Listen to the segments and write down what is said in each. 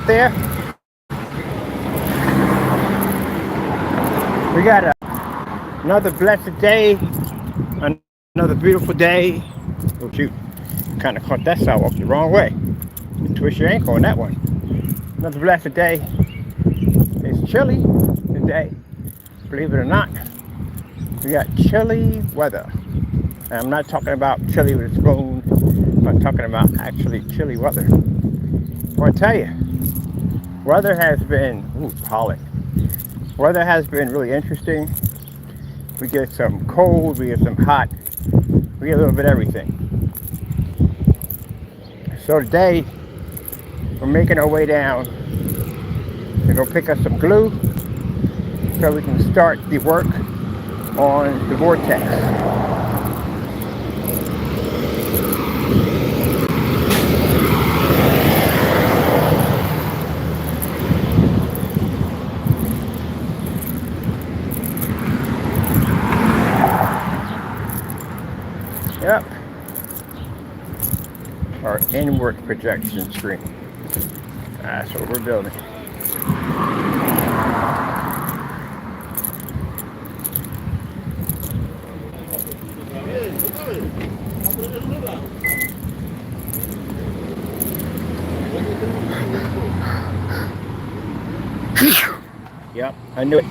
there. We got another blessed day, another beautiful day. Oh shoot, kind of caught that sidewalk the wrong way. You twist your ankle on that one. Another blessed day. It's chilly today, believe it or not. We got chilly weather. And I'm not talking about chilly with a spoon. I'm talking about actually chilly weather. I want to tell you, weather has been, pollen. Weather has been really interesting. We get some cold, we get some hot, we get a little bit of everything. So today, we're making our way down. We're gonna pick up some glue so we can start the work on the vortex. Yep. Our inward projection screen. That's what we're building. Yep, I knew it.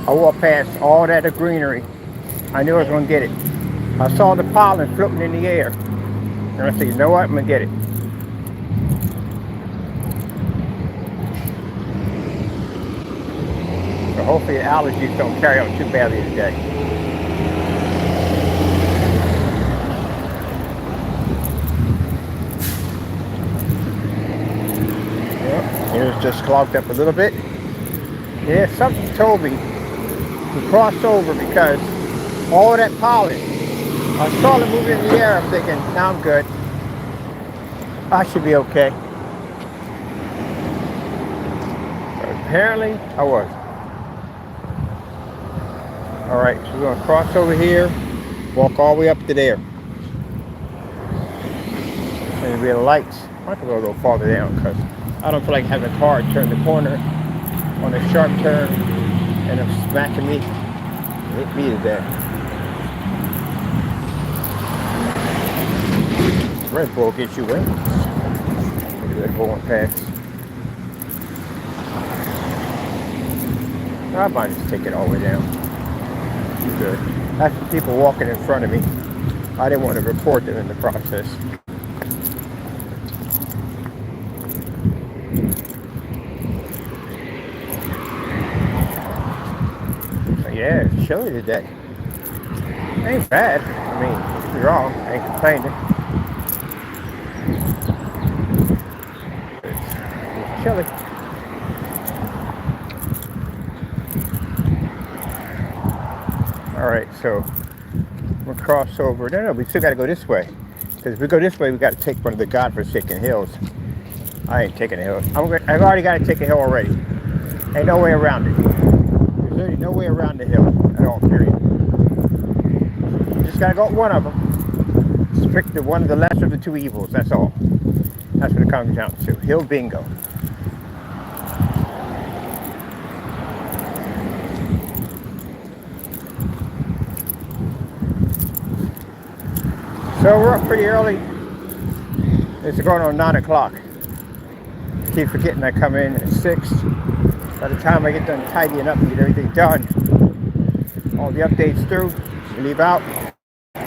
I walked past all that greenery. I knew I was going to get it. I saw the pollen floating in the air. And I said, you know what? I'm going to get it. So hopefully the allergies don't carry on too badly today. Yep, it's just clogged up a little bit. Yeah, something told me to cross over because all that pollen, I saw it moving in the air. I'm thinking, now I'm good. I should be okay. But apparently, I wasn't. All right, so we're going to cross over here, walk all the way up to there. And there'll be the lights. I have to go a little farther down because I don't feel like having a car turn the corner on a sharp turn and it's smacking me. Hit me to death. Red Bull gets you wings. Look at that going past. I might just take it all the way down. Good. That's the people walking in front of me. I didn't want to report them in the process. So yeah, it's chilly today. Ain't bad. I mean, don't get me wrong, I ain't complaining. It's chilly. All right, so we'll cross over. No, we still got to go this way. Because if we go this way, we got to take one of the godforsaken hills. I ain't taking a hill. I've already got to take a hill already. Ain't no way around it. There's really no way around the hill at all, period. You just got to go up one of them. Just pick the one of the lesser of the two evils, that's all. That's what it comes down to. Hill bingo. So we're up pretty early. It's going on 9 o'clock. Keep forgetting I come in at 6. By the time I get done tidying up and get everything done, all the updates through, we leave out. I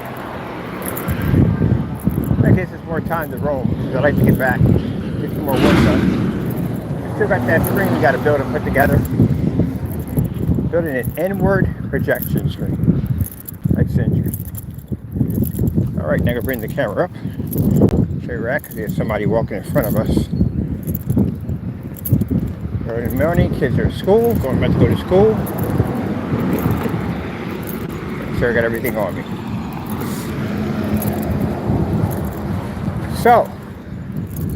guess it's more time to roam because I like to get back, get some more work done. Still got that screen we got to build and put together. Building an inward projection screen. Like Ginger. All right, now I'm gonna bring the camera up. Show you rack, because there's somebody walking in front of us. Early in the morning, kids are at school, about to go to school. Make sure I got everything on me. So,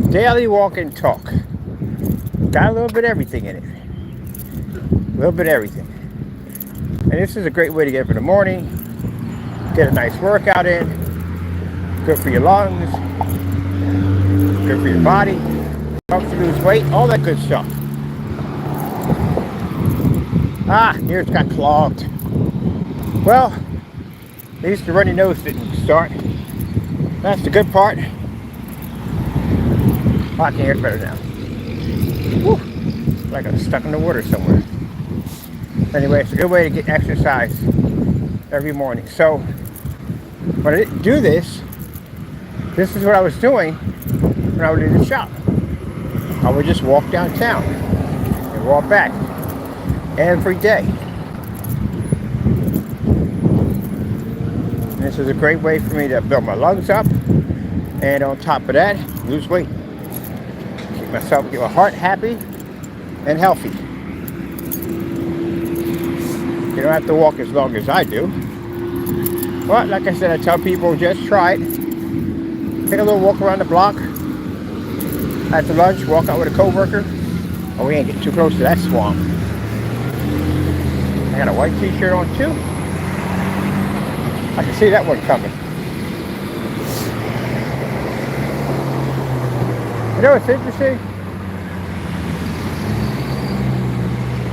daily walk and talk. Got a little bit of everything in it. A little bit of everything. And this is a great way to get up in the morning, get a nice workout in. Good for your lungs, good for your body. helps you lose weight, all that good stuff. Here it's got clogged. Well, at least the runny nose didn't start. That's the good part. I can hear it better now. Whew. Like I'm stuck in the water somewhere. Anyway, it's a good way to get exercise every morning. So, when I didn't do this, this is what I was doing when I was in the shop. I would just walk downtown and walk back every day. And this is a great way for me to build my lungs up, and on top of that, lose weight. Keep my heart happy and healthy. You don't have to walk as long as I do. But like I said, I tell people, just try it. Take a little walk around the block. After lunch, walk out with a coworker. Oh, we ain't getting too close to that swamp. I got a white t-shirt on too. I can see that one coming. You know what's interesting?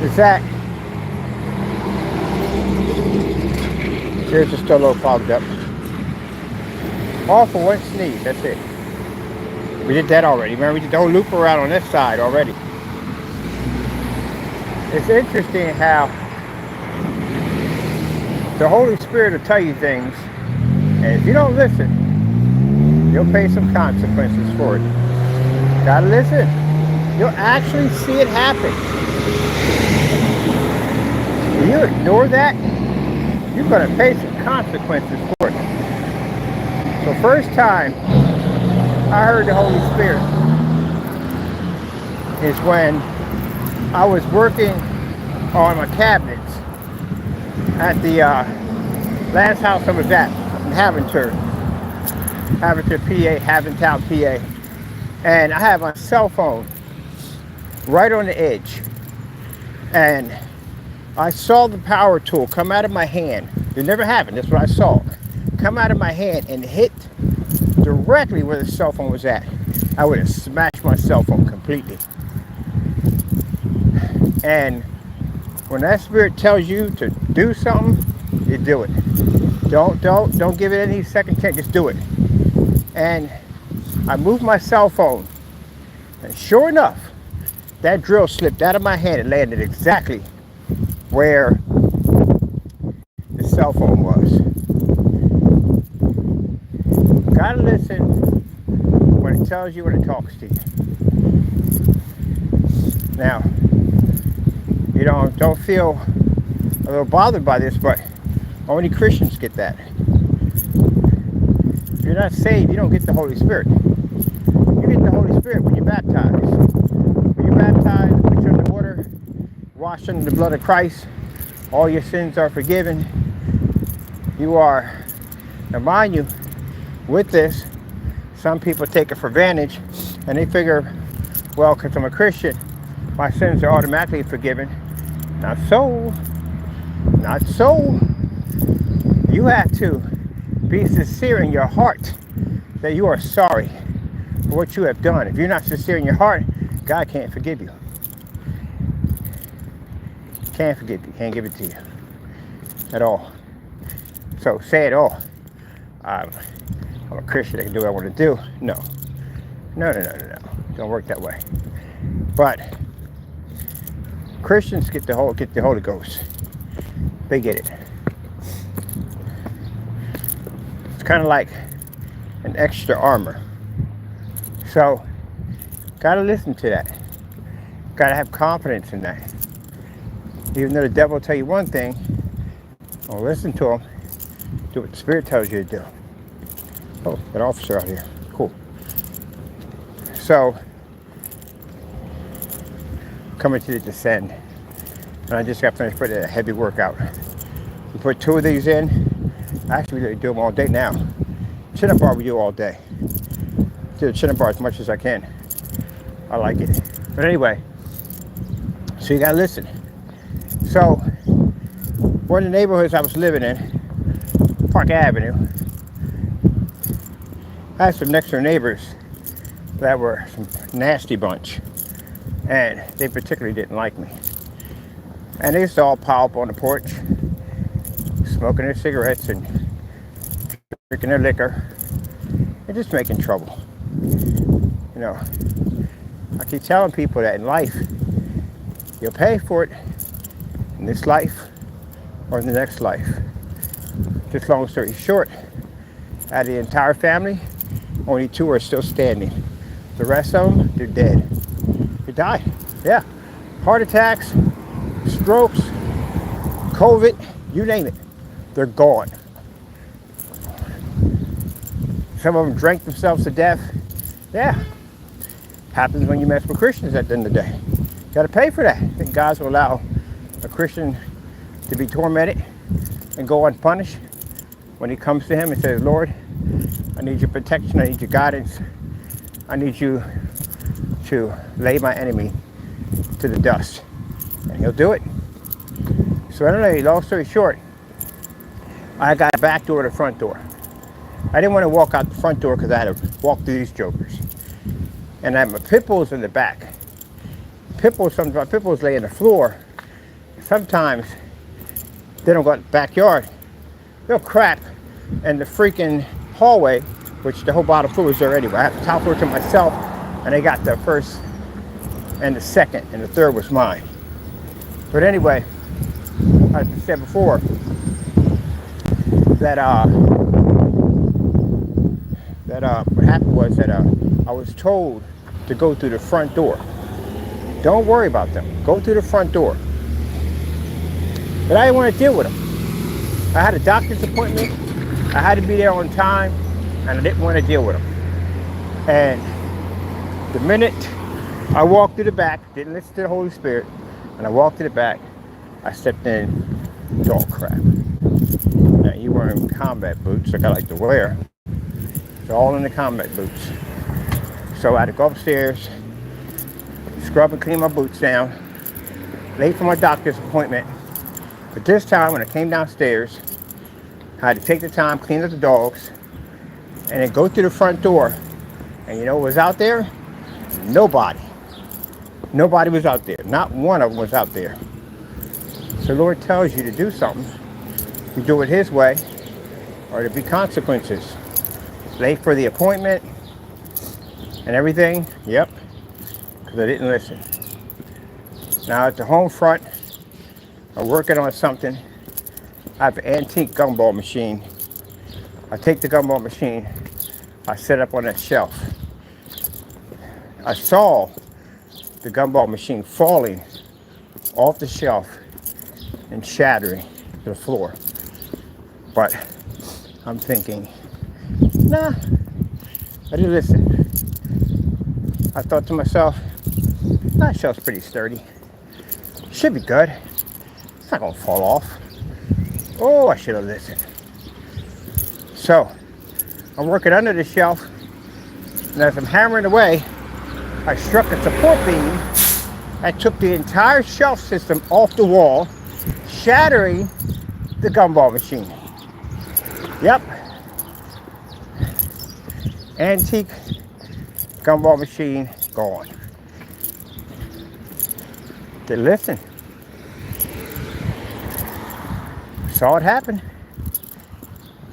Is that here's just still a little clogged up. All for one sneeze, that's it. We did that already. Remember, we did the whole loop around on this side already. It's interesting how the Holy Spirit will tell you things, and if you don't listen, you'll pay some consequences for it. Gotta listen. You'll actually see it happen. If you ignore that, you're going to pay some consequences for it. So first time I heard the Holy Spirit is when I was working on my cabinets at the last house I was at in Haventer, PA, Haventown, PA. And I had my cell phone right on the edge. And I saw the power tool come out of my hand. It never happened. That's what I saw. Come out of my hand and hit directly where the cell phone was at. I would have smashed my cell phone completely. And when that spirit tells you to do something, you do it. Don't give it any second chance. Just do it. And I moved my cell phone, and sure enough, that drill slipped out of my hand and landed exactly where the cell phone was. Gotta listen when it tells you, when it talks to you. Now, you know, don't feel a little bothered by this, but only Christians get that. If you're not saved, you don't get the Holy Spirit. You get the Holy Spirit when you're baptized. When you're baptized, put you in the water, washed under the blood of Christ, all your sins are forgiven. You are, now mind you, with this, some people take it for advantage, and they figure, well, because I'm a Christian, my sins are automatically forgiven. Not so. Not so. You have to be sincere in your heart that you are sorry for what you have done. If you're not sincere in your heart, God can't forgive you. Can't forgive you. Can't give it to you at all. So say it all. I'm a Christian. I can do what I want to do. No. No. Don't work that way. But Christians get the Holy Ghost. They get it. It's kind of like an extra armor. So, gotta listen to that. Gotta have confidence in that. Even though the devil will tell you one thing, don't listen to him. Do what the Spirit tells you to do. Oh, an officer out here. Cool. So, coming to the descend. And I just got finished putting a heavy workout. We put 2 of these in. Actually, we do them all day now. Chin-up bar we do all day. Do the chin-up bar as much as I can. I like it. But anyway, so you gotta listen. So, one of the neighborhoods I was living in, Park Avenue, I had some next door neighbors that were some nasty bunch, and they particularly didn't like me. And they used to all pile up on the porch, smoking their cigarettes and drinking their liquor, and just making trouble. You know, I keep telling people that in life, you'll pay for it in this life or in the next life. Just long story short, out of the entire family, only 2 are still standing. The rest of them, they're dead. They died. Yeah. Heart attacks, strokes, COVID, you name it. They're gone. Some of them drank themselves to death. Yeah. Happens when you mess with Christians at the end of the day. You got to pay for that. I think God will allow a Christian to be tormented and go unpunished when he comes to him and says, Lord, I need your protection, I need your guidance, I need you to lay my enemy to the dust. And he'll do it. So anyway, long story short, I got a back door to the front door. I didn't want to walk out the front door because I had to walk through these jokers. And I had my pit bulls in the back. Pit bulls lay in the floor. Sometimes they don't go in the backyard. They'll crap in the freaking hallway, which the whole bottom floor is there anyway. I have the top floor to myself, and they got the first and the second, and the third was mine. But anyway, as I said before, that what happened was that I was told to go through the front door. Don't worry about them. Go through the front door. But I didn't want to deal with them. I had a doctor's appointment. I had to be there on time, and I didn't want to deal with them. And the minute I walked to the back, didn't listen to the Holy Spirit, and I walked to the back, I stepped in dog crap. Now, you wearing combat boots like I like to wear. It's all in the combat boots. So I had to go upstairs, scrub and clean my boots down, late for my doctor's appointment. But this time, when I came downstairs, I had to take the time, clean up the dogs, and then go to the front door. And you know what was out there? Nobody. Nobody was out there. Not one of them was out there. So the Lord tells you to do something. You do it His way, or there'll be consequences. Late for the appointment and everything. Yep. Because I didn't listen. Now at the home front, I'm working on something. I have an antique gumball machine. I take the gumball machine, I set it up on that shelf. I saw the gumball machine falling off the shelf and shattering to the floor. But I'm thinking, nah, I didn't listen. I thought to myself, that shelf's pretty sturdy. Should be good. It's not gonna fall off. Oh, I should have listened. So, I'm working under the shelf, and as I'm hammering away, I struck a support beam that took the entire shelf system off the wall, shattering the gumball machine. Yep. Antique gumball machine gone. Didn't listen. Saw it happen.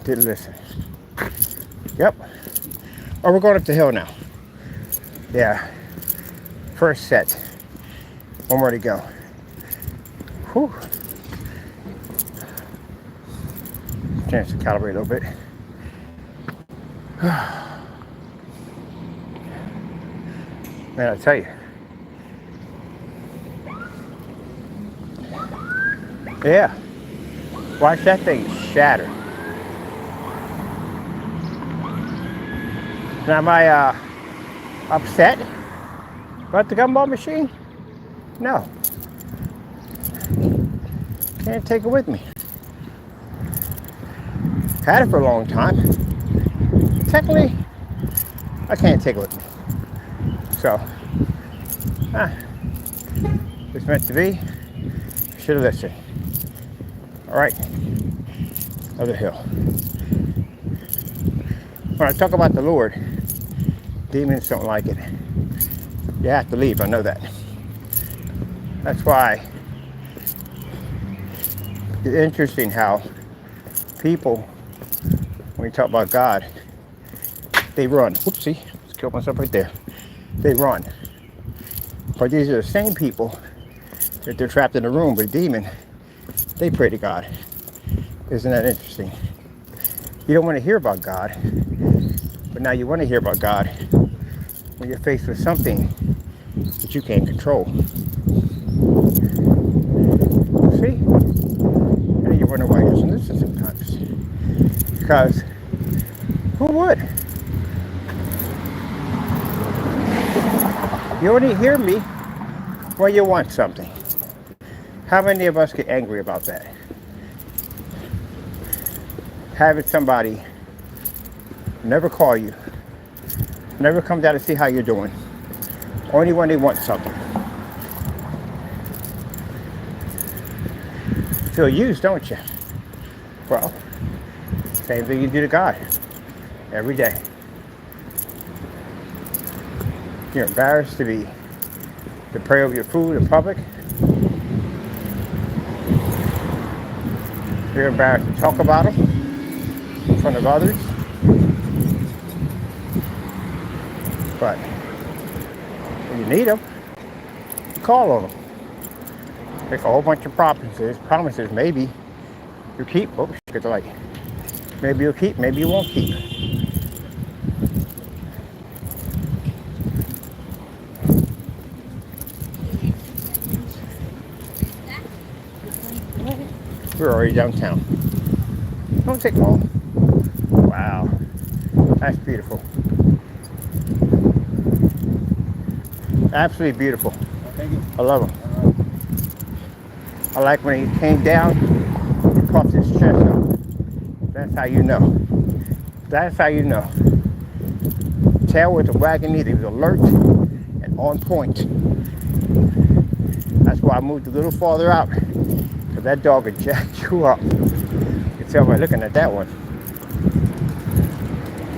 Didn't listen. Yep. Oh, we're going up the hill now. Yeah. First set. One more to go. Whew. Chance to calibrate a little bit. Man, I tell you. Yeah. Watch that thing shatter. Now, am I upset about the gumball machine? No. Can't take it with me. Had it for a long time. Technically, I can't take it with me. So, it's meant to be. Should have listened. All right, other hill. When I talk about the Lord, Demons don't like it. You have to leave, I know that. That's why it's interesting how people, when we talk about God, they run. Whoopsie, just killed myself right there. They run. But these are the same people that they're trapped in a room with a demon. They pray to God. Isn't that interesting? You don't want to hear about God, but now you want to hear about God when you're faced with something that you can't control. See? And then you wonder why you doesn't listen sometimes. Because who would? You only hear me when you want something. How many of us get angry about that? Having somebody never call you, never come down to see how you're doing, only when they want something. Feel used, don't you? Well, same thing you do to God every day. You're embarrassed to pray over your food in public. You're embarrassed to talk about them in front of others. But when you need them, you call on them. Make a whole bunch of promises. Maybe you keep. Oops, get the light. Maybe you'll keep. Maybe you won't keep. We're already downtown. Don't take long. Wow, that's beautiful. Absolutely beautiful. I love him. I like when he came down, he puffed his chest up. That's how you know. That's how you know. Tail with the wagging either. He was alert and on point. That's why I moved a little farther out. Because that dog would jack you up. You can tell by looking at that one.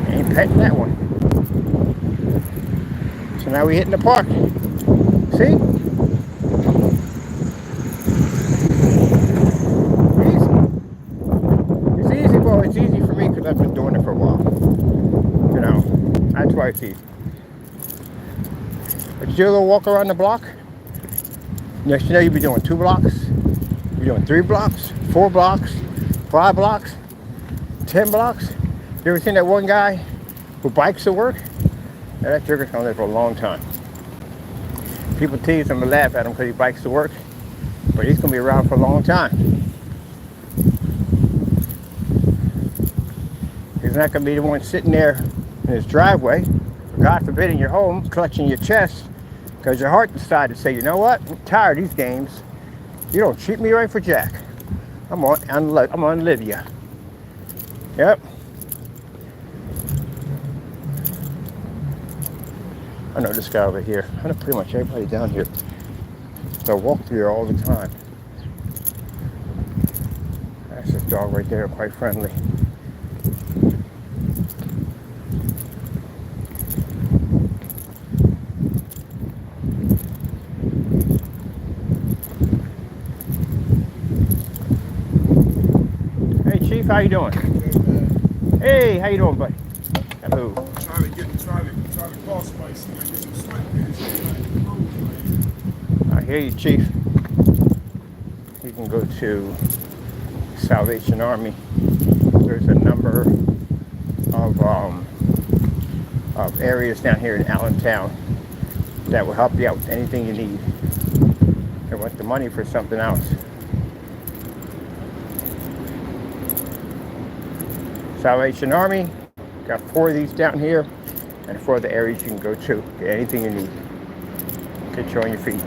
Ain't petting that one. So now we're hitting the park. See? Easy. It's easy. Well, it's easy for me because I've been doing it for a while. You know, that's why it's easy. But you do a little walk around the block. Next you know, you'll be doing 2 blocks. You're doing 3 blocks, 4 blocks, 5 blocks, 10 blocks. You ever seen that one guy who bikes to work? Yeah, that trigger's gonna live for a long time. People tease him and laugh at him because he bikes to work, but he's gonna be around for a long time. He's not gonna be the one sitting there in his driveway, God forbid in your home, clutching your chest, because your heart decided to say, you know what, I'm tired of these games. You don't treat me right for Jack. I'm on Livia. Yep. I know this guy over here. I know pretty much everybody down here. So I walk through here all the time. That's this dog right there, quite friendly. Chief, how you doing? Hey, how you doing, buddy? Hello. Trying to call somebody, see if I get some sweatpants. I hear you, Chief. You can go to Salvation Army. There's a number of areas down here in Allentown that will help you out with anything you need. They want the money for something else. Salvation Army, got 4 of these down here, and 4 other areas you can go to. Get anything you need. Get you on your feet.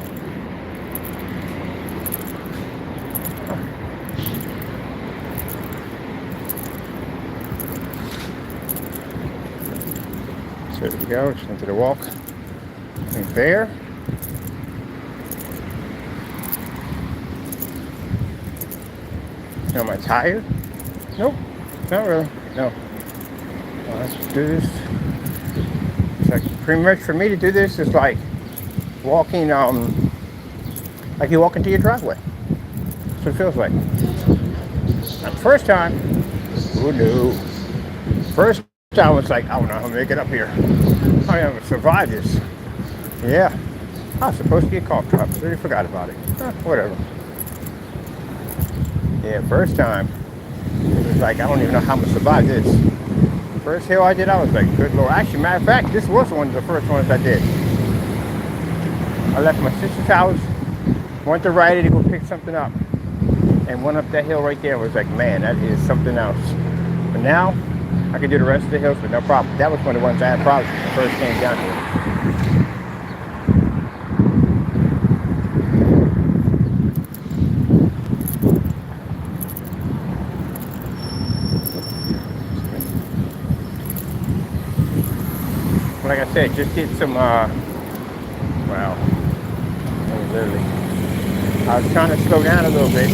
So there we go, just into the walk. Right there. Am I tired? Nope, not really. No. Well, let's do this. So Like pretty much for me to do this is like walking, like you walk into your driveway. That's what it feels like. Not the first time. Oh no. First time was like, I don't know how to make it up here. I am gonna survive this. Yeah. I was supposed to get cough drops. Really forgot about it. Whatever. Yeah, first time. It was like, I don't even know how I'm gonna survive this. First hill I did, I was like, good Lord. Actually, matter of fact, this was one of the first ones I did. I left my sister's house, went to Rite Aid to go pick something up, and went up that hill right there. I was like, man, that is something else. But now, I can do the rest of the hills with no problem. That was one of the ones I had problems when I first came down here. Like I said, just did some, well, literally, I was trying to slow down a little bit.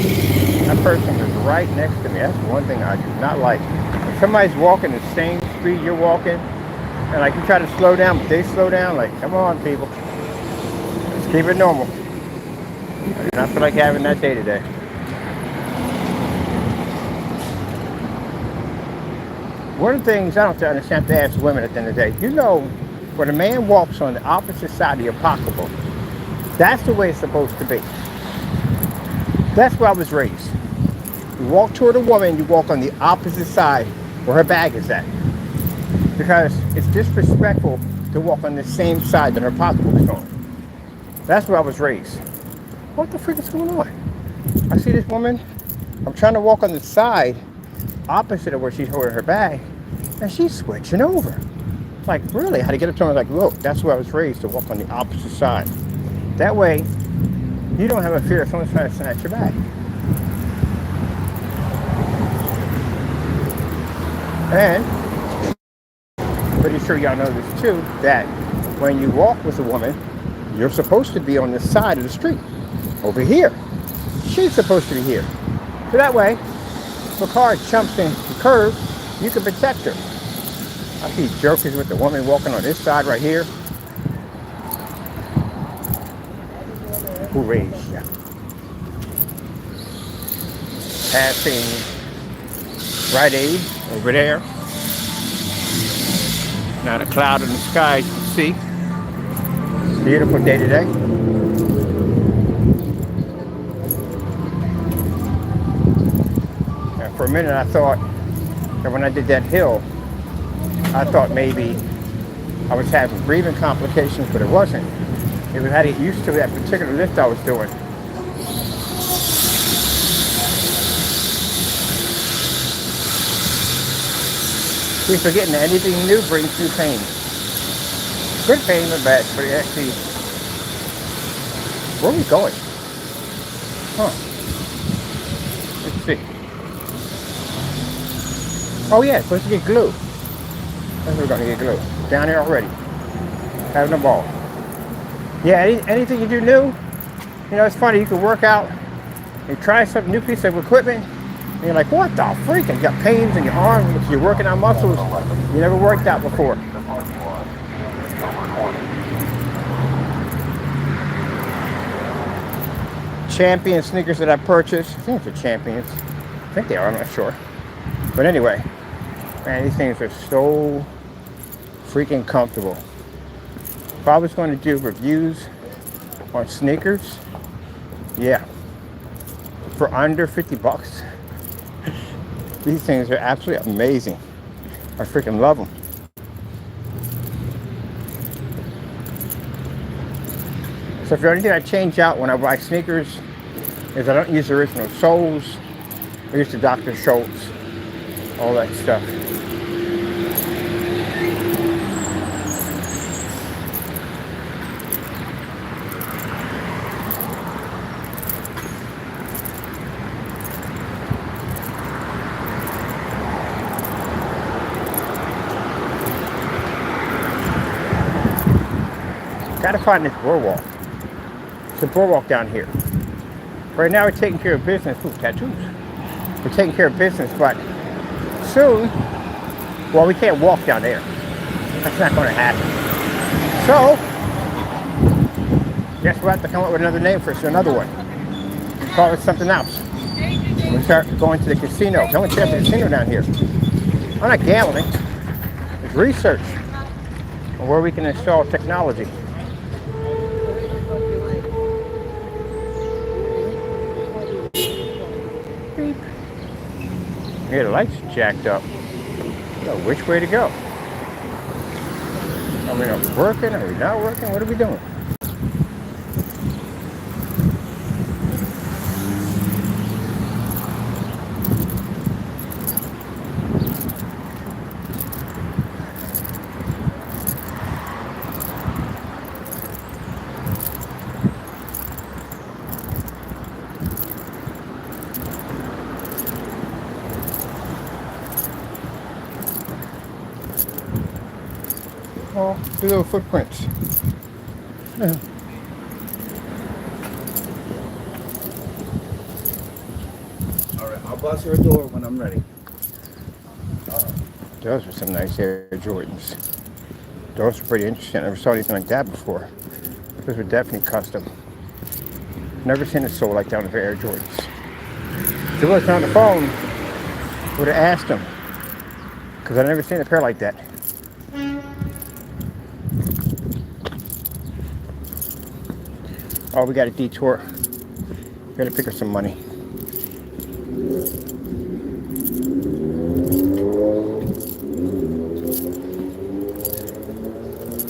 That person was right next to me. That's one thing I do not like. When somebody's walking the same speed you're walking, and like you try to slow down, but they slow down, like, come on, people. Let's keep it normal. I do not feel like having that day today. One of the things I don't understand to ask women at the end of the day, you know, when a man walks on the opposite side of your pocketbook, that's the way it's supposed to be. That's where I was raised. You walk toward a woman, you walk on the opposite side where her bag is at. Because it's disrespectful to walk on the same side that her pocketbook is on. That's where I was raised. What the freak is going on? I see this woman, I'm trying to walk on the side opposite of where she's holding her bag, and she's switching over. Like, really? I had to get up to her, like, look, that's where I was raised, to walk on the opposite side. That way, you don't have a fear of someone's trying to snatch your bag. And, pretty sure y'all know this too, that when you walk with a woman, you're supposed to be on the side of the street. Over here. She's supposed to be here. So that way, if a car jumps in the curve, you can protect her. I see jokers with the woman walking on this side right here. Who raised you? Passing Rite Aid over there. Not a cloud in the sky, you can see. Beautiful day today. And for a minute I thought that when I did that hill, I thought maybe I was having breathing complications, but it wasn't. It was how to get used to that particular lift I was doing. We forgetting that anything new brings new pain. Good pain or bad, but it actually, where are we going? Huh. Let's see. Oh yeah, supposed to get glue. That's where we're going to get glue. Down here already. Having a ball. Yeah, anything you do new, you know, it's funny, you can work out, you try some new piece of equipment, and you're like, what the freak? And you got pains in your arms because you're working out muscles you never worked out before. Champion sneakers that I purchased. I think it's Champions. I think they are, I'm not sure. But anyway, man, these things are so freaking comfortable. If I was going to do reviews on sneakers, yeah, for under 50 bucks, these things are absolutely amazing. I freaking love them. So if the only thing I change out when I buy sneakers is I don't use the original soles. I use the Dr. Schultz, all that stuff. Gotta find this boardwalk. It's a boardwalk down here. Right now we're taking care of business. Ooh, tattoos. We're taking care of business, but soon, well, we can't walk down there. That's not going to happen. So, guess we'll have to come up with another name for another one. Call it something else. When we start going to the casino. Come and check the casino down here. I'm not gambling. It's research on where we can install technology. Beep. Yeah, the lights jacked up. So which way to go? Are we not working? Are we not working? What are we doing? Oh, the little footprints. Yeah. Alright, I'll buzz her door when I'm ready. Those were some nice Air Jordans. Those were pretty interesting. I never saw anything like that before. Those were definitely custom. Never seen it sold like that with Air Jordans. If it wasn't on the phone, I would have asked him. Because I've never seen a pair like that. Oh, we got a detour. We got to pick up some money.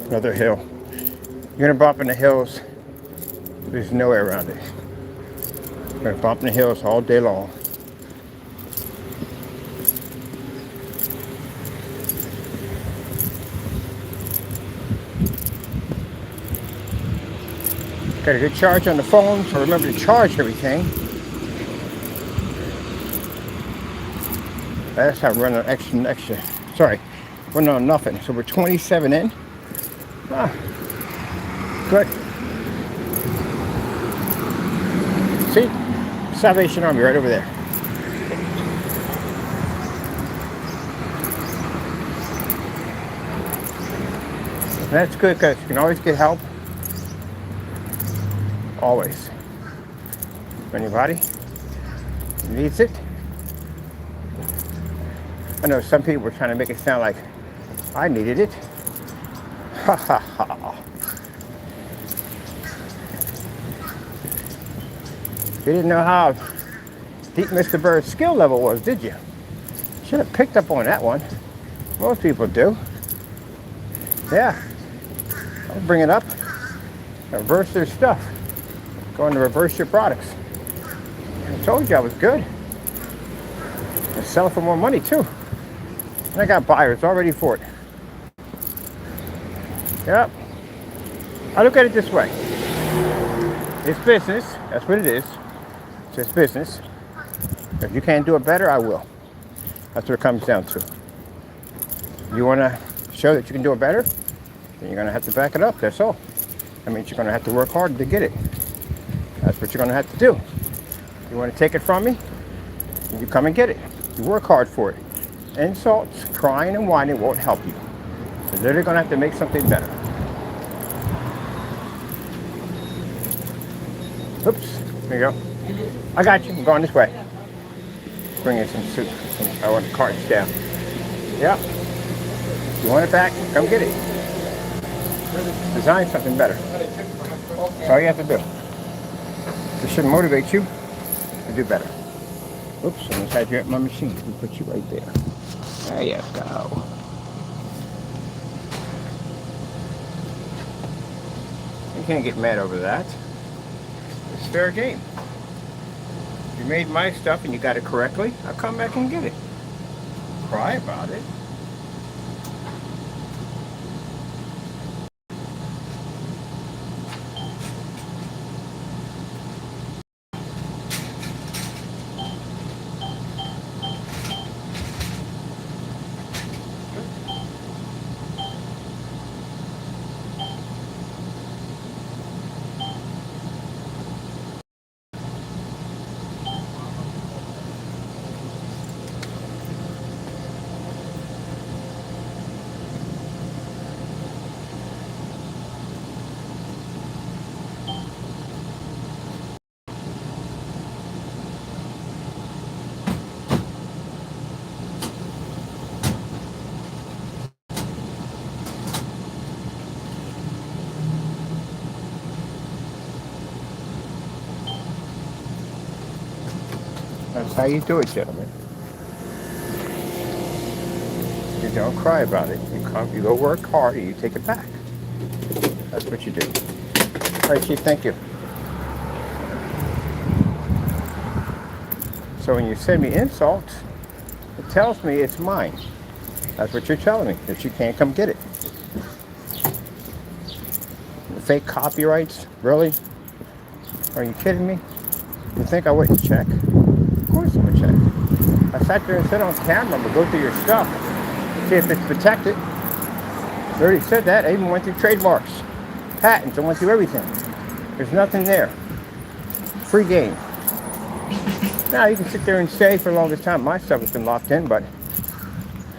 Another hill. You're gonna bump in the hills. There's no way around it. You're gonna bump in the hills all day long. Got a good charge on the phone, so remember to charge everything. That's how I'm running extra. Sorry, running on nothing. So we're 27 in. Ah, good. See? Salvation Army right over there. And that's good because you can always get help. Always. When your body needs it. I know some people were trying to make it sound like I needed it. Ha ha ha. You didn't know how deep Mr. Bird's skill level was, did you? Should have picked up on that one. Most people do. Yeah. I'll bring it up. Reverse their stuff. Going to reverse your products. I told you I was good. I sell it for more money too. And I got buyers already for it. Yep. I look at it this way. It's business. That's what it is. It's just business. If you can't do it better, I will. That's what it comes down to. You want to show that you can do it better? Then you're going to have to back it up. That's all. That means you're going to have to work hard to get it. That's what you're going to have to do. You want to take it from me? You come and get it. You work hard for it. Insults, crying, and whining won't help you. You're literally going to have to make something better. Oops. There you go. I got you. I'm going this way. Bring in some soup. I want the carts down. Yep. You want it back? Come get it. Design something better. That's all you have to do. This should motivate you to do better. Oops, I almost had you at my machine. We put you right there. There you go. You can't get mad over that. It's fair game. You made my stuff and you got it correctly, I'll come back and get it. Cry about it. That's how you do it, gentlemen. You don't cry about it. You go work hard and you take it back. That's what you do. All right, Chief, thank you. So when you send me insults, it tells me it's mine. That's what you're telling me, that you can't come get it. Fake copyrights? Really? Are you kidding me? You think I wouldn't check? Of course I would check. I sat there and said on camera, I'm gonna go through your stuff, see if it's protected. I already said that. I even went through trademarks, patents, I went through everything. There's nothing there. Free game. Now you can sit there and say for the longest time my stuff has been locked in, but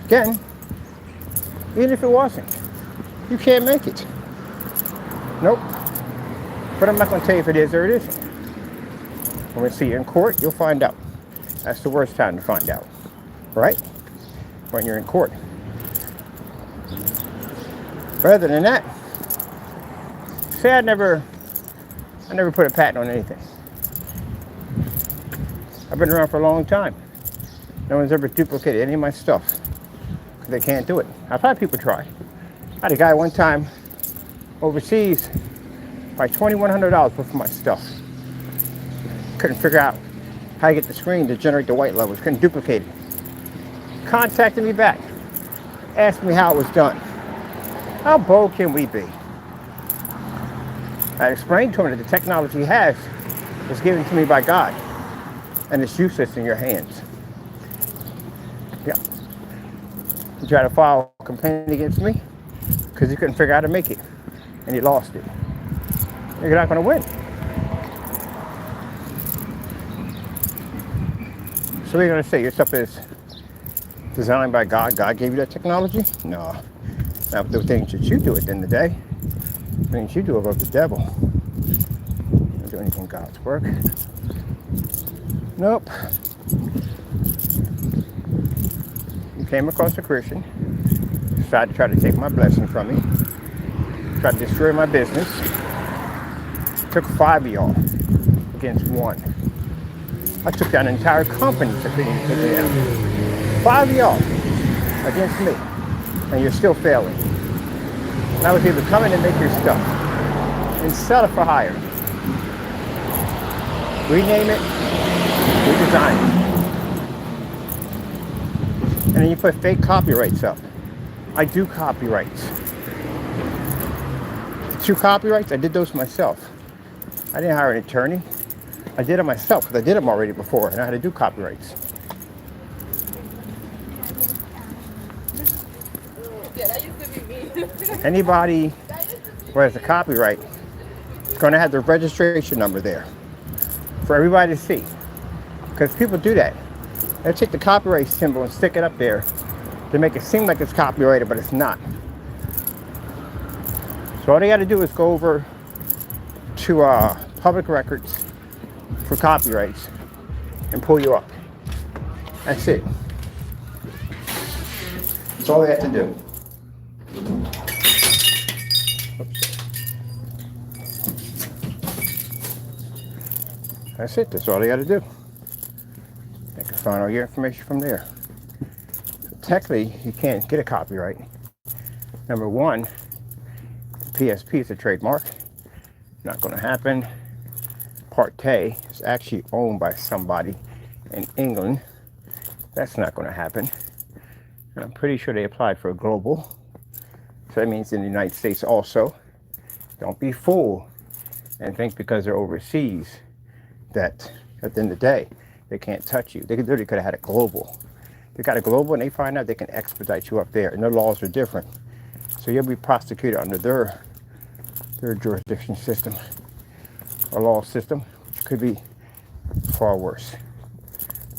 again, even if it wasn't, you can't make it. Nope. But I'm not going to tell you if it is or it isn't. When we see you in court, you'll find out. That's the worst time to find out, right? When you're in court. Rather than that, say I never put a patent on anything. I've been around for a long time. No one's ever duplicated any of my stuff. They can't do it. I've had people try. I had a guy one time overseas buy $2,100 worth of my stuff. Couldn't figure out how to get the screen to generate the white levels. Couldn't duplicate it. Contacted me back. Asked me how it was done. How bold can we be? I explained to him that the technology he has was given to me by God. And it's useless in your hands. Yeah. He tried to file a complaint against me because he couldn't figure out how to make it. And he lost it. You're not going to win. So what are you going to say? Your stuff is designed by God. God gave you that technology? No. Now, the things that you do at the end of the day, things you do above the devil. You don't do anything God's work. Nope. You came across a Christian, decided to try to take my blessing from me, tried to destroy my business. Took 5 of y'all against 1. I took down an entire company to take me down. 5 of y'all against me, and you're still failing. And I was able to come in and make your stuff and sell it for higher. Rename it, redesign it. And then you put fake copyrights up. I do copyrights. The 2 copyrights, I did those myself. I didn't hire an attorney. I did it myself because I did them already before and I had to do copyrights. Yeah, that used to be me. Anybody who has a copyright is going to have their registration number there for everybody to see. Because people do that. They take the copyright symbol and stick it up there to make it seem like it's copyrighted, but it's not. So all they got to do is go over to public records for copyrights and pull you up. That's it. That's all they have to do. That's it. That's all they got to do. They can find all your information from there. So technically, you can't get a copyright. Number 1, PSP is a trademark. Not going to happen. Parte is actually owned by somebody in England. That's not going to happen. And I'm pretty sure they applied for a global. So that means in the United States also. Don't be fooled and think because they're overseas that at the end of the day, they can't touch you. They literally could have had a global. They got a global and they find out they can expedite you up there. And their laws are different. So you'll be prosecuted under their jurisdiction system or law system, which could be far worse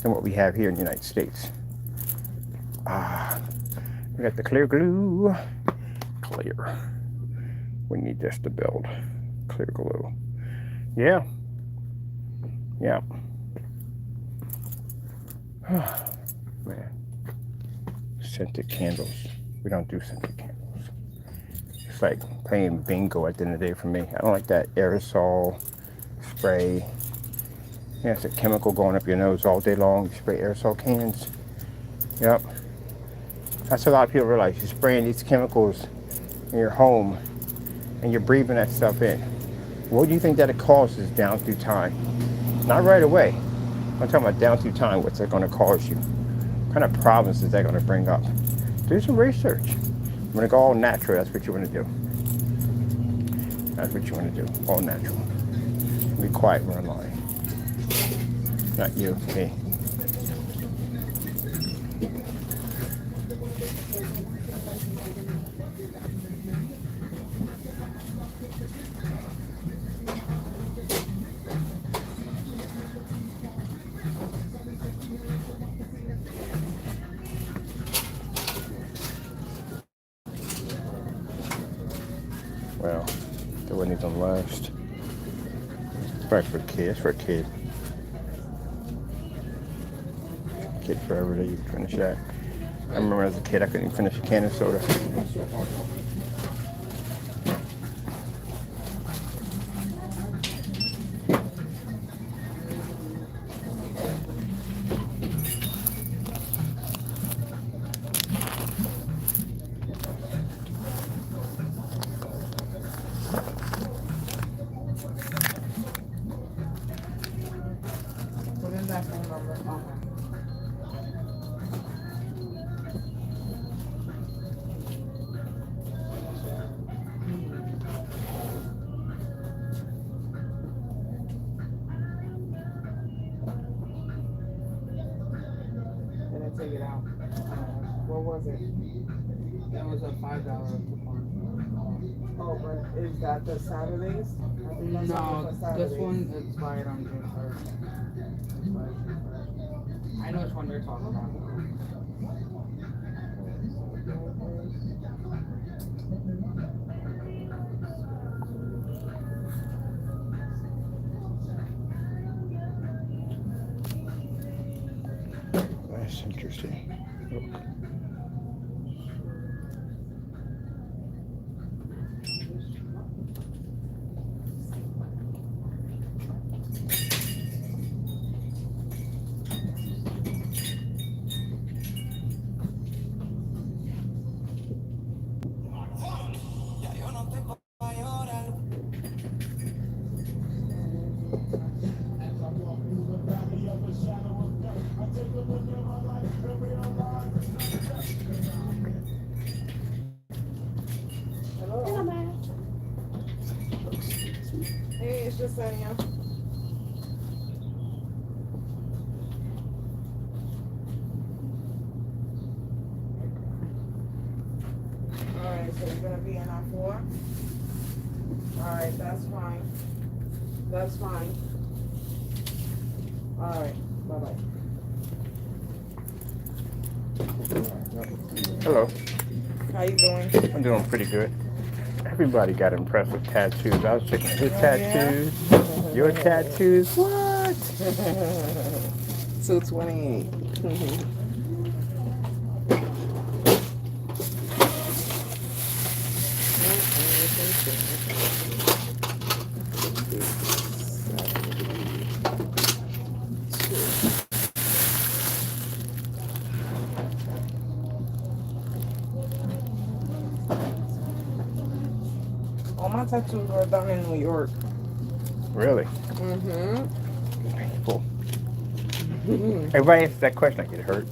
than what we have here in the United States. We got the clear glue. Clear. We need this to build. Clear glue. Yeah. Yeah. Man. Scented candles. We don't do scented candles. It's like playing bingo at the end of the day for me. I don't like that aerosol spray. Yeah, it's a chemical going up your nose all day long. You spray aerosol cans. Yep. That's what a lot of people realize. You're spraying these chemicals in your home and you're breathing that stuff in. What do you think that it causes down through time? Not right away. I'm talking about down through time. What's that going to cause you? What kind of problems is that going to bring up? Do some research. I'm going to go all natural. That's what you want to do. That's what you want to do. All natural. Be quiet when I'm lying. Not you, me. Well, that wouldn't even last. It's probably for a kid. It's for a kid. Kid forever that you finish that. I remember as a kid I couldn't even finish a can of soda. What is that phone number? Okay. Didn't take it out. What was it? That was a $5 coupon. Oh, but is that the Saturdays? I think that's only for No, Saturdays. this one expired on June 1st. I know which one you're talking about. That's interesting. Look. Hello. Hey, it's just Sonia. Alright, so you're gonna be in our 4? Alright, that's fine. That's fine. Alright, bye-bye. Hello. How you doing? I'm doing pretty good. Everybody got impressive tattoos. I was checking his Oh, tattoos. yeah? Your tattoos. What? 228. All my tattoos were done in New York. Really? Mm-hmm. Painful. Everybody asks that question. I get hurt.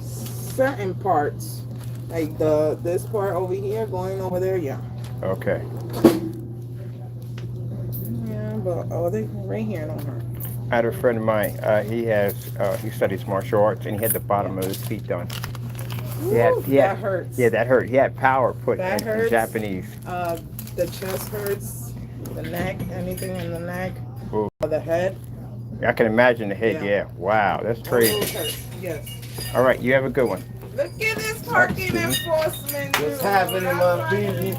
Certain parts. Like this part over here going over there, yeah. Okay. Yeah, but they right here don't hurt. I had a friend of mine. He studies martial arts, and he had the bottom of his feet done. That hurts. Yeah, that hurt. He had power put That in hurts. Japanese. The chest hurts, the neck, anything in the neck, Ooh. or the head. I can imagine the head. Yeah. Yeah. Wow, that's All crazy. those hurt. Yes. All right, you have a good one. Look at this parking enforcement. What's happening, my baby?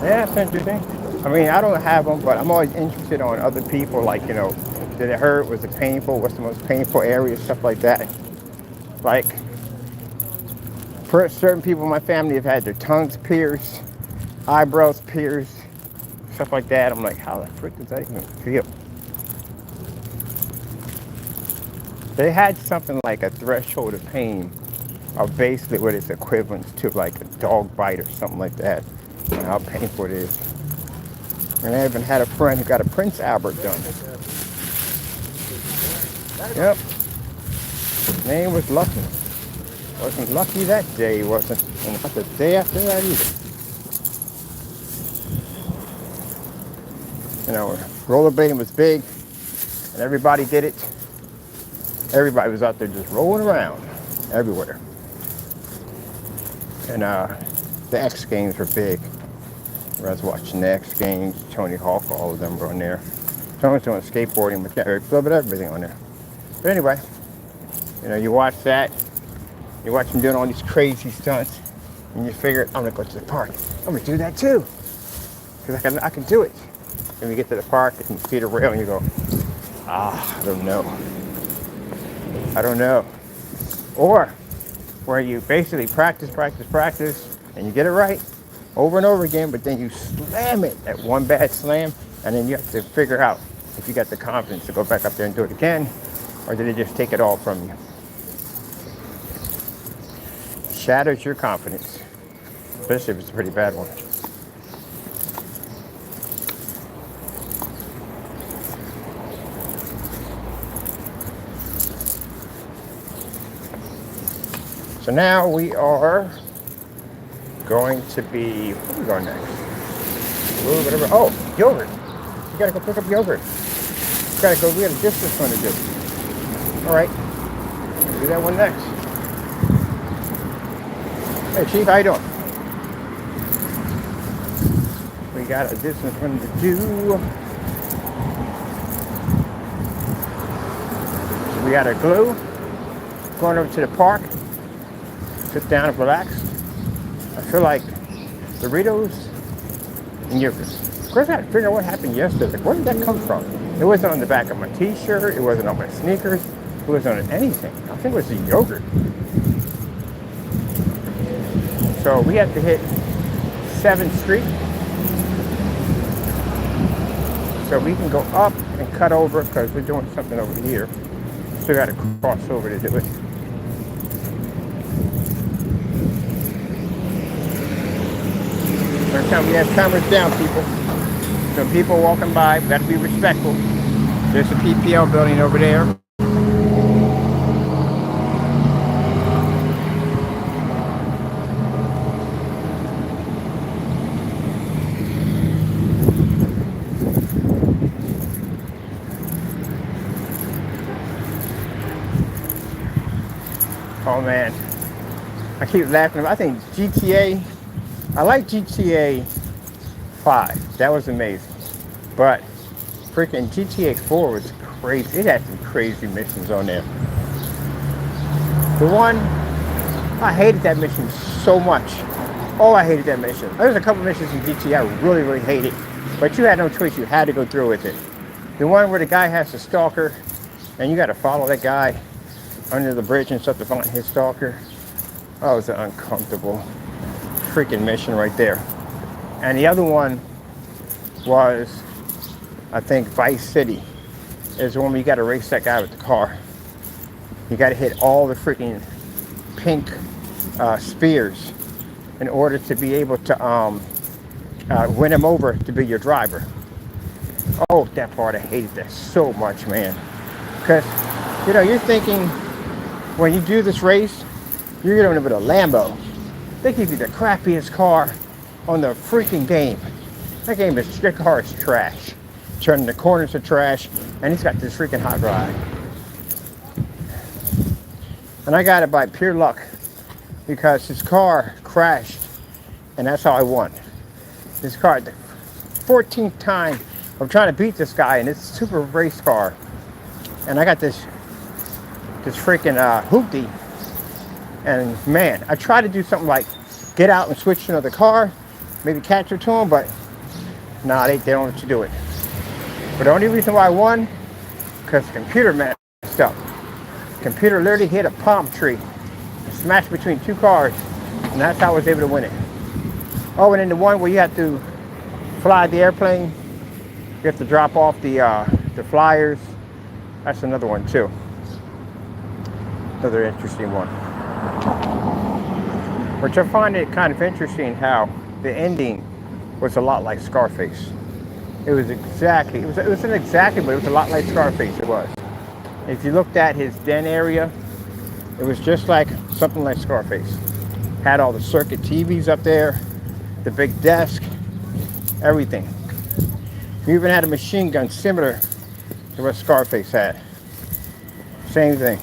Yeah, that's interesting. I mean, I don't have them, but I'm always interested on other people. Like, did it hurt? Was it painful? What's the most painful area? Stuff like that. Like, certain people in my family have had their tongues pierced, eyebrows pierced, stuff like that. I'm like, how the frick does that even feel? They had something like a threshold of pain, or basically what it's equivalent to like a dog bite or something like that, and how painful it is. And I even had a friend who got a Prince Albert done. Yep. Name was Lucky. Wasn't lucky that day, wasn't. And not the day after that either. You know, rollerblading was big, and everybody did it. Everybody was out there just rolling around everywhere. And the X Games were big. I was watching the X Games, Tony Hawk, all of them were on there. Someone's doing skateboarding, but yeah, a little bit of everything on there. But anyway, you know, you watch that, you watch them doing all these crazy stunts, and you figure, I'm gonna go to the park. I'm gonna do that too, because I can do it. And you get to the park and you see the rail and you go, I don't know. I don't know. Or where you basically practice, and you get it right over and over again, but then you slam it at one bad slam, and then you have to figure out if you got the confidence to go back up there and do it again, or did it just take it all from you? Shatters your confidence, especially if it's a pretty bad one. So now we are going to be, where are we going next? Oh, yogurt. You gotta go pick up yogurt. We got a distance one to do. All right, we'll do that one next. Hey Chief, how you doing? We got a distance one to do. We got our glue. Going over to the park. Sit down and relax. I feel like Doritos and yogurt. Of course, I had to figure out what happened yesterday. Like, where did that come from? It wasn't on the back of my t-shirt. It wasn't on my sneakers. It wasn't on anything. I think it was the yogurt. So we have to hit 7th Street. So we can go up and cut over because we're doing something over here. Still got to cross over to do it. Every time we have cameras down, people. Some people walking by, we got to be respectful. There's a PPL building over there. Oh man, I keep laughing. I think GTA, I like GTA 5. That was amazing. But freaking GTA 4 was crazy. It had some crazy missions on there. The one, I hated that mission so much. Oh, I hated that mission. There's a couple missions in GTA I really, really hated. But you had no choice. You had to go through with it. The one where the guy has a stalker and you got to follow that guy under the bridge and stuff to find his stalker. Oh, it was an uncomfortable freaking mission right there. And the other one was, I think, Vice City. Is the one where you got to race that guy with the car. You got to hit all the freaking pink spears in order to be able to win him over to be your driver. Oh, that part, I hated that so much, man. Because, you know, you're thinking, when you do this race, you're going to with a Lambo. They give you the crappiest car on the freaking game. That car is trash. Turning the corners to trash, and he's got this freaking hot rod. And I got it by pure luck because his car crashed, and that's how I won. This car, the 14th time of trying to beat this guy in this super race car, and I got this freaking hoopty. And man, I tried to do something like get out and switch to another car, maybe catch her to him, but nah, they don't let you do it. But the only reason why I won, because the computer messed up. The computer literally hit a palm tree, smashed between two cars, And that's how I was able to win it. Oh, and then the one where you have to fly the airplane, you have to drop off the flyers. That's another one too. Another interesting one. Which I find it kind of interesting how the ending was a lot like Scarface. It wasn't exactly, but it was a lot like Scarface, it was. If you looked at his den area, it was just like something like Scarface. Had all the circuit TVs up there, the big desk, everything. You even had a machine gun similar to what Scarface had. Same thing.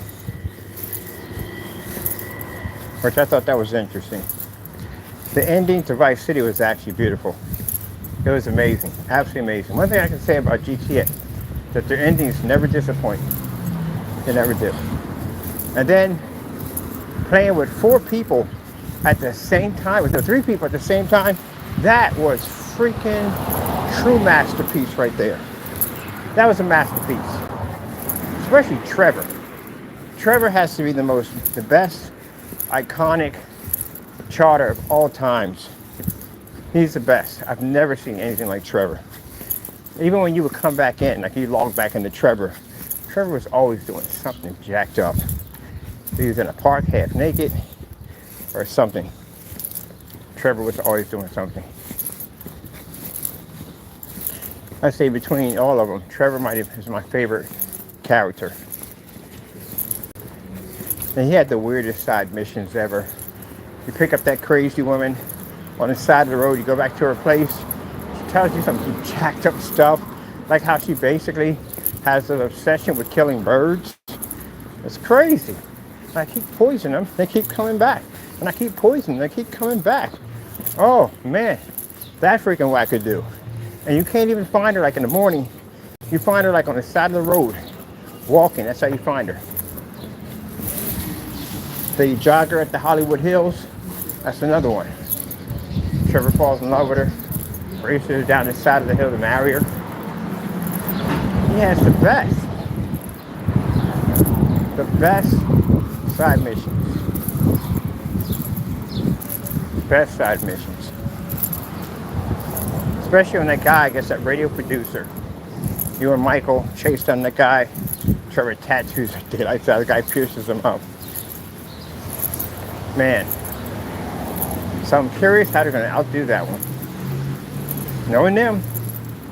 Which I thought that was interesting. The ending to Vice City was actually beautiful. It was amazing, absolutely amazing. One thing I can say about GTA, that their endings never disappoint. They never do. And then playing with 4 people at the same time, with the 3 people at the same time, that was freaking true masterpiece right there. That was a masterpiece. Especially Trevor. Trevor has to be the best iconic charter of all times. He's the best. I've never seen anything like Trevor. Even when you would come back in, like you log back into Trevor, Trevor was always doing something jacked up. He was in a park half naked or something. Trevor was always doing something. I say between all of them, Trevor is my favorite character. And he had the weirdest side missions ever. You pick up that crazy woman on the side of the road, you go back to her place, she tells you some jacked up stuff, like how she basically has an obsession with killing birds. It's crazy. I keep poisoning them, they keep coming back. And I keep poisoning them, they keep coming back. Oh man, that freaking wackadoo. And you can't even find her like in the morning. You find her like on the side of the road, walking, that's how you find her. The jogger at the Hollywood Hills, that's another one. Trevor falls in love with her, races her down the side of the hill to marry her. He has the best side missions. Best side missions. Especially when that guy gets that radio producer. You and Michael chase down that guy. Trevor tattoos the daylights out. The guy pierces him up. Man. So I'm curious how they're going to outdo that one. Knowing them,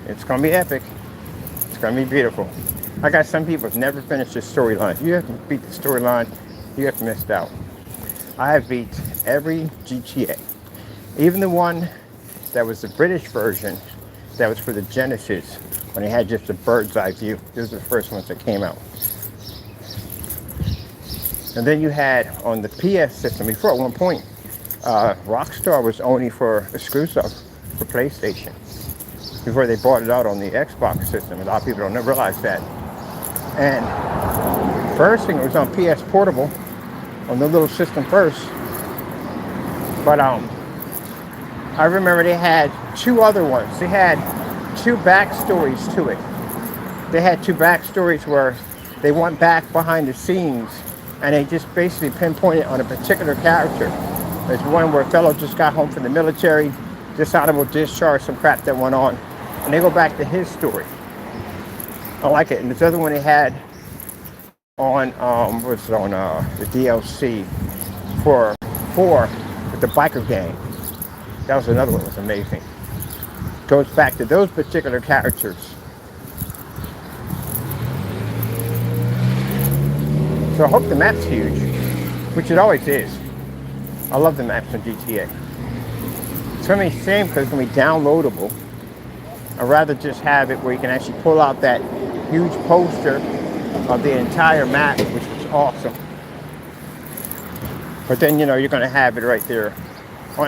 it's going to be epic. It's going to be beautiful. I got some people who've never finished the storyline. If you haven't beat the storyline, you have missed out. I have beat every GTA. Even the one that was the British version, that was for the Genesis, when they had just a bird's eye view. Those were the first ones that came out. And then you had on the PS system, before at one point, Rockstar was only for exclusive for PlayStation before they bought it out on the Xbox system. A lot of people don't realize that. And first thing, it was on PS Portable, on the little system first. But I remember they had 2 other ones. They had 2 backstories to it. They had 2 backstories where they went back behind the scenes and they just basically pinpointed on a particular character. There's one where a fellow just got home from the military, dishonorable discharge, some crap that went on, and they go back to his story. I like it. And this other one they had on the DLC for 4 with the biker gang. That was another one that was amazing. Goes back to those particular characters. So I hope the map's huge, which it always is. I love the maps on GTA. It's going to be the same because it's going to be downloadable. I'd rather just have it where you can actually pull out that huge poster of the entire map, which was awesome. But then, you know, you're going to have it right there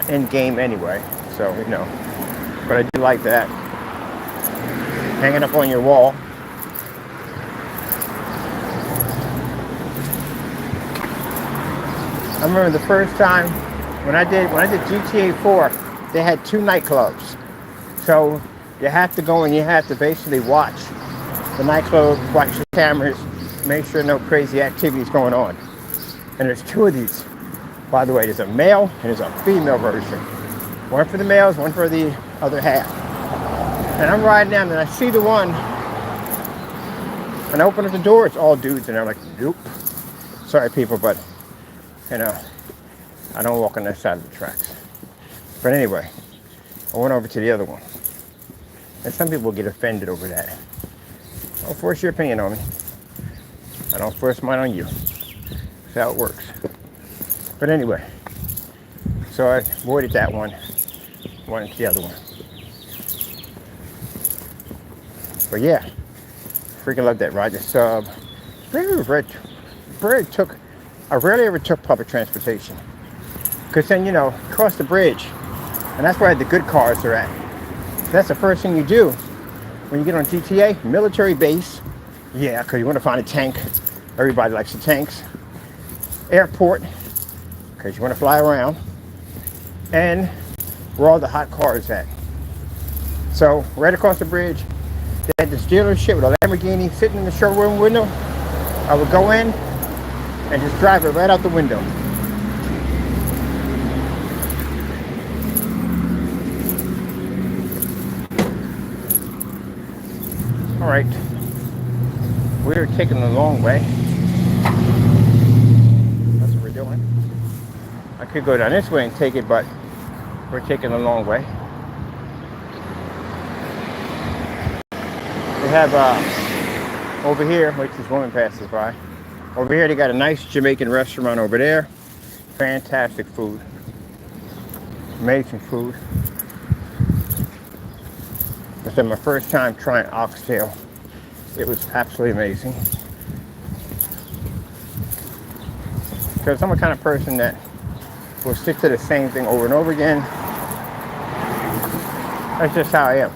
in game anyway. So, you know, but I do like that. Hanging up on your wall. I remember the first time when I did GTA 4, they had 2 nightclubs. So you have to go and you have to basically watch the nightclub, watch the cameras, make sure no crazy activities going on. And there's 2 of these. By the way, there's a male and there's a female version. One for the males, one for the other half. And I'm riding down and I see the one, and I open up the door, it's all dudes, and I'm like, nope. Sorry people, but you know, I don't walk on that side of the tracks. But anyway, I went over to the other one. And some people get offended over that. Don't force your opinion on me. I don't force mine on you. That's how it works. But anyway, so I avoided that one. Went to the other one. But yeah, freaking love that ride. The sub. I rarely ever took public transportation. Because then, you know, cross the bridge. And that's where the good cars are at. That's the first thing you do when you get on GTA, military base. Yeah, because you want to find a tank. Everybody likes the tanks. Airport, because you want to fly around. And where all the hot cars at. So, right across the bridge, they had this dealership with a Lamborghini sitting in the showroom window. I would go in and just drive it right out the window. All right, we're taking the long way. That's what we're doing. I could go down this way and take it, but we're taking the long way. They have over here, which this woman passes by. Over here, they got a nice Jamaican restaurant over there. Fantastic food. Amazing food. This is my first time trying oxtail. It was absolutely amazing. Because I'm the kind of person that will stick to the same thing over and over again. That's just how I am.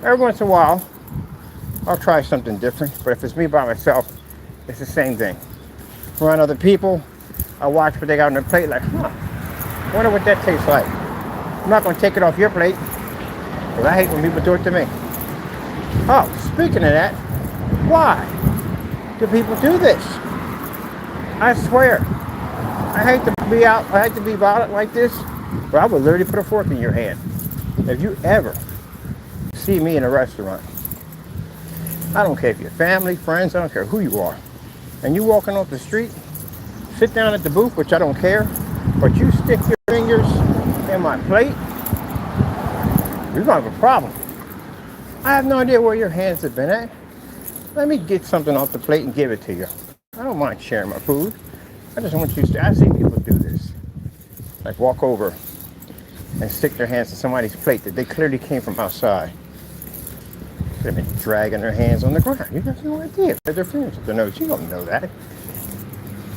Every once in a while, I'll try something different. But if it's me by myself, it's the same thing. Around other people, I watch what they got on their plate like, I wonder what that tastes like. I'm not going to take it off your plate. Because I hate when people do it to me. Oh, speaking of that, why do people do this? I swear, I hate to be violent like this, but I would literally put a fork in your hand. If you ever see me in a restaurant, I don't care if you're family, friends, I don't care who you are, and you walking off the street, sit down at the booth, which I don't care, but you stick your fingers in my plate, you're gonna have a problem. I have no idea where your hands have been at. Let me get something off the plate and give it to you. I don't mind sharing my food. I just want you to, I see people do this. Like walk over and stick their hands in somebody's plate that they clearly came from outside. They've been dragging their hands on the ground. You have no idea. Their fingers at their nose. You don't know that.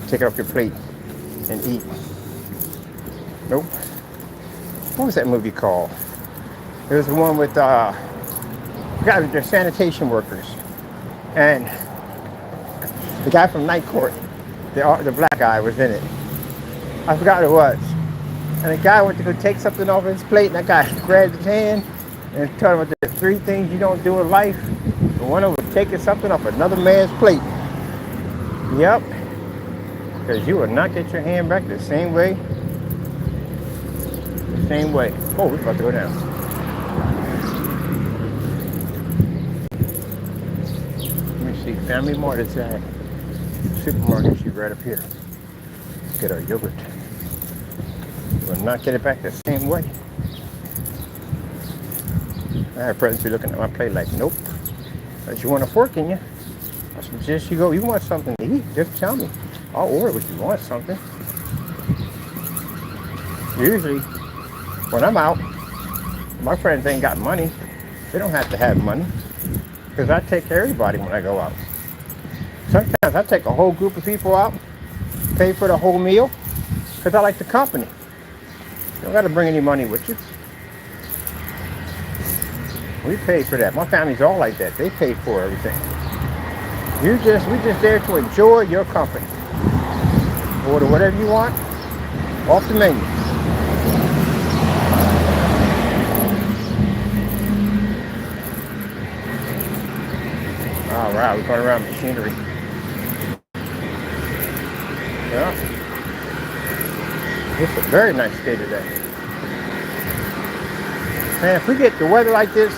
Take it off your plate and eat. Nope. What was that movie called? It was the one with guys, they're sanitation workers, and the guy from Night Court, the black guy, was in it. I forgot who it was. And the guy went to go take something off his plate, and that guy grabbed his hand and told him about the 3 things you don't do in life. The one of them was taking something off another man's plate. Yep. Because you will not get your hand back the same way. The same way. Oh, we're about to go down. Family Mart is at supermarket. She's right up here. Get our yogurt. We'll not get it back the same way. I have friends be looking at my plate like, nope. Unless you want a fork in you, I suggest you go. You want something to eat? Just tell me. I'll order if you want something. Usually, when I'm out, my friends ain't got money. They don't have to have money. Because I take care of everybody when I go out. Sometimes I take a whole group of people out, pay for the whole meal, because I like the company. You don't got to bring any money with you. We pay for that. My family's all like that. They pay for everything. We just there to enjoy your company. Order whatever you want, off the menu. All right, we're going around machinery. Yeah. It's a very nice day today. And if we get the weather like this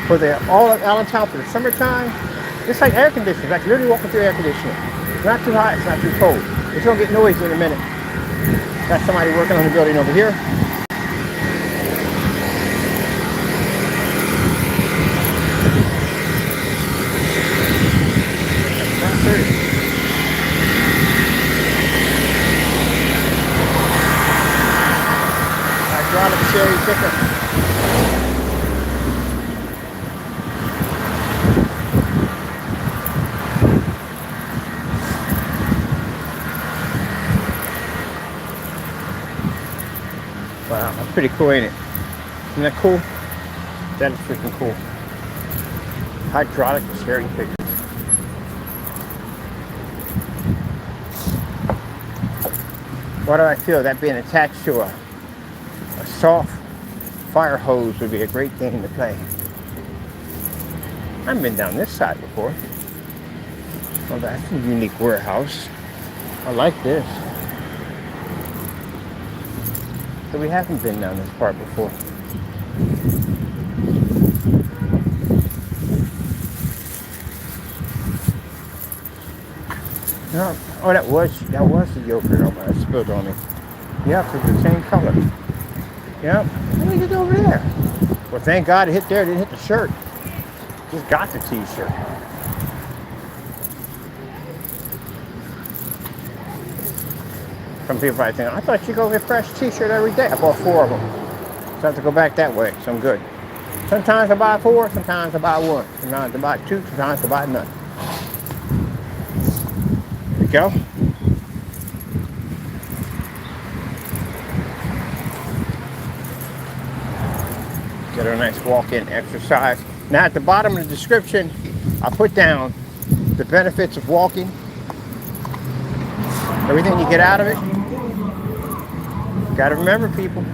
for all of Allentown for the summertime, it's like air conditioning. Like literally walking through air conditioning. It's not too hot, it's not too cold. It's gonna get noisy in a minute. Got somebody working on the building over here. Hydraulic cherry picker. Wow, that's pretty cool, ain't it? Isn't that cool? That is freaking cool. Hydraulic cherry pickers. What do I feel? That being attached to a soft fire hose would be a great game to play. I haven't been down this side before. Well, that's a unique warehouse. I like this. So we haven't been down this part before. No, oh, that was the yogurt that spilled on me. Yeah, it's the same color. Yeah, what did it over there? Well, thank God it hit there. It didn't hit the shirt. Just got the t-shirt. Some people probably think, I thought you go get a fresh t-shirt every day. I bought 4 of them. So I have to go back that way, so I'm good. Sometimes I buy 4, sometimes I buy 1. Sometimes I buy 2, sometimes I buy none. There we go. Get a nice walk-in exercise. Now at the bottom of the description, I put down the benefits of walking. Everything you get out of it. You gotta remember, people,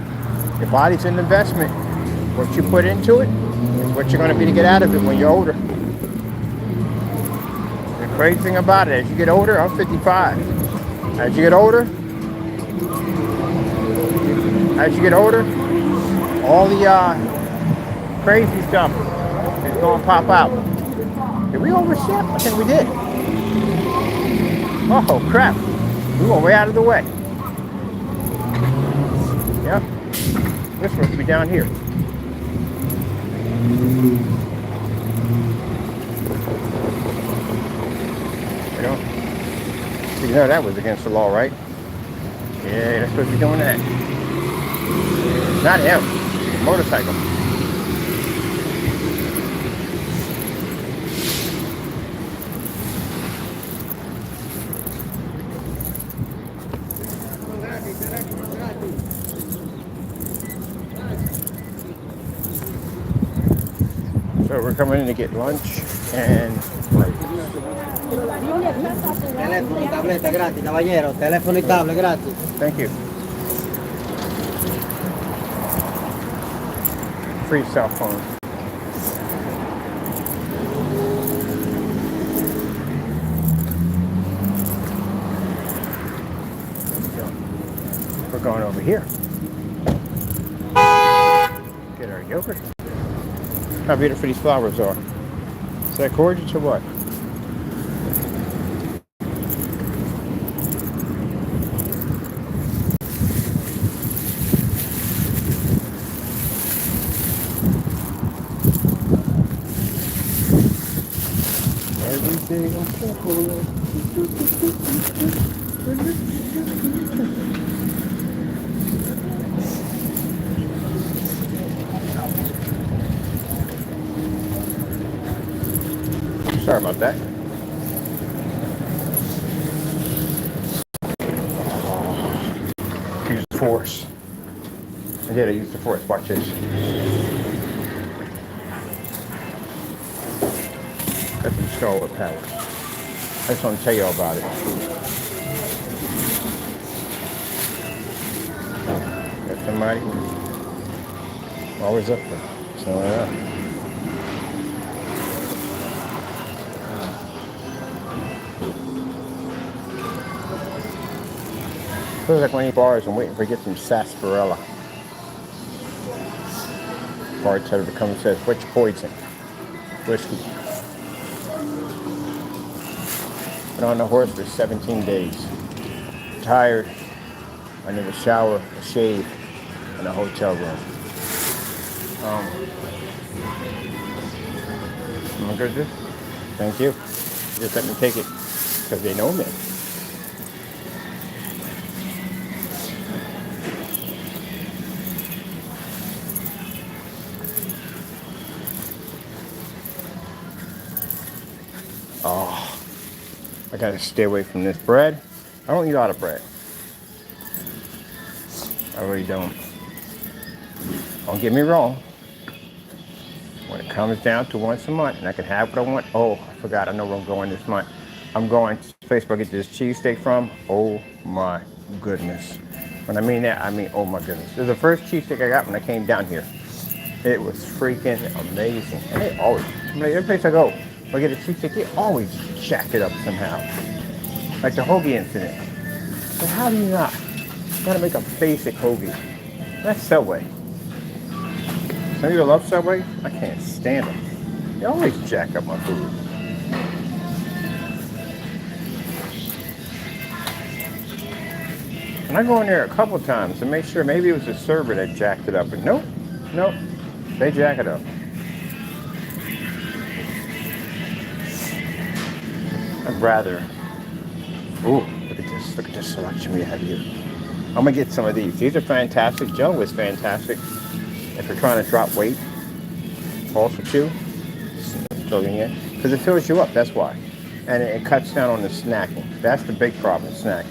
your body's an investment. What you put into it is what you're gonna be to get out of it when you're older. The crazy thing about it, as you get older, I'm 55. As you get older, all the crazy stuff is gonna pop out. Did we overstep? I think we did. Oh crap. We went way out of the way. Yep. This one will be down here. You know? So you know that was against the law, right? Yeah, they're supposed to be doing that. Not him. Motorcycle. So we're coming in to get lunch and break. Telefono y tableta gratis, caballero. Telefono y tablet gratis. Thank you. Free cell phone. We're going over here. Get our yogurt. How beautiful these flowers are. Is that gorgeous or what? Every day I'm careful. Sorry about that. Use the force. I did. I used the force. Watch this. Got some Star Wars powers. I just want to tell you all about it. Got somebody always up there. So Feels like one of these bars, I'm waiting for get some sarsaparilla. Bartender comes and says, "What's your poison?" Whiskey. Been on the horse for 17 days. Tired. I need a shower, a shave, and a hotel room. Am I good with this? Thank you. Just let me take it because they know me. Oh, I gotta stay away from this bread. I don't eat a lot of bread. I really don't. Don't get me wrong. When it comes down to once a month and I can have what I want. Oh, I forgot. I know where I'm going this month. I'm going to the place where I get this cheesesteak from. Oh my goodness. When I mean that, I mean, oh my goodness. This is the first cheesesteak I got when I came down here. It was freaking amazing. And they always, every place I go, I get a cheesesteak, they always jack it up somehow. Like the hoagie incident. But how do you not? You gotta make a basic hoagie. That's Subway. Some of you love Subway? I can't stand them. They always jack up my food. And I go in there a couple times to make sure maybe it was the server that jacked it up. But nope, they jack it up. I'd rather. Ooh, look at this selection we have here. I'm gonna get some of these. These are fantastic. Jello is fantastic. If you're trying to drop weight, also too, because it fills you up, that's why. And it cuts down on the snacking. That's the big problem, snacking.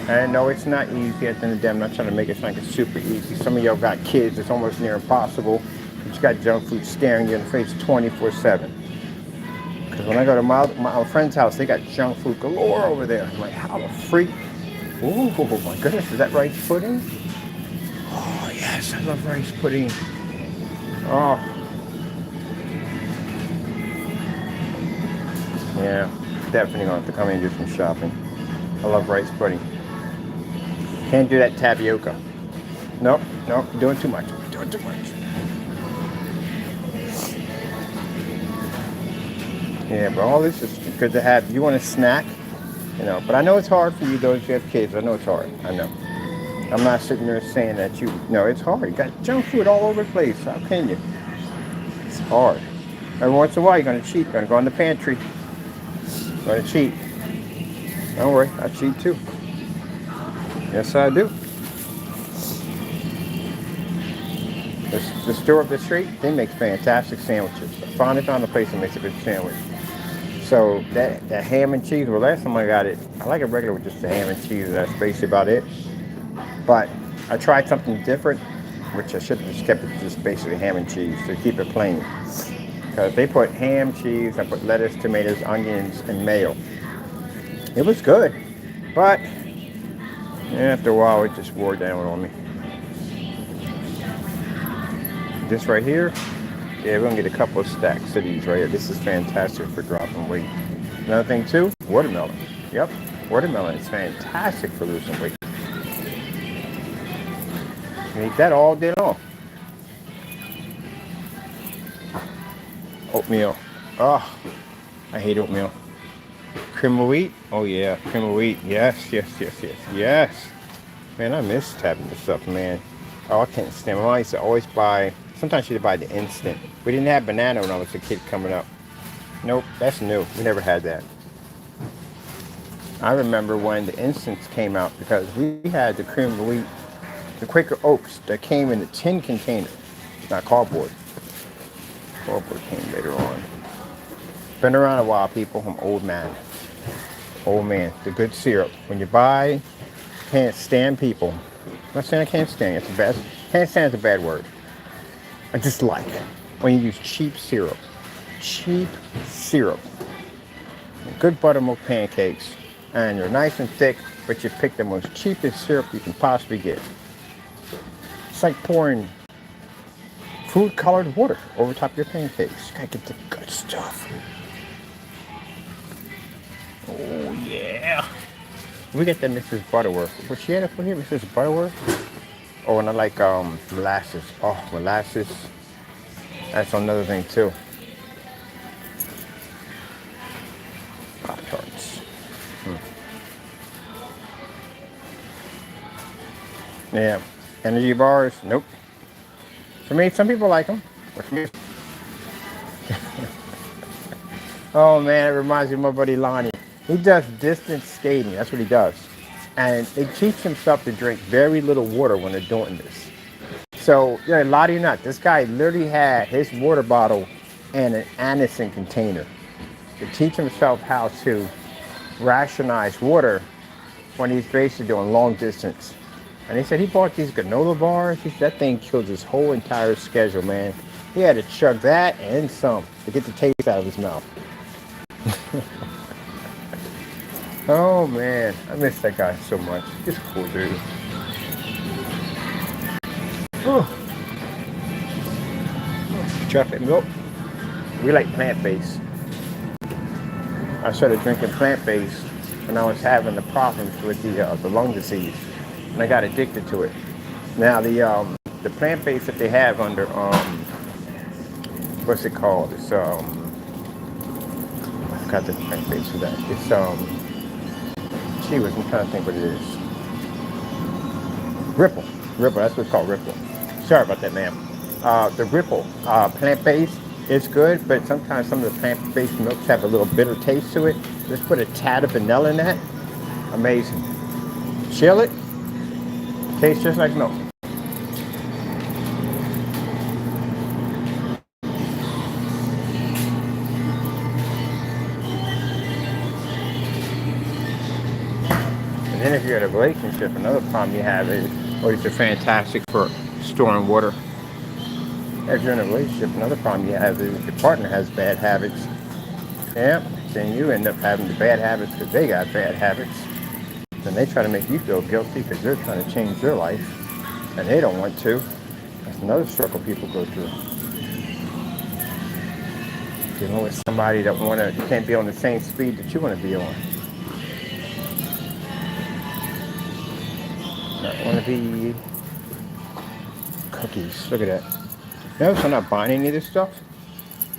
And no, it's not easy at the end of the day. I'm not trying to make it sound like it's super easy. Some of y'all got kids, it's almost near impossible. But you got junk food staring you in the face 24/7. Because when I go to my friend's house, they got junk food galore over there. I'm like, how the freak? Ooh, my goodness, is that rice pudding? Oh, yes, I love rice pudding. Oh. Yeah, definitely going to have to come in and do some shopping. I love rice pudding. Can't do that tapioca. Nope, doing too much. Yeah, but all this is good to have. You want a snack, you know, but I know it's hard for you, those who have kids. I know it's hard. I know. I'm not sitting there saying that no, it's hard. You got junk food all over the place. How can you? It's hard. Every once in a while, you're going to cheat. You're going to go in the pantry. You're going to cheat. Don't worry, I cheat too. Yes, I do. The store up the street, they make fantastic sandwiches. Finally found a place that makes a good sandwich. So that ham and cheese, well, last time I got it, I like it regular with just the ham and cheese. That's basically about it. But I tried something different, which I should have just kept it just basically ham and cheese to keep it plain. Because they put ham, cheese, I put lettuce, tomatoes, onions, and mayo. It was good, but after a while it just wore down on me. This right here, yeah, we're gonna get a couple of stacks of these right here. This is fantastic for dropping weight. Another thing too, watermelon. Yep, watermelon is fantastic for losing weight. You eat that all day long. Oatmeal. Oh, I hate oatmeal. Cream of wheat? Oh yeah, cream of wheat. Yes. Man, I miss having this stuff, man. Oh, I can't stand it. My mom used to always buy, sometimes she'd buy the instant. We didn't have banana when I was a kid coming up. Nope, that's new. We never had that. I remember when the instants came out because we had the cream of wheat, the Quaker Oats that came in a tin container, not cardboard. Cardboard came later on. Been around a while, people. I'm old man. Old man. The good syrup. When you buy, can't stand people. I'm not saying I can't stand. It's a bad. Can't stand is a bad word. I dislike when you use cheap syrup. Cheap syrup. Good buttermilk pancakes, and you're nice and thick, but you pick the most cheapest syrup you can possibly get. It's like pouring food-colored water over top of your pancakes. You gotta get the good stuff. Oh yeah. We get that Mrs. Butterworth. What she had up for here, Mrs. Butterworth? Oh, and I like molasses. Oh, molasses. That's another thing too. Pop tarts. Yeah. Energy bars. Nope. For me, some people like them. But for me, oh man, it reminds me of my buddy Lonnie. He does distance skating. That's what he does. And they teach himself to drink very little water when they're doing this. So, yeah, lie to you not, this guy literally had his water bottle and an Anderson container to teach himself how to rationize water when he's basically doing long distance. And he said he bought these granola bars. He said that thing killed his whole entire schedule, man. He had to chug that and some to get the taste out of his mouth. Oh man, I miss that guy so much. He's a cool dude. Oh. Chocolate milk. We like plant-based. I started drinking plant-based when I was having the problems with the lung disease, and I got addicted to it. Now the plant-based that they have under what's it called? It's I forgot the plant-based for that. It's gee whiz, I'm trying to think what it is. Ripple. Ripple, that's what it's called, Ripple. Sorry about that, ma'am. The Ripple plant-based is good, but sometimes some of the plant-based milks have a little bitter taste to it. Just put a tad of vanilla in that. Amazing. Chill it. Tastes just like milk. And then if you're in a relationship, another problem you have is, or these are fantastic for storing water. If you're in a relationship, another problem you have is your partner has bad habits. Yeah, then you end up having the bad habits because they got bad habits. Then they try to make you feel guilty because they're trying to change their life and they don't want to. That's another struggle people go through. Dealing with somebody that you can't be on the same speed that you want to be on. Not want to be cookies. Look at that. Notice I'm not buying any of this stuff.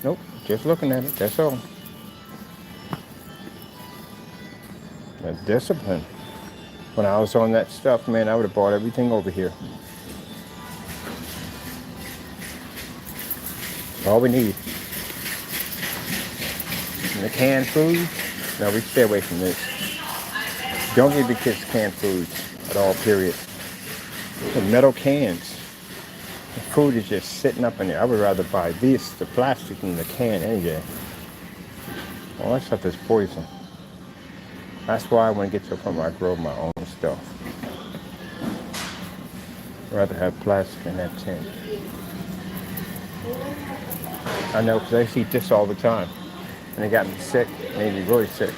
Nope, just looking at it, that's all. The discipline. When I was on that stuff, man, I would have bought everything over here. All we need. And the canned food, no, we stay away from this. Don't give your kids canned foods at all, period. The metal cans. The food is just sitting up in there. I would rather buy the plastic than the can any day. All that stuff is poison. That's why when I get to a point where I grow my own stuff. I'd rather have plastic in that tin. I know, because I used to eat this all the time. And it got me sick, made me really sick.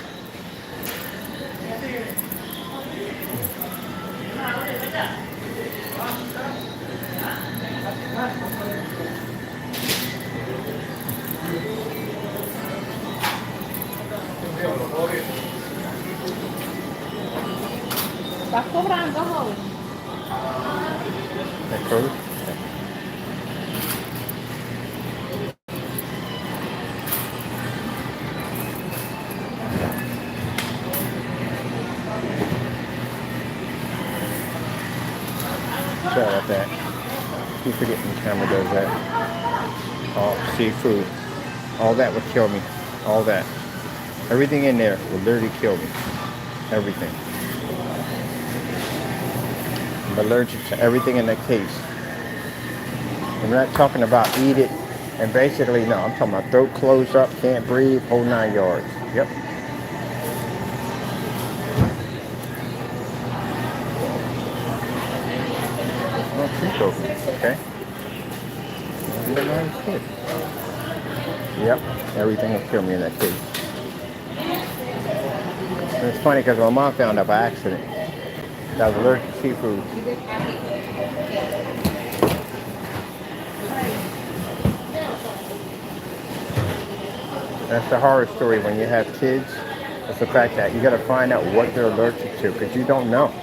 ¿Estás cobrando, joven? That food? Sorry about that. Keep forgetting the camera does that. Oh, seafood. All that would kill me. All that. Everything in there would literally kill me. Everything. I'm allergic to everything in that case. I'm not talking about eat it and basically, no, I'm talking about throat closed up, can't breathe, whole 9 yards. Yep. Oh, tooth open. Okay. Yep, everything will kill me in that case. And it's funny because my mom found out by accident that I was allergic to seafood. That's the horror story when you have kids It's the fact that you got to find out what they're allergic to because you don't know.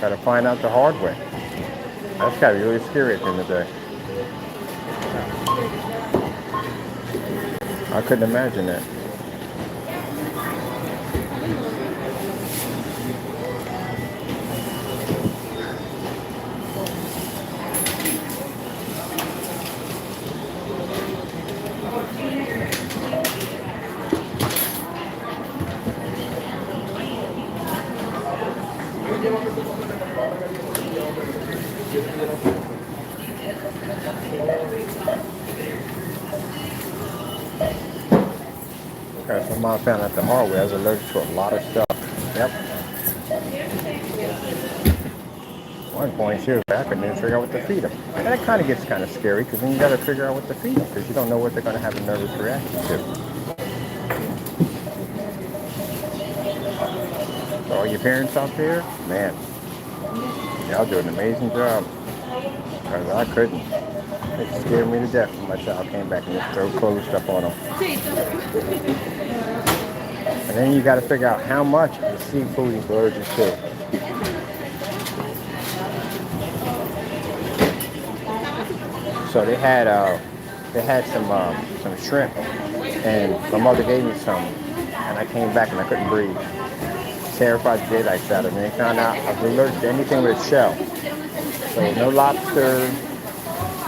Got to find out the hard way. That's got to be really scary at the end of the day. I couldn't imagine that. Okay, so mom found out the hard way. I was allergic to a lot of stuff. Yep. One point she was back and didn't figure out what to feed them. And that kind of gets kind of scary because then you got to figure out what to feed them because you don't know what they're going to have a nervous reaction to. So all your parents out there, man, y'all do an amazing job. Because I couldn't. It scared me to death when my child came back and his throat closed up on him. And then you got to figure out how much of the seafood he's allergic to. So they had some shrimp, and my mother gave me some, and I came back and I couldn't breathe. Terrified the daylights out of me. And they found out I was allergic to anything with a shell. So no lobster,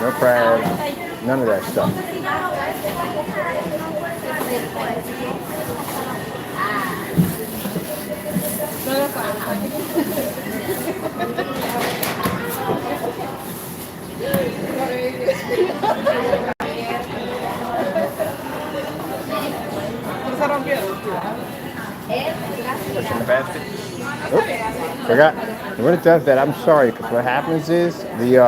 no crab, none of that stuff. What's in the basket? Oops, forgot. When it does that, I'm sorry, because what happens is the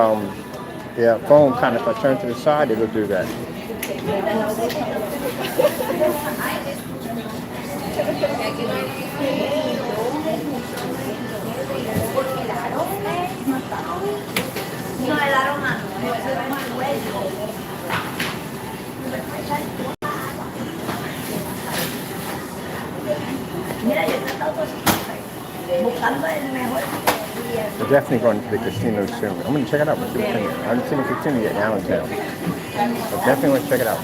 phone kind of, if I turn to the side, it'll do that. We're definitely going to the casino soon. I'm going to check it out. I haven't seen the casino yet in Allentown. I definitely want to check it out.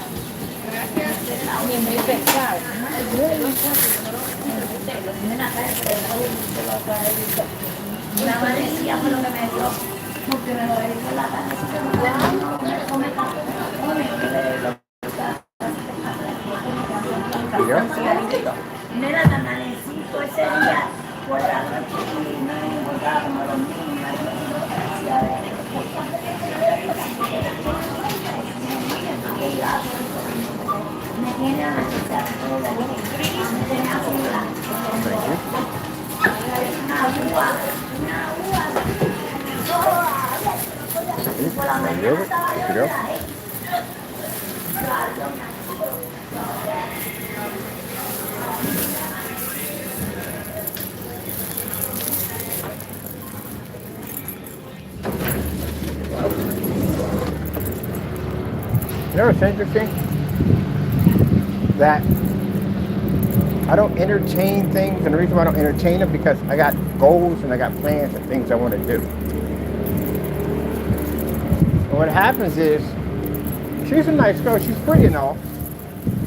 You know what's interesting? That I don't entertain things, and the reason why I don't entertain them because I got goals and I got plans and things I want to do. And what happens is, she's a nice girl, she's pretty and all,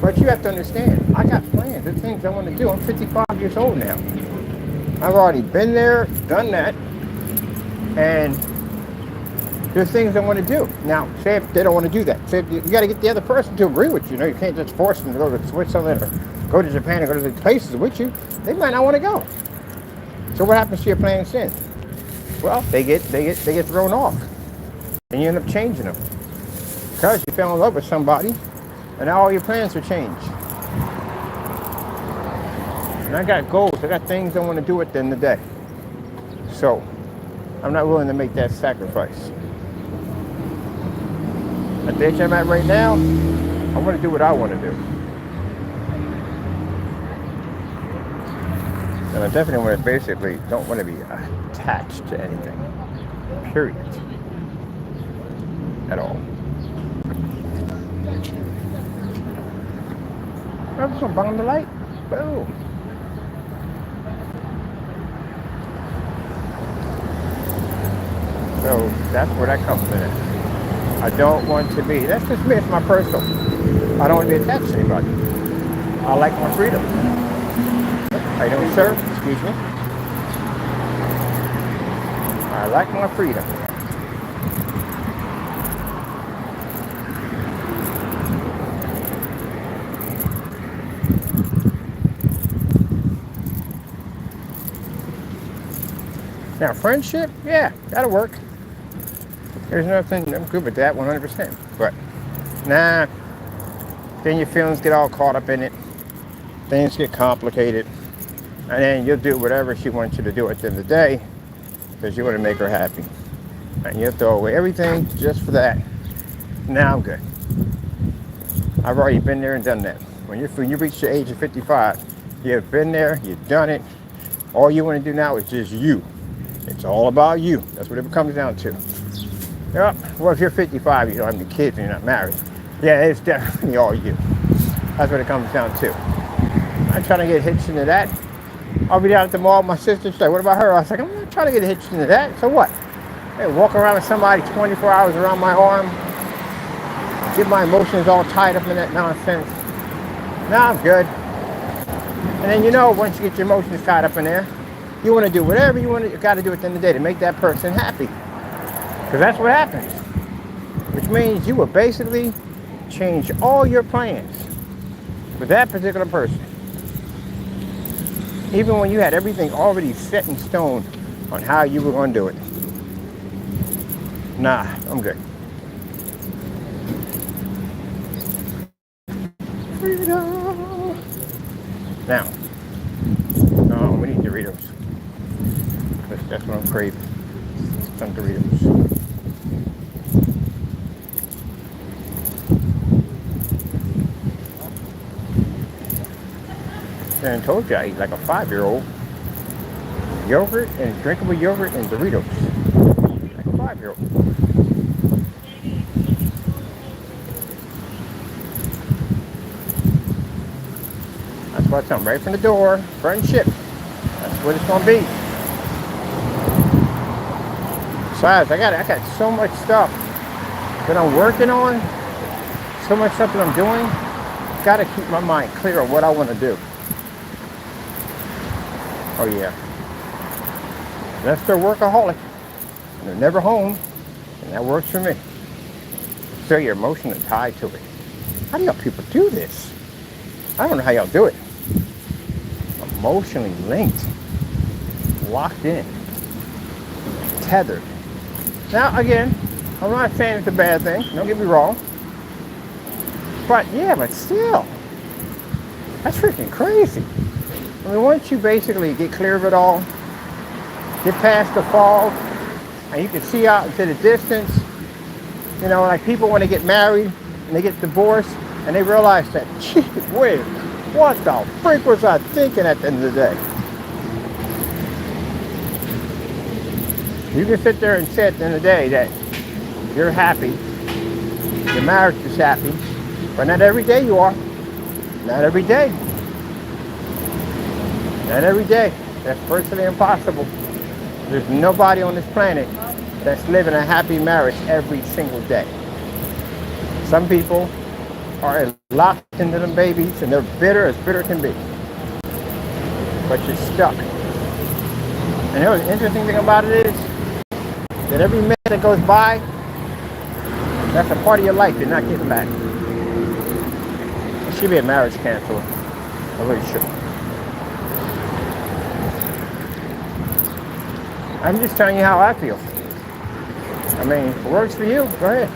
but you have to understand, I got plans, there's things I want to do. I'm 55 years old now. I've already been there, done that, and there's things I want to do. Now, say if they don't want to do that. Say you got to get the other person to agree with you. You know, you can't just force them to go to Switzerland or go to Japan and go to the places with you. They might not want to go. So what happens to your plans then? Well, they get thrown off, and you end up changing them because you fell in love with somebody, and now all your plans are changed. And I got goals. I got things I want to do at the end of the day. So I'm not willing to make that sacrifice. At the age I'm at right now, I want to do what I want to do. And I definitely want to basically don't want to be attached to anything. Period. At all. I'm just going to bang on the light. Boom. So that's where that comes in. I don't want to be, that's just me, it's my personal. I don't want to be attached to anybody. I like my freedom. How you doing, sir? Excuse me. I like my freedom. Now, friendship, yeah, that'll work. There's nothing, I'm good with that 100%. But, nah, then your feelings get all caught up in it. Things get complicated. And then you'll do whatever she wants you to do at the end of the day because you want to make her happy. And you'll throw away everything just for that. Now I'm good. I've already been there and done that. When you reach the age of 55, you've been there, you've done it. All you want to do now is just you. It's all about you. That's what it comes down to. Yep. Well, if you're 55, you don't have any kids and you're not married. Yeah, it's definitely all you. That's what it comes down to. I'm trying to get hitched into that. I'll be down at the mall with my sister. She's like, what about her? I was like, I'm not trying to get hitched into that. So what? Hey, walk around with somebody 24 hours around my arm. Get my emotions all tied up in that nonsense. Nah, I'm good. And then once you get your emotions tied up in there, you want to do whatever you got to do at the end of the day to make that person happy. Because that's what happens. Which means you will basically change all your plans with that particular person. Even when you had everything already set in stone on how you were going to do it. Nah, I'm good. Freedom. Now, we need Doritos. That's what I'm craving. Some Doritos. And I told you I eat like a 5-year-old. Yogurt and drinkable yogurt and Doritos. Like a 5-year-old. That's what's on right from the door. Friendship. That's what it's gonna be. Besides, I got so much stuff that I'm working on. So much stuff that I'm doing. Gotta keep my mind clear on what I want to do. Oh yeah. That's their workaholic. And they're never home. And that works for me. So you're emotionally tied to it. How do y'all people do this? I don't know how y'all do it. Emotionally linked. Locked in. Tethered. Now again, I'm not saying it's a bad thing. Don't get me wrong. But still. That's freaking crazy. I mean, once you basically get clear of it all, get past the fog, and you can see out into the distance, like people when they get married and they get divorced and they realize that, gee whiz, what the freak was I thinking at the end of the day? You can sit there and say at the end of the day that you're happy, your marriage is happy, but not every day you are. Not every day. Not every day. That's virtually impossible. There's nobody on this planet that's living a happy marriage every single day. Some people are locked into them babies and they're bitter as bitter can be. But you're stuck. And the interesting thing about it is that every minute that goes by, that's a part of your life you're not getting back. It should be a marriage counselor. I really should. I'm just telling you how I feel. I mean, if it works for you, go ahead.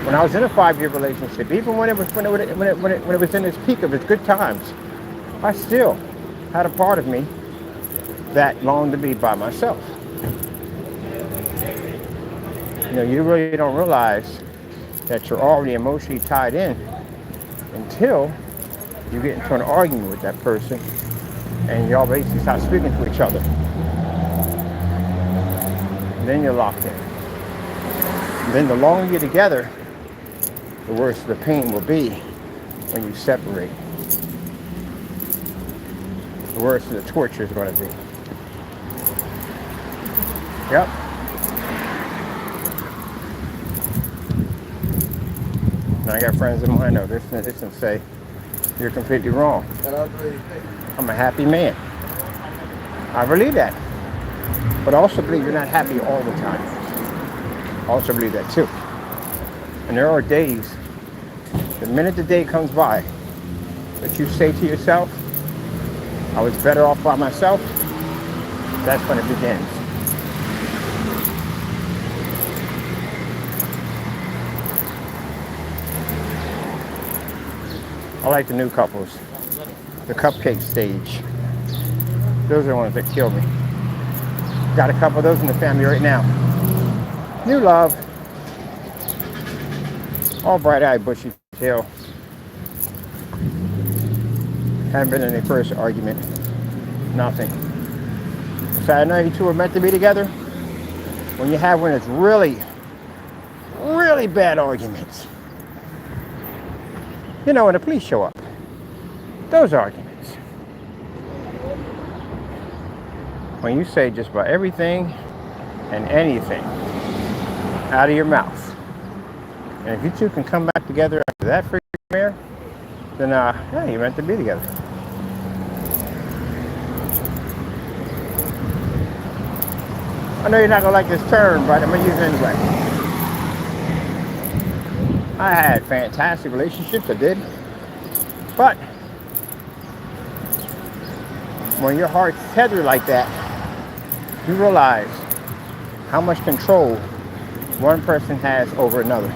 When I was in a 5-year relationship, even when it was in its peak of its good times, I still had a part of me that longed to be by myself. You really don't realize that you're already emotionally tied in until you get into an argument with that person and y'all basically start speaking to each other. And then you're locked in. And then the longer you're together, the worse the pain will be when you separate. The worse the torture is going to be. Yep. And I got friends of mine that listen to this and say, you're completely wrong. I'm a happy man. I believe that. But I also believe you're not happy all the time. I also believe that too. And there are days, the minute the day comes by, that you say to yourself, I was better off by myself, that's when it begins. I like the new couples. The cupcake stage. Those are the ones that kill me. Got a couple of those in the family right now. New love. All bright-eyed, bushy tail. Haven't been in a first argument. Nothing. So I know you two are meant to be together. When you have one that's really, really bad arguments. You know, when the police show up. Those arguments. When you say just about everything and anything out of your mouth. And if you two can come back together after that freaking mare, then yeah, you're meant to be together. I know you're not gonna like this term, but I'm gonna use it anyway. I had fantastic relationships, I did. But when your heart's tethered like that, you realize how much control one person has over another.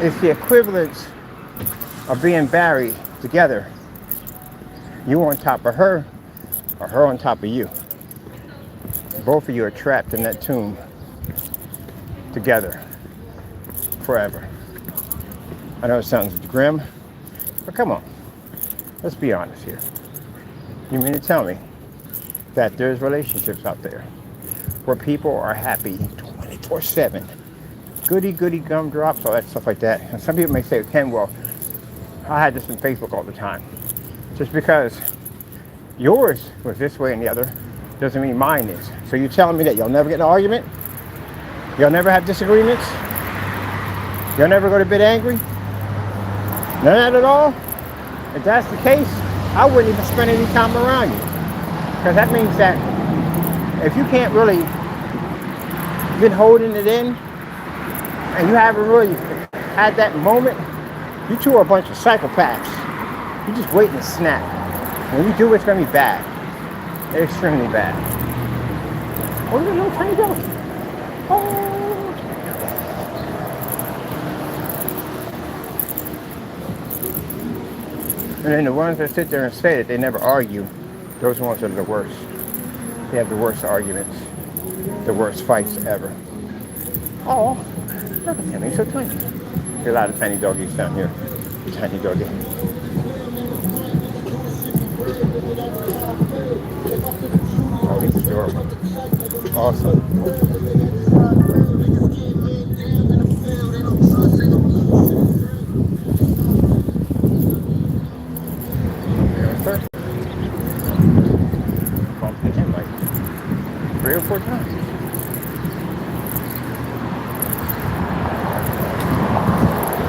It's the equivalence of being buried together. You on top of her, or her on top of you. Both of you are trapped in that tomb together forever. I know it sounds grim, but come on, let's be honest here. You mean to tell me that there's relationships out there where people are happy 24/7? Goody gumdrops, all that stuff like that. And some people may say, Ken, well, I had this on Facebook all the time. Just because yours was this way and the other doesn't mean mine is. So you're telling me that you'll never get in an argument? You'll never have disagreements? You'll never go to bed angry? None of that at all? If that's the case, I wouldn't even spend any time around you. Because that means that if you can't really been holding it in, and you haven't really had that moment, you two are a bunch of psychopaths. You're just waiting to snap. When you do, it's going to be bad. Extremely bad. Oh, look at little tiny dog. Oh. And then the ones that sit there and say that they never argue, those ones are the worst. They have the worst arguments, the worst fights ever. Oh, look at him, he's so tiny. There are a lot of tiny doggies down here. Tiny doggy. Oh, he's adorable. Awesome. First, bumped him like 3 or 4 times.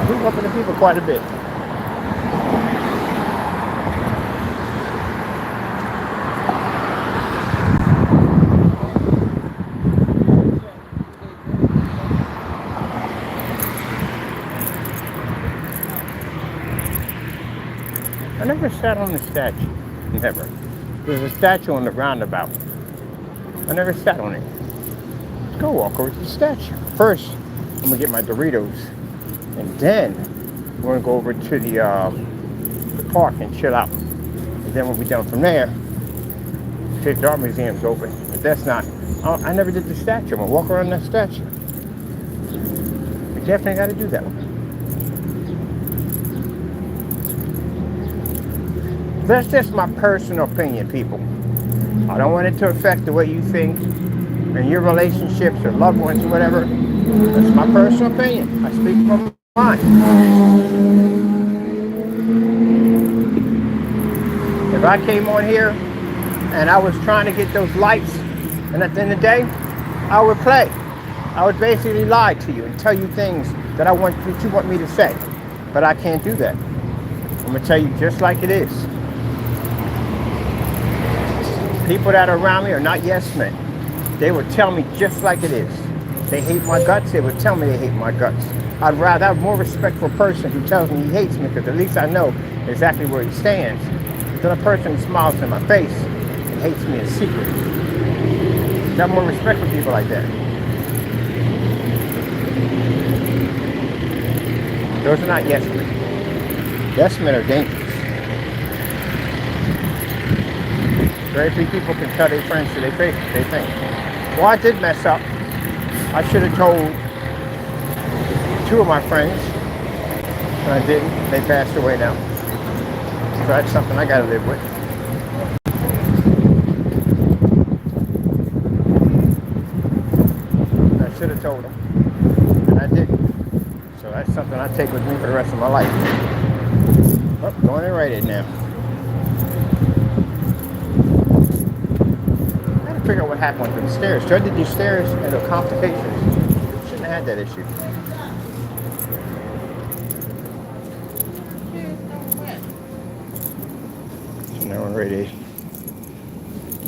He's bumping the people quite a bit. I never sat on the statue. Never. There's a statue on the roundabout. I never sat on it. Let's go walk over to the statue. First, I'm gonna get my Doritos, and then we're gonna go over to the park and chill out. And then we'll be done from there. State Art Museum's open, but that's not. I never did the statue. I'm gonna walk around that statue. We definitely got to do that one. That's just my personal opinion, people. I don't want it to affect the way you think and your relationships or loved ones or whatever. That's my personal opinion. I speak from my mind. If I came on here and I was trying to get those likes And at the end of the day, I would play. I would basically lie to you and tell you things that you want me to say. But I can't do that. I'm gonna tell you just like it is. People that are around me are not yes men. They will tell me just like it is. They hate my guts, they will tell me they hate my guts. I'd rather have a more respectful person who tells me he hates me, because at least I know exactly where he stands, than a person who smiles in my face and hates me in secret. I have more respect for people like that. Those are not yes men. Yes men are dangerous. Very few people can tell their friends to their face what they think. Well, I did mess up. I should have told 2 of my friends, but I didn't. They passed away now. So that's something I gotta live with. I should have told them, and I didn't. So that's something I take with me for the rest of my life. Oh, going in right in now. Figure out what happened with the stairs. Joe did these stairs and the complications. Shouldn't have had that issue. So now we're ready.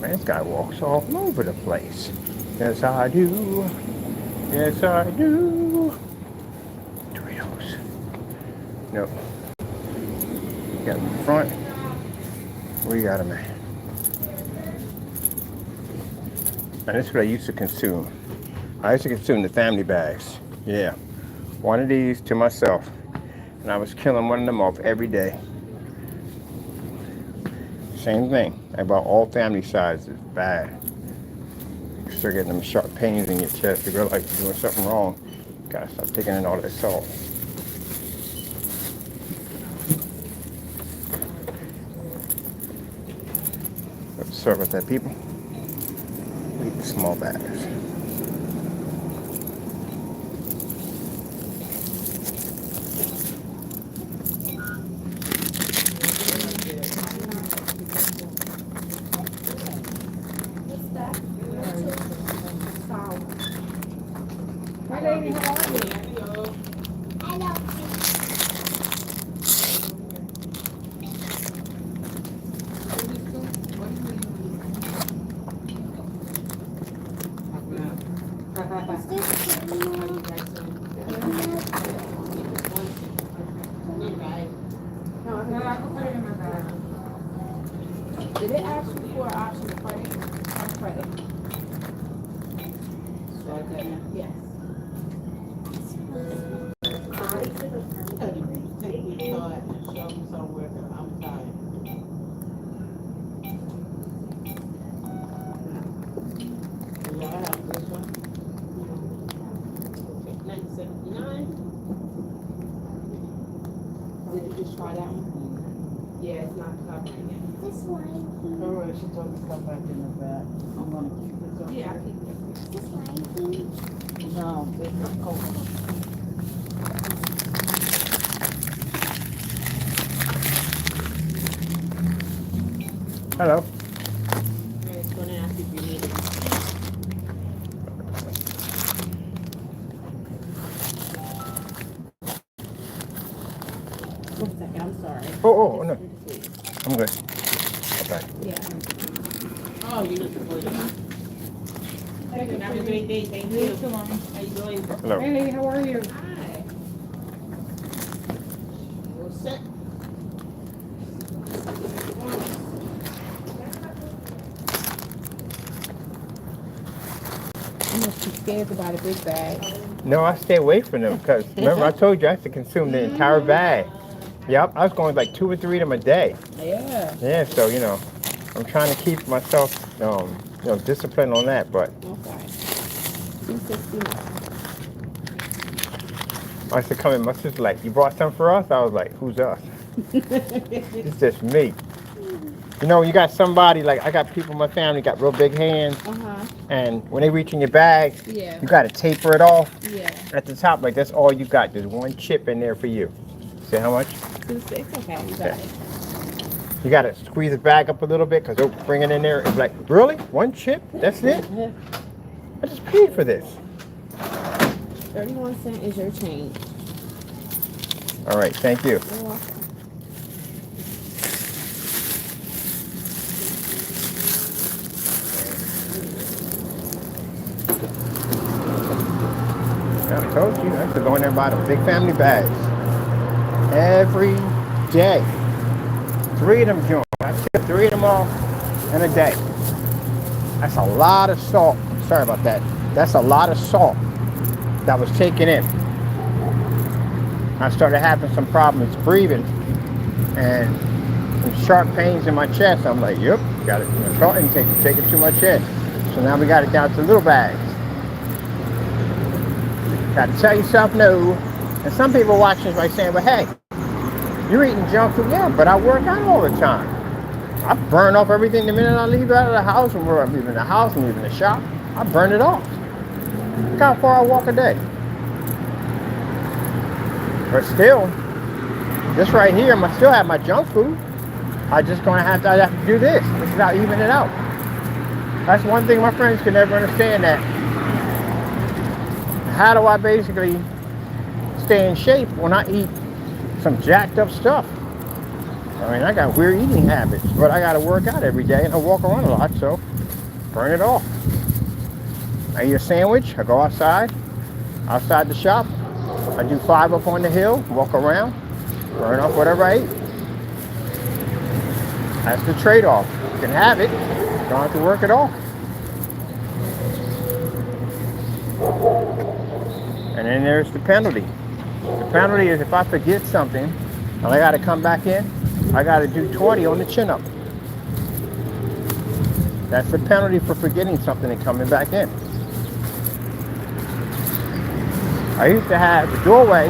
Man, this guy walks all over the place. Yes, I do. Yes, I do. Doritos. Nope. Got him in front. We got him at. And this is what I used to consume. I used to consume the family bags. Yeah. One of these to myself. And I was killing one of them off every day. Same thing. I bought all family sizes. Bad. You start getting them sharp pains in your chest. You realize you're doing something wrong. You gotta stop taking in all that salt. Sorry about that, people. Eat the small bags. Hi, lady. How are you? Did it ask you for an option of credit or credit? Yes. Did you just try that one? Yeah, it's not covering it. This one. Alright, she told me to come back in the back. I'm gonna keep this up. Yeah, I keep it. This one. No, this is cold. Hello. It's going to ask if you need it. 1 second, I'm sorry. Oh, no. I'm good. Okay. Yeah. Oh, you look good. Thank you. Have a great day. Thank you. How you doing? Hello. Hey, how are you? Hi. All set. You must be scared about a big bag. No, I stay away from them because remember I told you I have to consume the entire bag. Yep, I was going like 2 or 3 of them a day. Yeah. Yeah, so I'm trying to keep myself, disciplined on that. But Okay. 260. I used to come in, my sister's like, "You brought some for us?" I was like, "Who's us?" It's just me. You got somebody like I got people in my family got real big hands, and when they reach in your bag, Yeah. you got to taper it off Yeah. at the top. Like that's all you got. There's one chip in there for you. See how much? 260. Okay, you got it. You gotta squeeze the bag up a little bit because they'll bring it in there. It's like, really? One chip? That's it? Yeah. I just paid for this. 31 cents is your change. All right, thank you. You're welcome. I told you, I used to go in there and buy the big family bags. Every day. 3 of them joints. I ship 3 of them off in a day. That's a lot of salt. Sorry about that. That's a lot of salt that was taken in. I started having some problems breathing and some sharp pains in my chest. I'm like, yep, got it. Salt intake, taking too much in. So now we got it down to little bags. Got to tell yourself no. And some people watching this by saying, well, hey, you're eating junk food. Yeah, but I work out all the time. I burn off everything the minute I leave out of the house. When I'm leaving the house and leaving the shop, I burn it off. Look how far I walk a day. But still, this right here, I still have my junk food. I just gonna have to do this. This is how I even it out. That's one thing my friends can never understand, that how do I basically stay in shape when I eat some jacked up stuff? I mean, I got weird eating habits, but I gotta work out every day and I walk around a lot, so burn it off. I eat a sandwich, I go outside the shop, I do 5 up on the hill, walk around, burn off whatever I eat. That's the trade-off. You can have it, you don't have to work it off. And then there's the penalty. The penalty is if I forget something and I gotta come back in, I gotta do 20 on the chin up. That's the penalty for forgetting something and coming back in. I used to have the doorway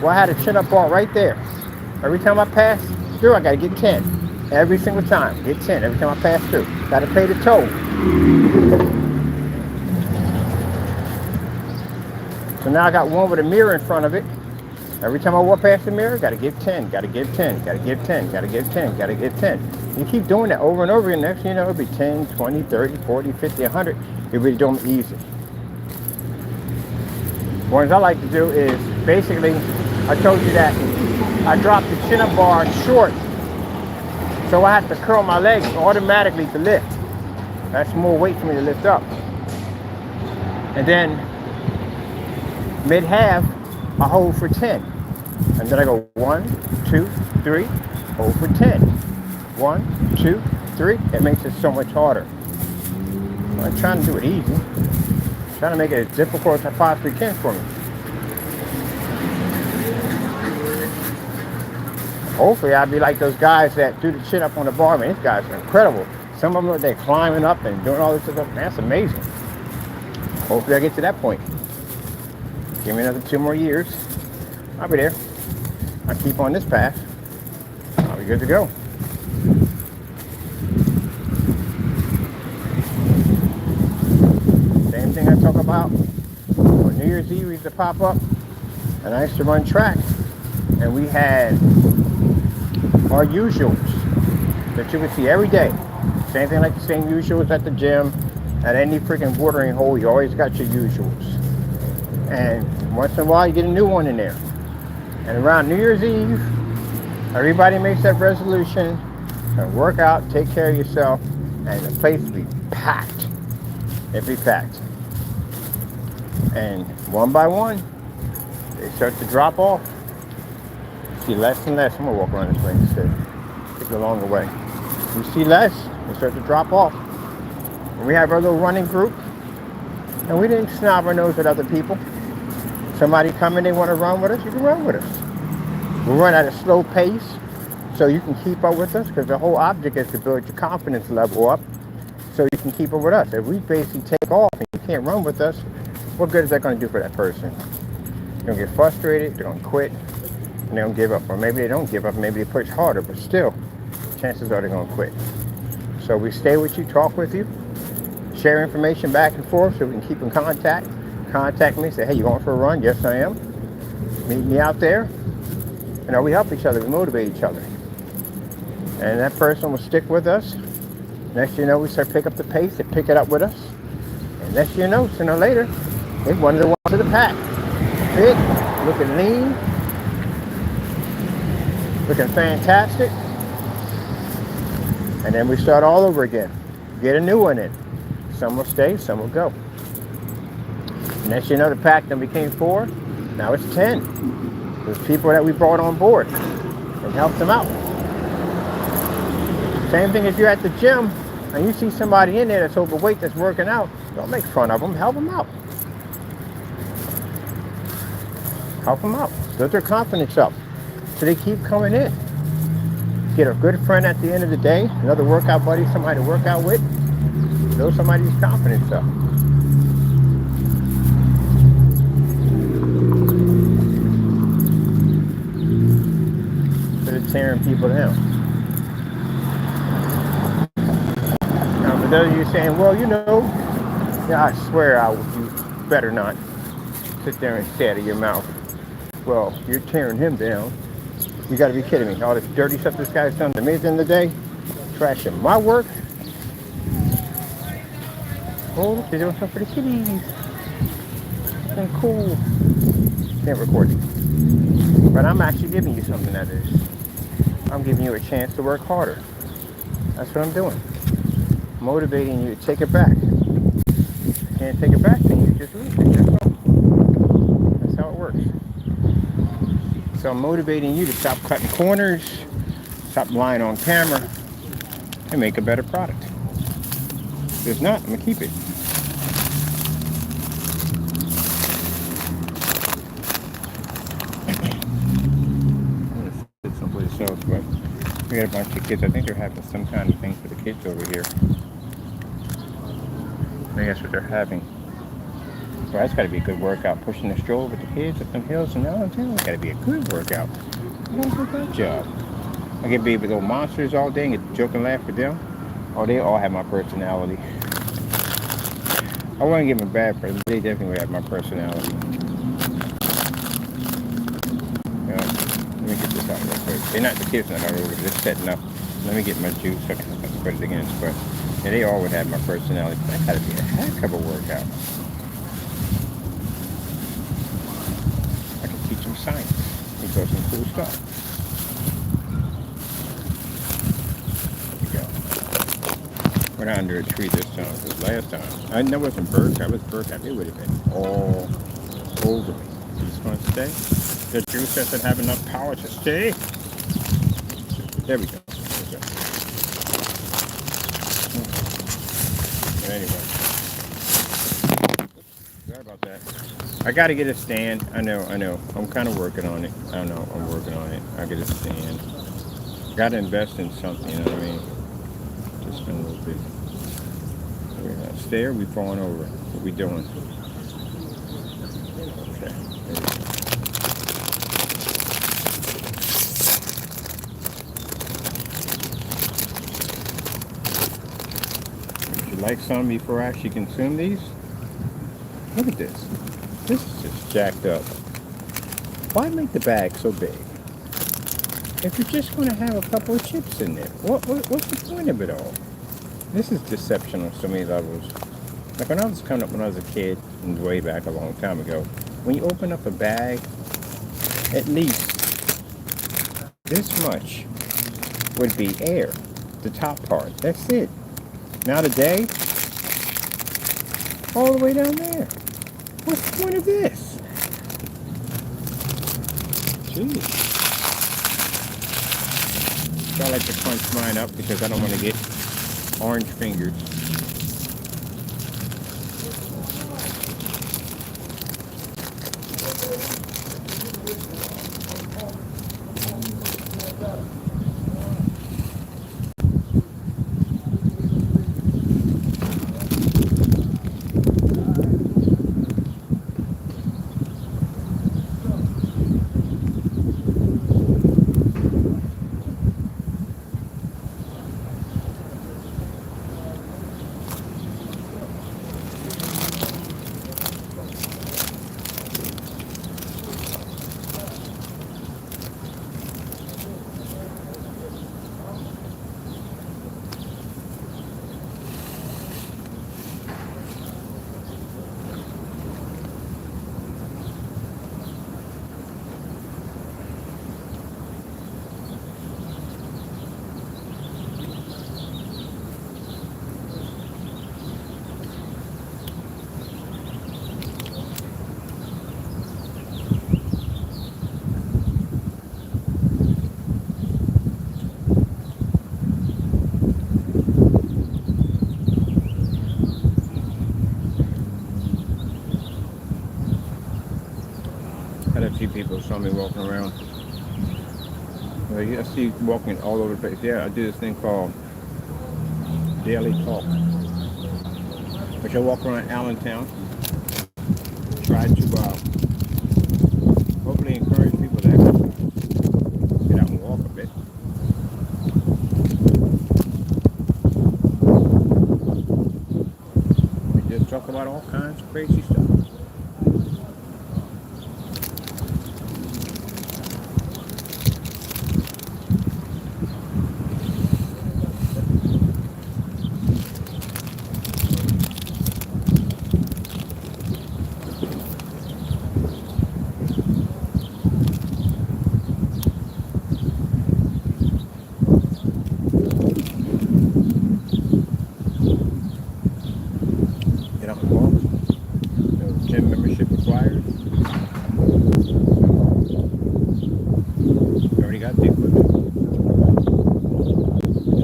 where I had a chin up bar right there. Every time I pass through, I gotta get 10. Every single time, get 10 every time I pass through. Gotta pay the toll. So now I got one with a mirror in front of it. Every time I walk past the mirror, gotta give 10, gotta give 10, gotta give 10, gotta give 10, gotta give 10. You keep doing that over and over again, next thing you know, it'll be 10, 20, 30, 40, 50, 100. You'll be doing it easy. Ones I like to do is, basically, I told you that I dropped the chin-up bar short, so I have to curl my legs automatically to lift. That's more weight for me to lift up. And then, mid-half, I hold for 10. And then I go 1, 2, 3, hold for 10. 1, 2, 3. It makes it so much harder. I'm trying to do it easy. I'm trying to make it as difficult as I possibly can for me. Hopefully I'll be like those guys that do the chin up on the bar. Man, these guys are incredible. Some of them, they're climbing up and doing all this stuff. That's amazing. Hopefully I get to that point. Give me another 2 more years. I'll be there. I'll keep on this path. I'll be good to go. Same thing I talk about. On New Year's Eve, we used to pop up, and I used to run track. And we had our usuals that you would see every day. Same thing like the same usuals at the gym. At any freaking watering hole, you always got your usuals. And once in a while, you get a new one in there. And around New Year's Eve, everybody makes that resolution and work out, take care of yourself, and the place will be packed. It'll be packed. And one by one, they start to drop off. You see less and less. I'm gonna walk around this way instead. Take the longer way. You see less, they start to drop off. And we have our little running group, and we didn't snob our nose at other people. Somebody come in, they want to run with us, you can run with us. We run at a slow pace so you can keep up with us, because the whole object is to build your confidence level up so you can keep up with us. If we basically take off and you can't run with us, what good is that going to do for that person? They're going to get frustrated, they're going to quit, and they're going to give up. Or maybe they don't give up, maybe they push harder, but still, chances are they're going to quit. So we stay with you, talk with you, share information back and forth so we can keep in contact. Contact me, say, hey, you going for a run? Yes, I am. Meet me out there. We help each other, we motivate each other. And that person will stick with us. Next thing you know, we start pick up the pace. They pick it up with us. And next thing you know, sooner or later, they're one of the ones of the pack. Fit, looking lean, looking fantastic. And then we start all over again. Get a new one in. Some will stay, some will go. Next you know, the pack then became 4. Now it's 10. There's people that we brought on board and helped them out. Same thing if you're at the gym and you see somebody in there that's overweight that's working out, don't make fun of them, help them out. Help them out. Build their confidence up so they keep coming in. Get a good friend at the end of the day, another workout buddy, somebody to work out with. Build somebody's confidence up. Instead of tearing people down. Now for those of you saying, well, you know, I swear you better not sit there and say out of your mouth, well, you're tearing him down. You gotta be kidding me. All this dirty stuff this guy's done to me at the end of the day, trashing my work. Oh, they're doing something for the kitties. Something cool. Can't record it. But I'm actually giving you something that is. I'm giving you a chance to work harder. That's what I'm doing. Motivating you to take it back. If you can't take it back, then you just lose it. That's all. That's how it works. So I'm motivating you to stop cutting corners, stop lying on camera, and make a better product. If not, I'm gonna keep it. I'm gonna sit someplace else, but we got a bunch of kids. I think they're having some kind of thing for the kids over here. I think that's what they're having. So that's got to be a good workout. Pushing the stroller with the kids up them hills in Allentown. It's got to be a good workout. You don't do a good job. I get be with little monsters all day and get joke and laugh with them. Oh, they all have my personality. I wouldn't give them a bad person. They definitely have my personality. Yeah. Let me get this out real quick. They're not, the kids not out over. They're setting up. Let me get my juice so I can put it against. But yeah, they all would have my personality. That got to be a heck of a workout. I can teach them science. We got some cool stuff. We're not under a tree this time, because last time, I know it wasn't bird, I was bird, it would have been all over me. You just want to stay? The juice doesn't have enough power to stay. There we go. Anyway. Sorry about that. I got to get a stand. I know. I'm kind of working on it. I don't know, I'm working on it. I get a stand. Got to invest in something, you know what I mean? Just been a little bit. We're not stare, we falling over. What we doing? Okay. Would you like some before I actually consume these? Look at this. This is just jacked up. Why make the bag so big? If you're just going to have a couple of chips in there, what's the point of it all? This is deception on so many levels. Like when I was coming up when I was a kid, and way back a long time ago, when you open up a bag, at least this much would be air, the top part. That's it. Now today, all the way down there. What's the point of this? Jeez. So I like to crunch mine up because I don't want to get orange fingers. see people, saw me walking around. I see walking all over the place. Yeah, I do this thing called Daily Talk, which I walk around Allentown. Try to hopefully encourage people to exercise. Get out and walk a bit. We just talk about all kinds of crazy stuff. Get out and walk. No gym membership required. You already got the equipment.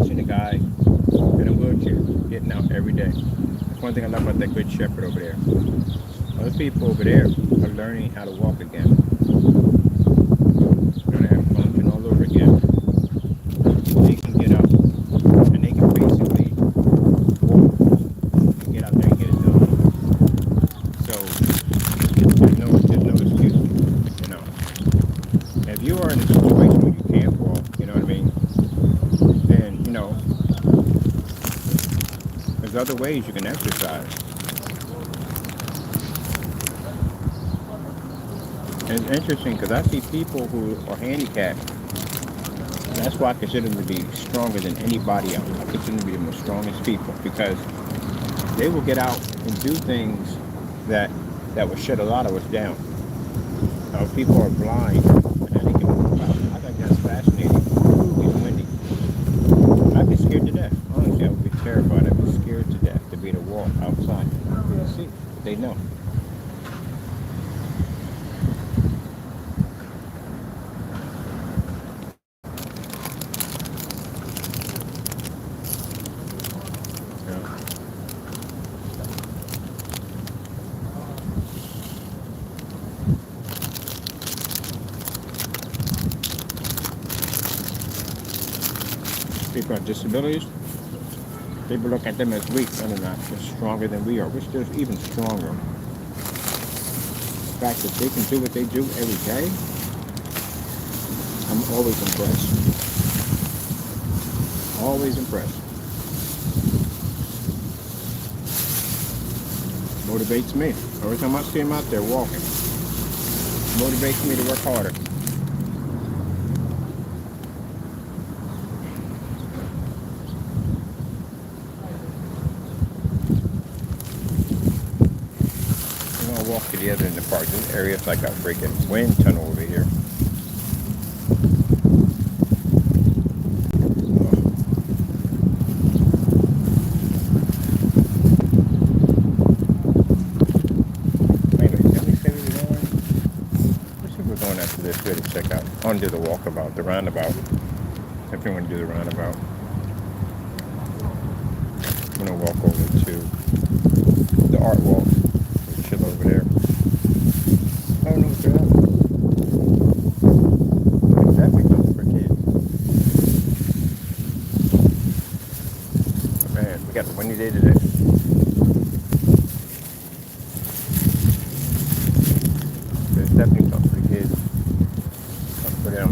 I've seen a guy in a wheelchair getting out every day. That's one thing I love about that Good Shepherd over there. Other people over there are learning how to walk again. Learning how to function all over again. They can get out and they can basically walk and get out there and get it done. So there's no excuse, you know. If you are in a situation where you can't walk, you know what I mean, then, you know, there's other ways you can exercise. And it's interesting because I see people who are handicapped. And that's why I consider them to be stronger than anybody else. I consider them to be the most strongest people because they will get out and do things that will shut a lot of us down. People are blind and they can move out. I think that's fascinating. Ooh, it's windy. I'd be scared to death. Honestly, I would be terrified. I'd be scared to death to be able to walk outside. See, they know. People with disabilities, people look at them as weak. No, they're not. They're stronger than we are. We're still even stronger. The fact that they can do what they do every day, I'm always impressed. Always impressed. Motivates me. Every time I see them out there walking, motivates me to work harder. Walk to the other end of the park. This area is like a freaking wind tunnel over here. Wait a minute, did we say we were going? Let's see if we're going after this. Good to check out. I want to do the walkabout, the roundabout. If you want to do the roundabout. I'm going to walk over to the art walk. Chill over there. I don't know what they're at. It's definitely something for kids. Oh, man, we got a windy day today. There's definitely something for kids. Something for them.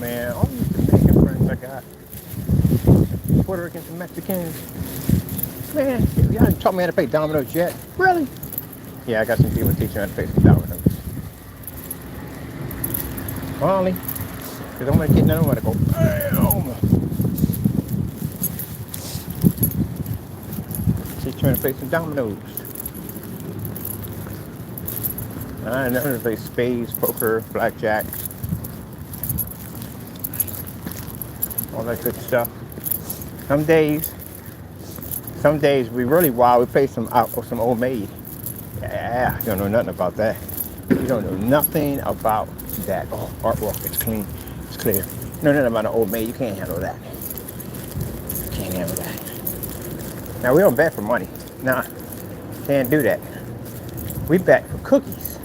Man, all these Dominican friends I got, Puerto Ricans and Mexicans, man, y'all ain't taught me how to play dominoes yet. Really? Yeah, I got some people teaching me how to play some dominoes. Finally, because I'm going to get none of them to go, bam! She's trying to play some dominoes. I know how to play spades, poker, blackjack. All that good stuff. Some days Some days we really wild. We play some old maid. Yeah, you don't know nothing about that. You don't know nothing about that. Oh, artwork, it's clean, it's clear. You know nothing about an old maid. You can't handle that. Can't handle that. Now we don't bet for money. Nah, can't do that. We bet for cookies.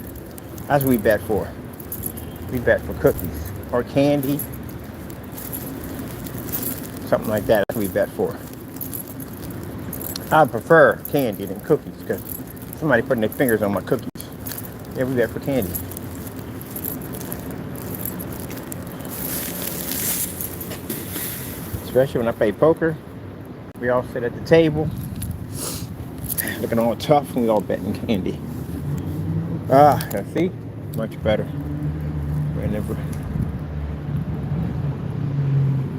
That's what we bet for. We bet for cookies or candy, something like that. That's what we bet for. I prefer candy than cookies because somebody putting their fingers on my cookies. Yeah, we bet for candy. Especially when I play poker, we all sit at the table, looking all tough, and we all betting candy. Ah, see, much better. Whenever,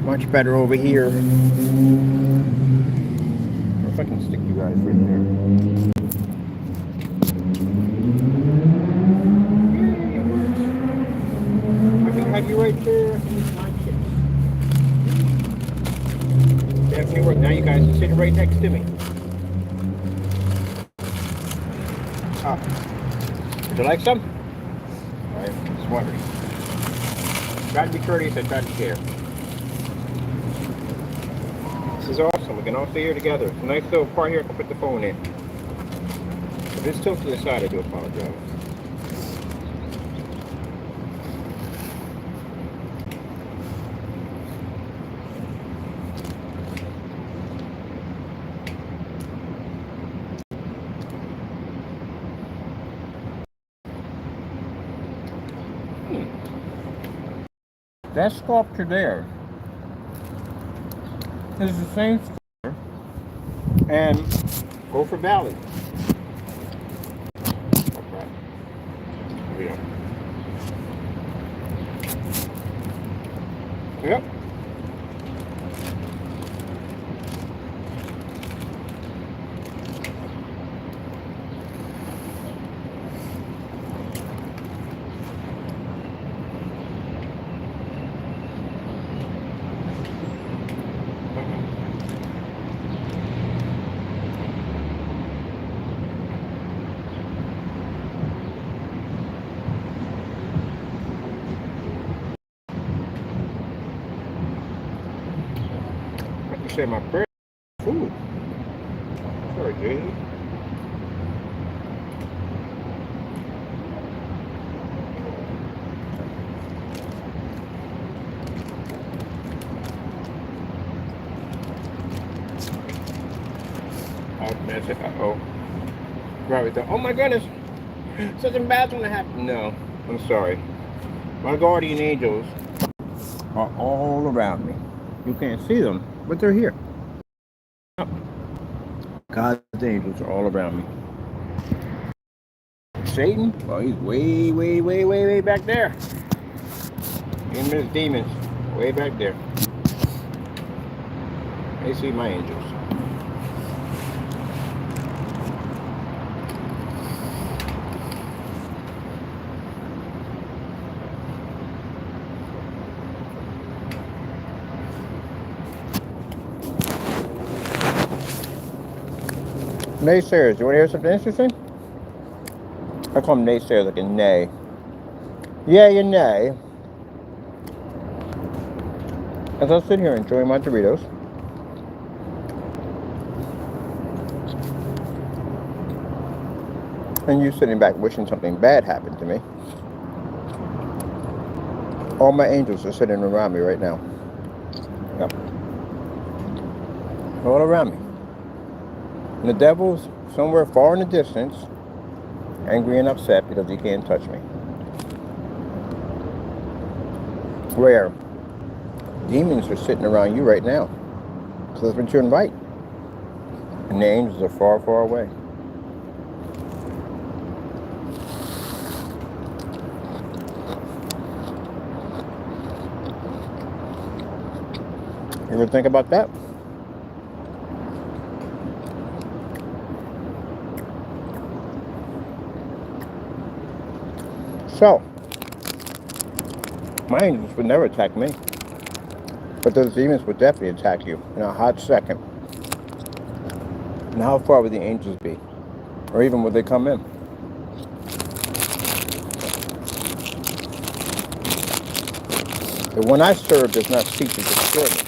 much better over here. If I can stick you guys right there. I can have you right there. Now you guys are sitting right next to me. Would you like some? All right, just wondering. Try to be courteous and try to share. This is awesome. We can all stay here together. It's a nice little part here. I can put the phone in. If it's tilted to the side, I do apologize. That sculpture there is the same sculpture and Gopher Valley. Okay. Here we go. Yep. Say my prayer. Food. Sorry, Jason. Uh-oh. Right with that. Oh my goodness. Something bad's gonna happen. No, I'm sorry. My guardian angels are all around me. You can't see them, but they're here. God's angels are all around me. Satan, well, he's way back there. Him and his demons, way back there. They see my angels. Naysayers, you want to hear something interesting? I call them naysayers like a nay. Yeah, you nay. As I sit here enjoying my Doritos. And you sitting back wishing something bad happened to me. All my angels are sitting around me right now. Yep. All around me. And the devil's somewhere far in the distance, angry and upset because he can't touch me. Where demons are sitting around you right now. So that's what you invite. And the angels are far away. You ever think about that? So, my angels would never attack me. But those demons would definitely attack you in a hot second. And how far would the angels be? Or even would they come in? The one I serve does not seek to destroy me.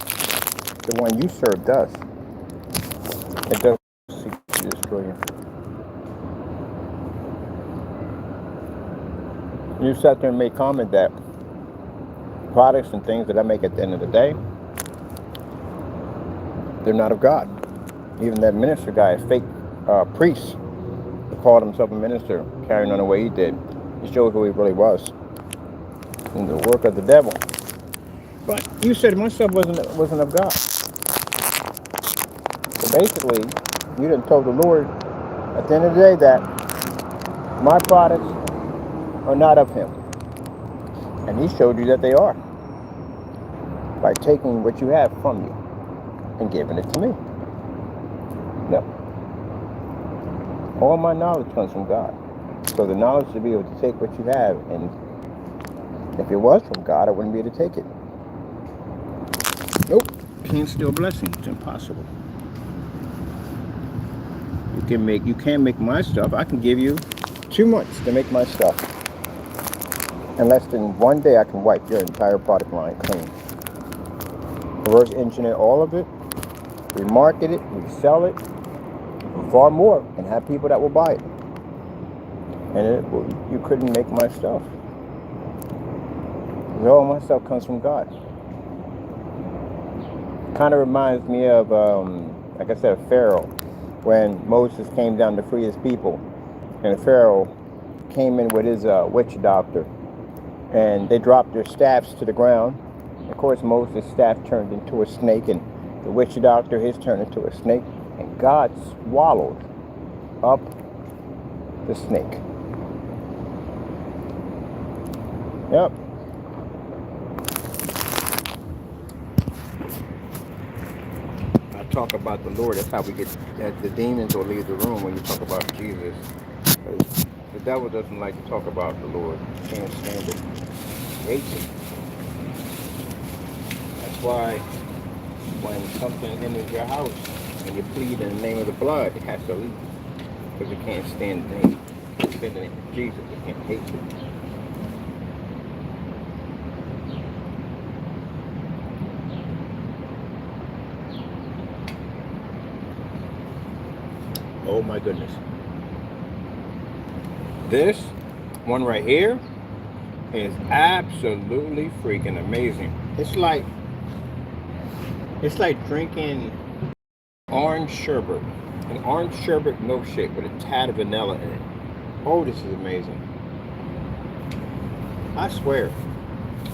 The one you serve does. It does seek to destroy you. You sat there and made comment that products and things that I make at the end of the day, they're not of God. Even that minister guy, a fake priest, who called himself a minister, carrying on the way he did, he showed who he really was. And the work of the devil. But you said my stuff wasn't of God. So basically, you done told the Lord at the end of the day that my products are not of him. And he showed you that they are. By taking what you have from you and giving it to me. No. All my knowledge comes from God. So the knowledge to be able to take what you have, and if it was from God, I wouldn't be able to take it. Nope. Can't steal blessings. It's impossible. You can't make my stuff. I can give you 2 months to make my stuff. In less than 1 day, I can wipe your entire product line clean. Reverse engineer all of it. We market it. We sell it. Far more, and have people that will buy it. And you couldn't make my stuff. All my stuff comes from God. Kind of reminds me of, like I said, Pharaoh. When Moses came down to free his people, and Pharaoh came in with his witch doctor, and they dropped their staffs to the ground. Of course, Moses' staff turned into a snake, and the witch doctor, his turned into a snake, and God swallowed up the snake. Yep. I talk about the Lord. That's how we get that the demons will leave the room when you talk about Jesus. The devil doesn't like to talk about the Lord. He can't stand it. He hates it. That's why when something enters your house and you plead in the name of the blood, it has to leave. Because it can't stand the name. It's in the name of Jesus. It can't hate it. Oh my goodness. This one right here is absolutely freaking amazing. It's like drinking orange sherbet. An orange sherbet milkshake with a tad of vanilla in it. Oh, this is amazing. I swear,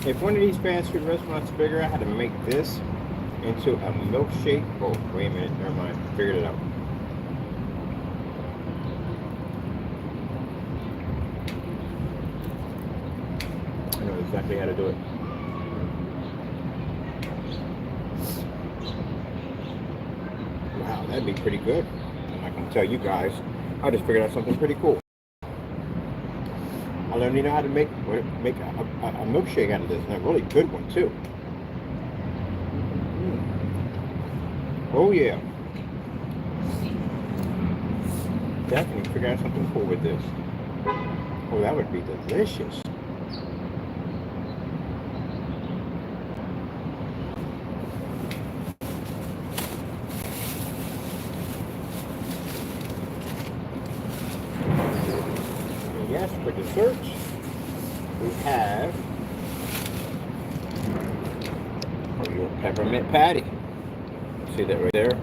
if one of these fast food restaurants figure out how to make this into a milkshake, oh, wait a minute, never mind, figured it out. I know exactly how to do it. Wow, that'd be pretty good. I'm not gonna tell you guys. I just figured out something pretty cool. I learned how to make a milkshake out of this, and a really good one too. Oh yeah. Definitely figure out something cool with this. Oh, that would be delicious. Yes, for dessert, we have your peppermint patty. See that right there?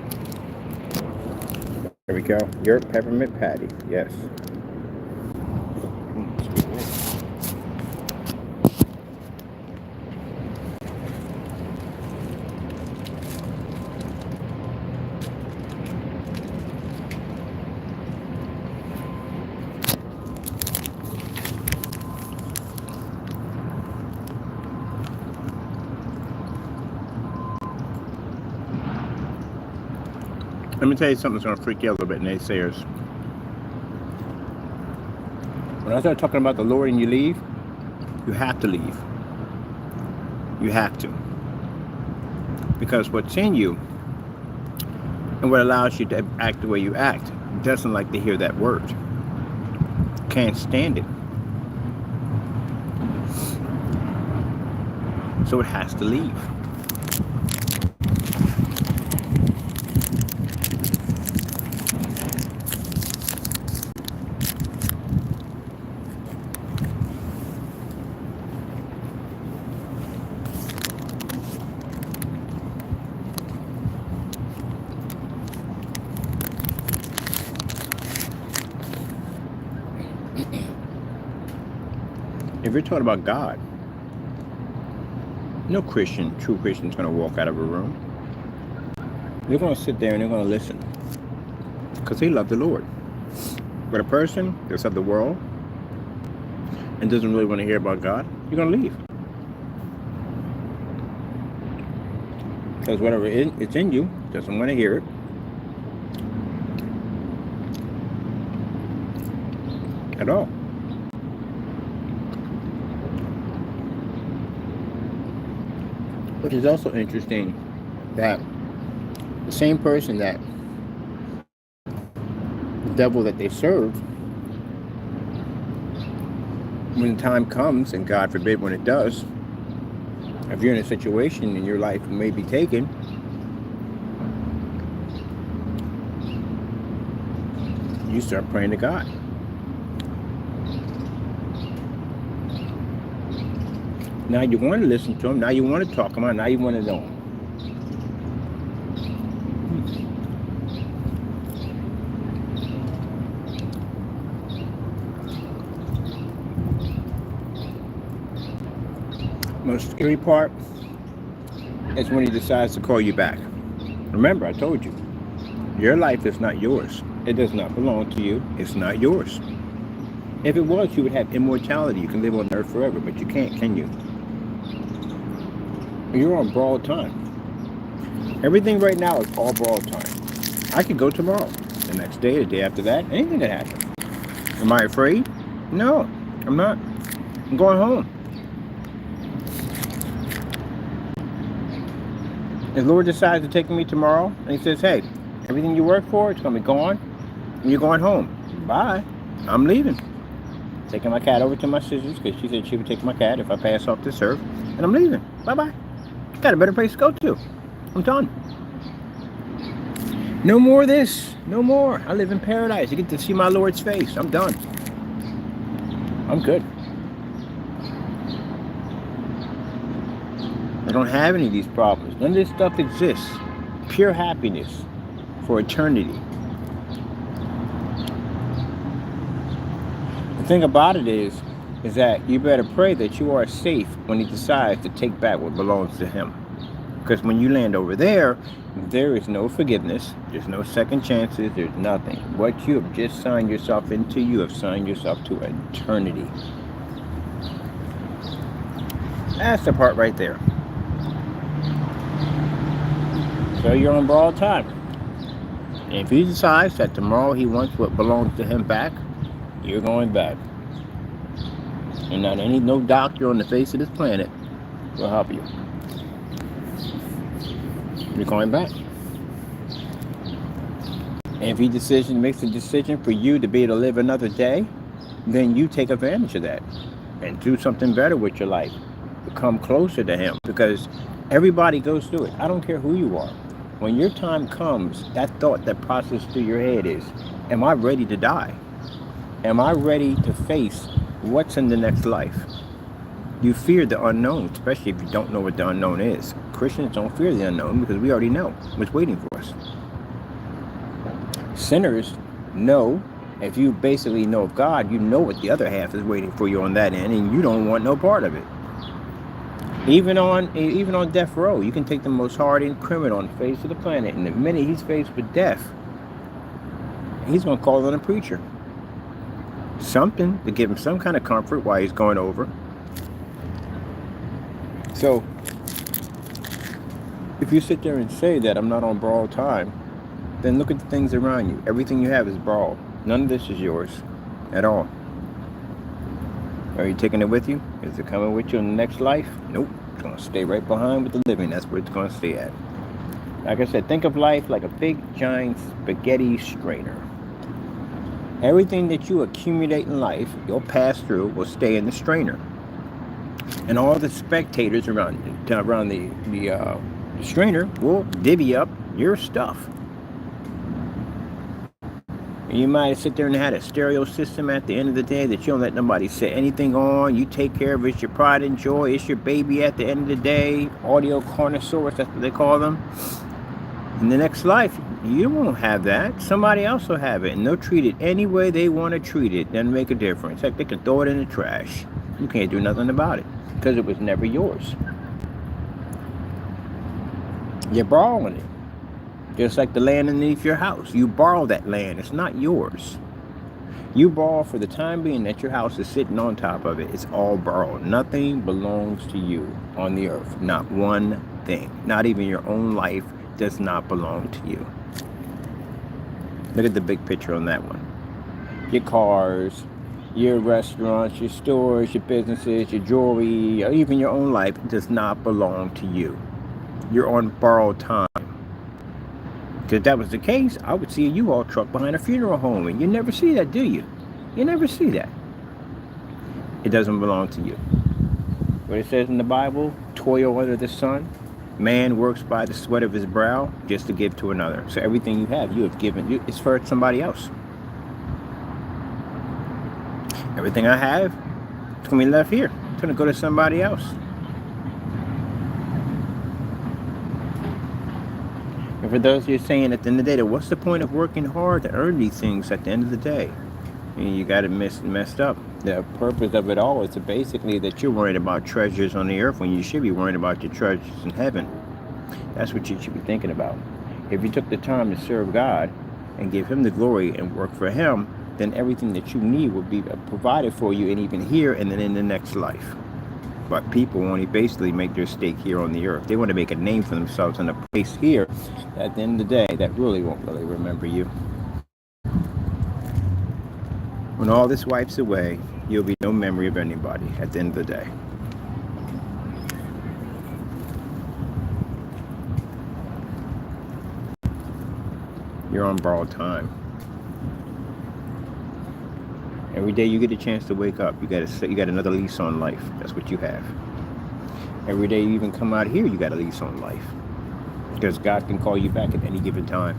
There we go. Your peppermint patty. Yes. Let me tell you something that's going to freak you out a little bit, naysayers. When I start talking about the Lord and you leave, you have to leave. You have to. Because what's in you And what allows you to act the way you act doesn't like to hear that word. Can't stand it. So it has to leave. If you're talking about God, no Christian, true Christian, is going to walk out of a room. They're going to sit there and they're going to listen because they love the Lord. But a person that's of the world and doesn't really want to hear about God, you're going to leave. Because whatever it's in you doesn't want to hear it. At all. Which is also interesting that the same person that the devil that they serve, when the time comes, and God forbid when it does, if you're in a situation and your life may be taken, you start praying to God. Now you want to listen to him. Now you want to talk to him. Now you want to know him. Most scary part is when he decides to call you back. Remember, I told you, your life is not yours. It does not belong to you. It's not yours. If it was, you would have immortality. You can live on earth forever, but you can't, can you? You're on borrowed time. Everything right now is all borrowed time. I could go tomorrow, the next day, the day after that. Anything could happen. Am I afraid? No, I'm not. I'm going home. If the Lord decides to take me tomorrow, and he says, hey, everything you work for, it's going to be gone, and you're going home. Bye. I'm leaving. Taking my cat over to my sister's, because she said she would take my cat if I pass off this earth, and I'm leaving. Bye-bye. Got a better place to go to. I'm done. No more of this. No more. I live in paradise. I get to see my Lord's face. I'm done. I'm good. I don't have any of these problems. None of this stuff exists. Pure happiness for eternity. The thing about it is that you better pray that you are safe when he decides to take back what belongs to him. Because when you land over there, there is no forgiveness. There's no second chances. There's nothing. What you have just signed yourself into, you have signed yourself to eternity. That's the part right there. So you're on borrowed time. And if he decides that tomorrow he wants what belongs to him back, you're going back. And no doctor on the face of this planet will help you. You're going back. And if he makes a decision for you to be able to live another day, then you take advantage of that and do something better with your life. Become closer to him, because everybody goes through it. I don't care who you are. When your time comes, that thought that processes through your head is, am I ready to die? Am I ready to face what's in the next life? You fear the unknown, especially if you don't know what the unknown is. Christians don't fear the unknown because we already know what's waiting for us. Sinners know, if you basically know of God, you know what the other half is waiting for you on that end, and you don't want no part of it. Even on death row, you can take the most hardened criminal on the face of the planet, and the minute he's faced with death, he's going to call on a preacher. Something to give him some kind of comfort while he's going over. So, if you sit there and say that I'm not on borrowed time, then look at the things around you. Everything you have is borrowed. None of this is yours at all. Are you taking it with you? Is it coming with you in the next life? Nope. It's going to stay right behind with the living. That's where it's going to stay at. Like I said, think of life like a big, giant spaghetti strainer. Everything that you accumulate in life, you'll pass through, will stay in the strainer. And all the spectators around the strainer will divvy up your stuff. And you might sit there and had a stereo system at the end of the day that you don't let nobody say anything on. You take care of it. It's your pride and joy. It's your baby at the end of the day. Audio connoisseurs, that's what they call them. In the next life, you won't have that. Somebody else will have it. And they'll treat it any way they want to treat it. Doesn't make a difference. Heck, they can throw it in the trash. You can't do nothing about it. Because it was never yours. You're borrowing it. Just like the land underneath your house. You borrow that land. It's not yours. You borrow for the time being that your house is sitting on top of it. It's all borrowed. Nothing belongs to you on the earth. Not one thing. Not even your own life does not belong to you. Look at the big picture on that one. Your cars, your restaurants, your stores, your businesses, your jewelry, or even your own life does not belong to you. You're on borrowed time. Because if that was the case, I would see a U-Haul truck behind a funeral home. And you never see that, do you? You never see that. It doesn't belong to you. What it says in the Bible, toil under the sun. Man works by the sweat of his brow just to give to another. So everything you have given. It's for somebody else. Everything I have, it's going to be left here. It's going to go to somebody else. And for those of you saying at the end of the day, what's the point of working hard to earn these things at the end of the day? And you got it messed up. The purpose of it all is basically that you're worried about treasures on the earth when you should be worrying about your treasures in heaven. That's what you should be thinking about. If you took the time to serve God and give Him the glory and work for Him, then everything that you need will be provided for you, and even here and then in the next life. But people only basically make their stake here on the earth. They want to make a name for themselves in a place here at the end of the day that really won't really remember you. When all this wipes away, you'll be no memory of anybody at the end of the day. You're on borrowed time. Every day you get a chance to wake up, you got another lease on life. That's what you have. Every day you even come out here, you got a lease on life. Because God can call you back at any given time.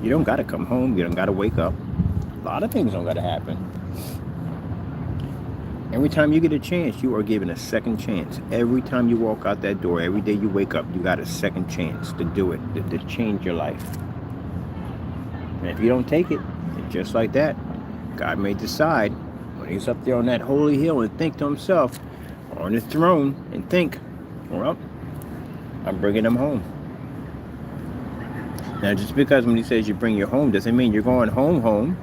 You don't got to come home. You don't got to wake up. A lot of things don't got to happen. Every time you get a chance, you are given a second chance. Every time you walk out that door, every day you wake up, you got a second chance to do it, to change your life. And if you don't take it, just like that, God may decide when He's up there on that holy hill and think to Himself on His throne and think, well, I'm bringing them home. Now, just because when He says you bring your home doesn't mean you're going home.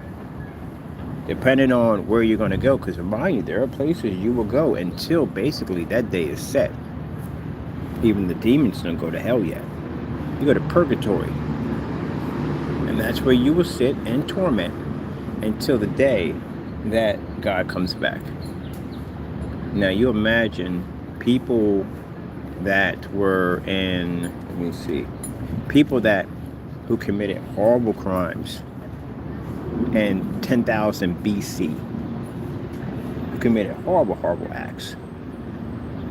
Depending on where you're going to go, because mind you, there are places you will go until basically that day is set. Even the demons don't go to hell yet. You go to purgatory. And that's where you will sit in torment until the day that God comes back. Now, you imagine people that were in, people who committed horrible crimes in 10,000 BC, who committed horrible acts,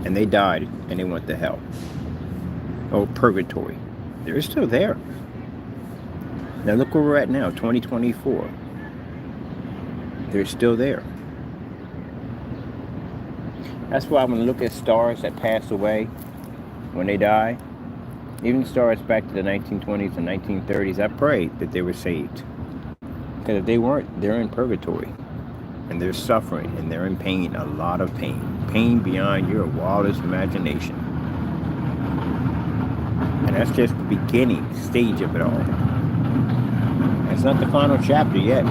and they died and they went to hell. Oh, purgatory. They're still there. Now look where we're at now, 2024. They're still there. That's why when I look at stars that pass away when they die, even stars back to the 1920s and 1930s, I pray that they were saved. Because if they weren't, they're in purgatory. And they're suffering and they're in pain, a lot of pain. Pain beyond your wildest imagination. And that's just the beginning stage of it all. It's not the final chapter yet.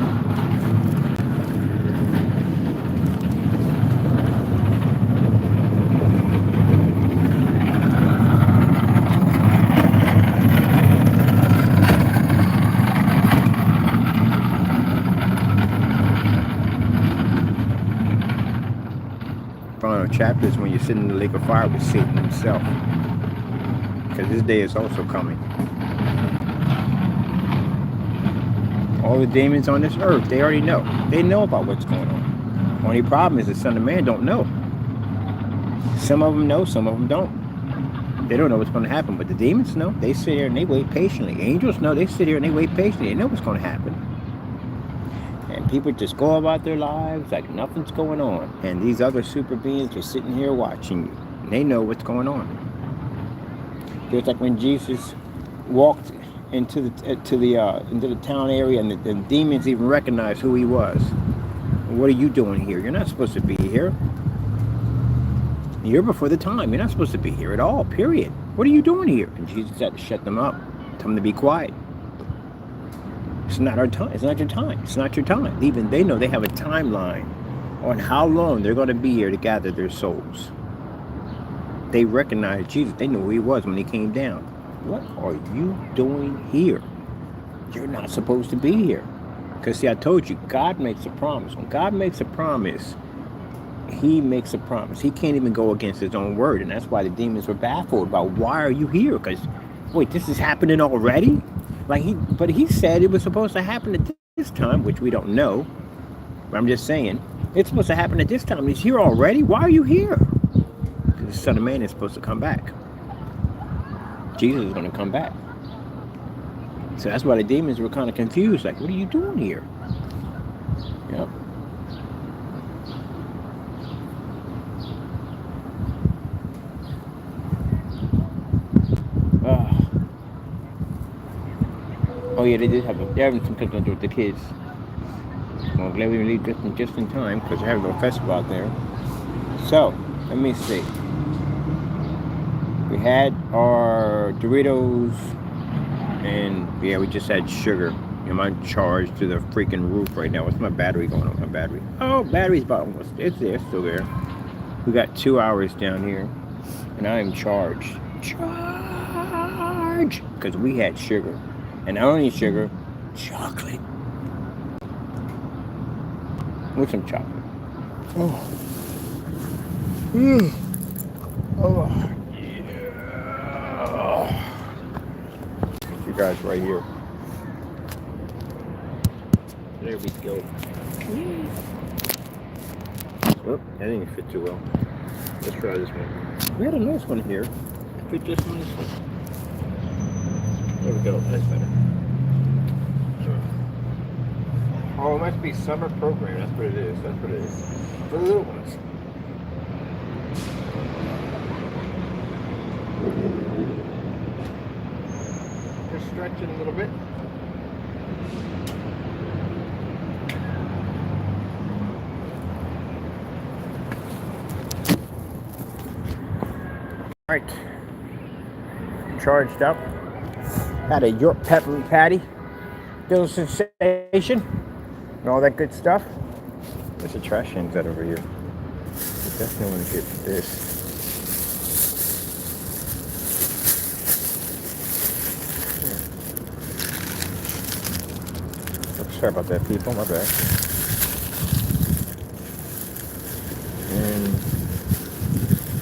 Final chapter is when you're sitting in the lake of fire with Satan himself. because his day is also coming. All the demons on this earth, they already know. They know about what's going on. Only problem is the Son of Man don't know. Some of them know, some of them don't. They don't know what's going to happen, but the demons know. They sit here and they wait patiently. Angels know. They sit here and they wait patiently. They know what's going to happen. And people just go about their lives like nothing's going on. And these other super beings are sitting here watching you. And they know what's going on. Just like when Jesus walked into the town area, and the demons even recognized who he was. What are you doing here? You're not supposed to be here. You're before the time. You're not supposed to be here at all, period. What are you doing here? And Jesus had to shut them up, tell them to be quiet. It's not our time. It's not your time. It's not your time. Even they know they have a timeline on how long they're going to be here to gather their souls. They recognized Jesus. They knew who he was when he came down. What are you doing here? You're not supposed to be here. Because see, I told you, God makes a promise. When God makes a promise, he makes a promise. He can't even go against his own word. And that's why the demons were baffled about, why are you here? Because, wait, this is happening already? But he said it was supposed to happen at this time, which we don't know. But I'm just saying, it's supposed to happen at this time. He's here already? Why are you here? Because the Son of Man is supposed to come back. Jesus is going to come back. So that's why the demons were kind of confused. Like, what are you doing here? Yep. Oh yeah, they're having some cooking with the kids. Well, I'm glad we leave just in time because they're having a festival out there. So, let me see. We had our Doritos, and yeah, we just had sugar. I'm charged to the freaking roof right now. What's my battery going on with my battery? Oh, battery's about almost, it's there, still there. We got 2 hours down here, and I am charged. Charge! Because we had sugar. And not only sugar, chocolate. With some chocolate. Oh. Oh. Yeah. You guys right here. There we go. Oh, that didn't fit too well. Let's try this one. We had a nice one here. Fit just on this one. There we go. That's better. Oh, it must be summer program. That's what it is. That's what it is. For the little ones. Just stretch it a little bit. All right. Charged up. Had a York pepperoni patty, little sensation, and all that good stuff. There's a trash can set over here. I definitely want to get this. Oops, sorry about that, people. My bad. And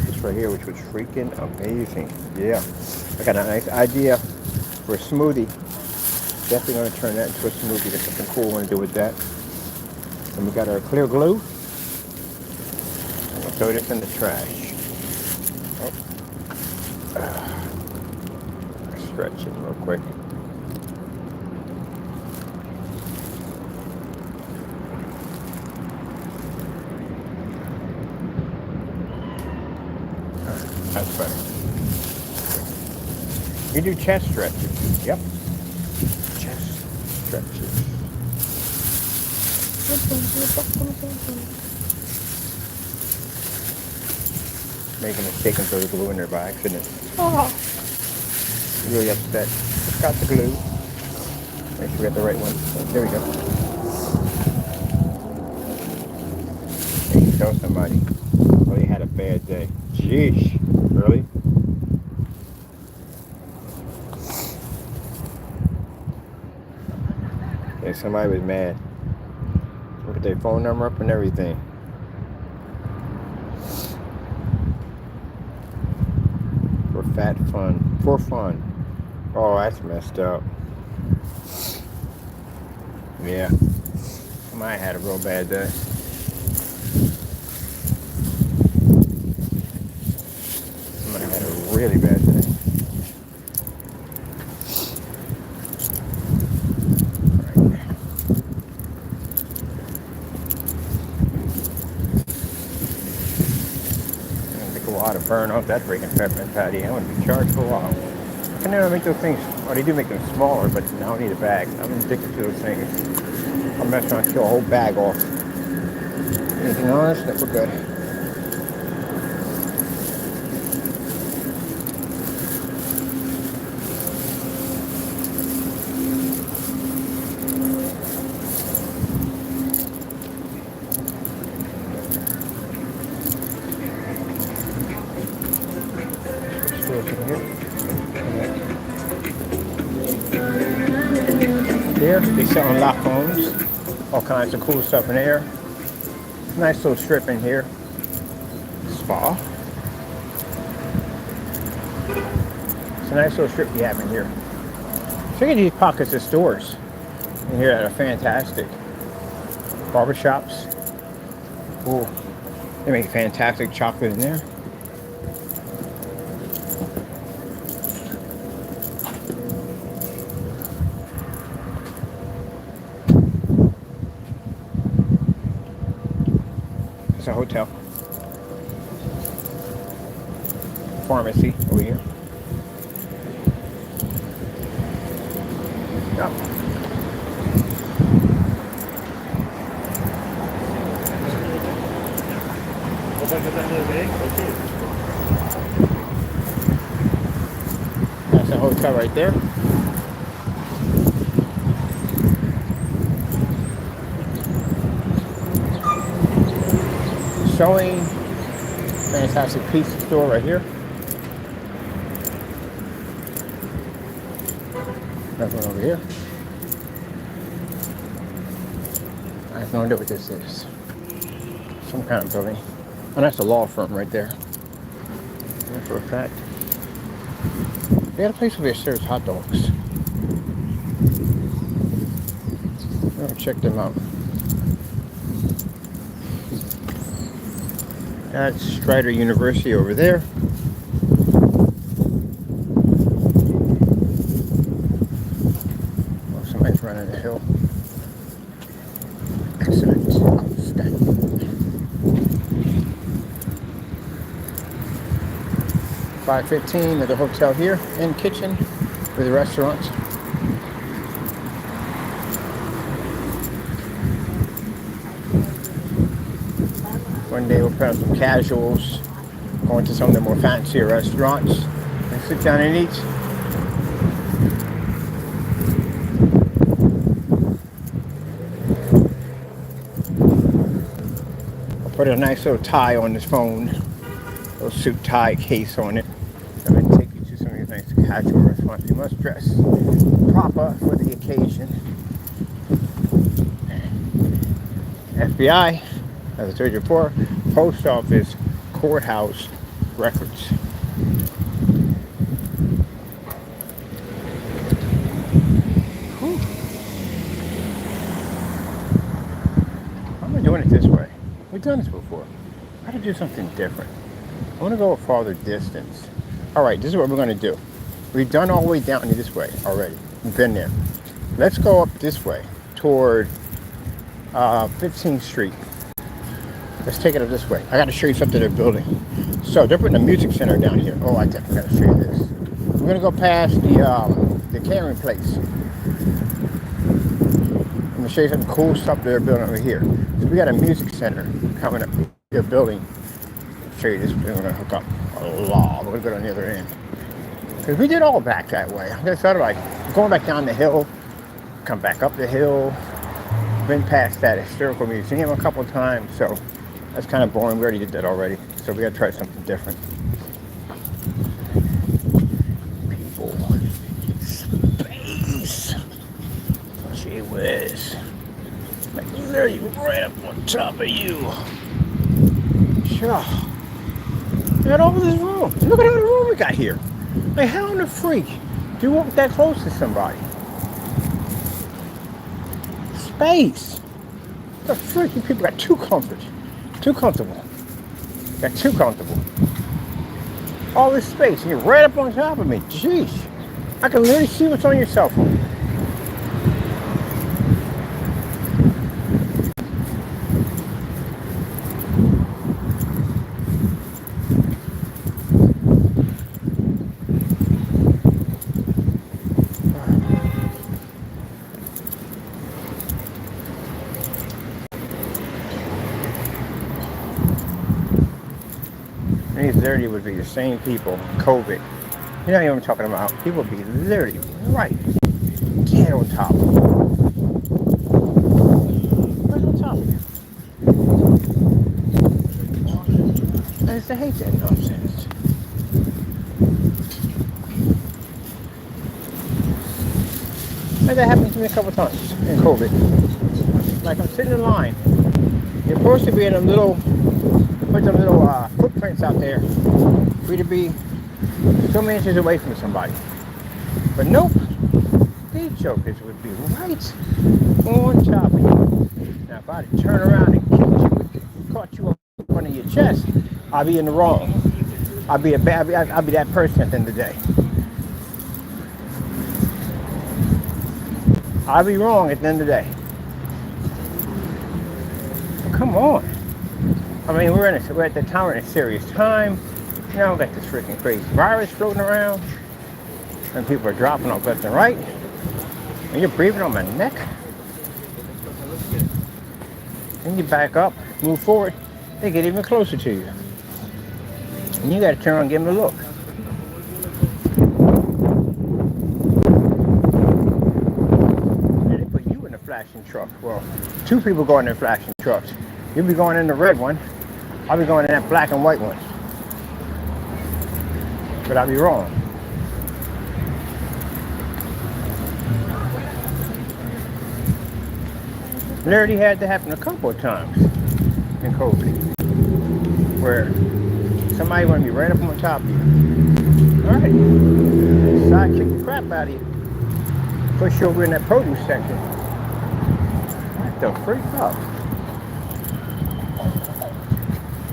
this right here, which was freaking amazing. Yeah, I got a nice idea for a smoothie. Definitely going to turn that into a smoothie. There's something cool I want to do with that. And we got our clear glue. I'm going to throw this in the trash. Stretch it real quick. That's better. You do chest stretches. Yep. Chest stretches. Making a mistake and throw the glue in there by accident. Oh. Really upset. Just got the glue. Make sure we got the right one. There we go. Hey, you tell somebody. Oh, they had a bad day. Jeez. Really? Yeah, somebody was mad. Look at their phone number up and everything. For Fat fun. For fun. Oh, that's messed up. Yeah. I might have had a real bad day. I might have had a really bad day. A while to burn off that freaking peppermint patty. I want to be charged for a while. I can never make those things. Well, they do make them smaller, but I don't need a bag. I'm addicted to those things. I'm not trying to kill a whole bag off. Anything on us? That we're good. Here, they selling lock homes, all kinds of cool stuff in there. Nice little strip in here. Spa. It's a nice little strip you have in here. Look at these pockets of stores in here that are fantastic. Barbershops. Ooh, they make fantastic chocolate in there. It's a hotel. Pharmacy over here. Yep. That's a hotel right there. Sewing, fantastic pizza store right here. Another one over here. I have no idea what this is. Some kind of building. Oh, that's a law firm right there. Yeah, for a fact. They got a place where they serve hot dogs. I'm gonna check them out. That's Strider University over there. Oh, somebody's running the hill. Excellent. Outstanding. 5:15 at the hotel here and kitchen with the restaurants. One day we'll put on some casuals, going to some of the more fancier restaurants, and sit down and eat. I'll put a nice little tie on this phone, a little suit tie case on it. I'm going to take you to some of these nice casual restaurants. You must dress proper for the occasion. FBI. As I told you before, post office, courthouse, records. Whew. Why am I doing it this way? We've done this before. I got to do something different. I want to go a farther distance. All right, this is what we're going to do. We've done all the way down this way already. We've been there. Let's go up this way toward 15th Street. Let's take it up this way. I got to show you something they're building. So they're putting a music center down here. Oh, I definitely got to show you this. We're gonna go past the catering place. I'm gonna show you some cool stuff they're building over here. So we got a music center coming up. They're building. I'll show you this. We're gonna hook up a lot. We're gonna go on the other end. Because we did all back that way. I just thought like going back down the hill, come back up the hill, been past that historical museum a couple times. So that's kind of boring. We already did that already. So we gotta try something different. People. Space. Gee whiz. Like literally right up on top of you. Sure. Look at all this room. Look at how much room we got here. Like, how in the freak do you walk that close to somebody? Space. The freak, you people got too comfortable. Too comfortable. Got too comfortable. All this space, and you're right up on top of me. Jeez. I can literally see what's on your cell phone. These literally would be the same people, COVID. You know what I'm talking about? People would be literally right dead on top of you. Right on top of you. I used to hate that nonsense. And that happened to me a couple times in COVID. Like I'm sitting in line. You're supposed to be in a little, put some little footprints out there for you to be so many inches away from somebody. But nope, these jokers would be right on top of you. Now if I turn around and caught you up under your chest, I'll be in the wrong. I'll be that person at the end of the day. I'll be wrong at the end of the day. But come on. I mean, we're at the time, we're in a serious time. You know, we got this freaking crazy virus floating around, and people are dropping off left and right, and you're breathing on my neck. Then you back up, move forward, they get even closer to you. And you gotta turn around and give them a look. And they put you in a flashing truck. Well, two people go in their flashing trucks. You'll be going in the red one. I'll be going in that black and white one. But I'll be wrong. It already had to happen a couple of times in COVID, where somebody want to be right up on top of you. All right, side kick the crap out of you, push you over in that produce section. What the freak up?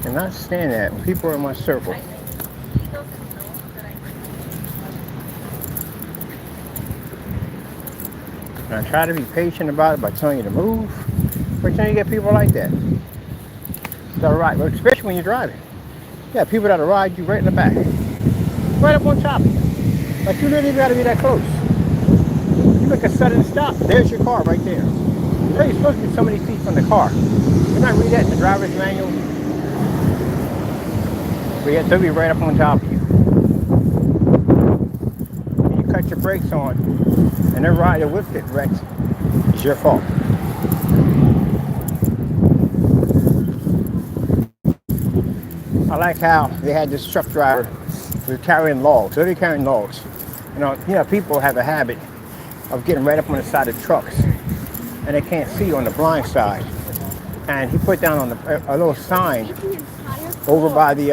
And not stand that when people are in my circle. And I try to be patient about it by telling you to move. But then you get people like that. That'll ride, well, especially when you're driving. Yeah, people that'll ride you right in the back. Right up on top of you. Like you literally gotta be that close. You make a sudden stop, there's your car right there. So you're supposed to be so many feet from the car. You not read that in the driver's manual. But yet they'll be right up on top of you. And you cut your brakes on, and their rider whipped it wrecked. It's your fault. I like how they had this truck driver who was carrying logs. So they're carrying logs. You know, people have a habit of getting right up on the side of trucks, and they can't see on the blind side. And he put down on a little sign over by the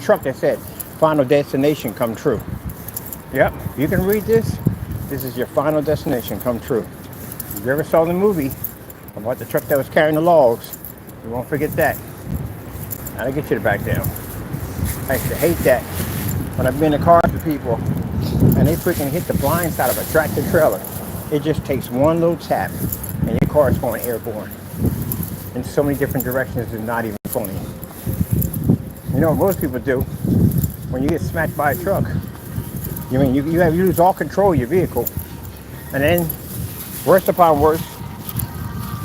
truck that said, "Final destination come true." Yep, you can read this. This is your final destination come true. If you ever saw the movie about the truck that was carrying the logs, you won't forget that. I'll get you to back down. I used to hate that when I've been in cars with people and they freaking hit the blind side of a tractor trailer. It just takes one little tap and your car is going airborne in so many different directions. It's not even funny. You know what most people do when you get smacked by a truck? You lose all control of your vehicle, and then worst upon worst,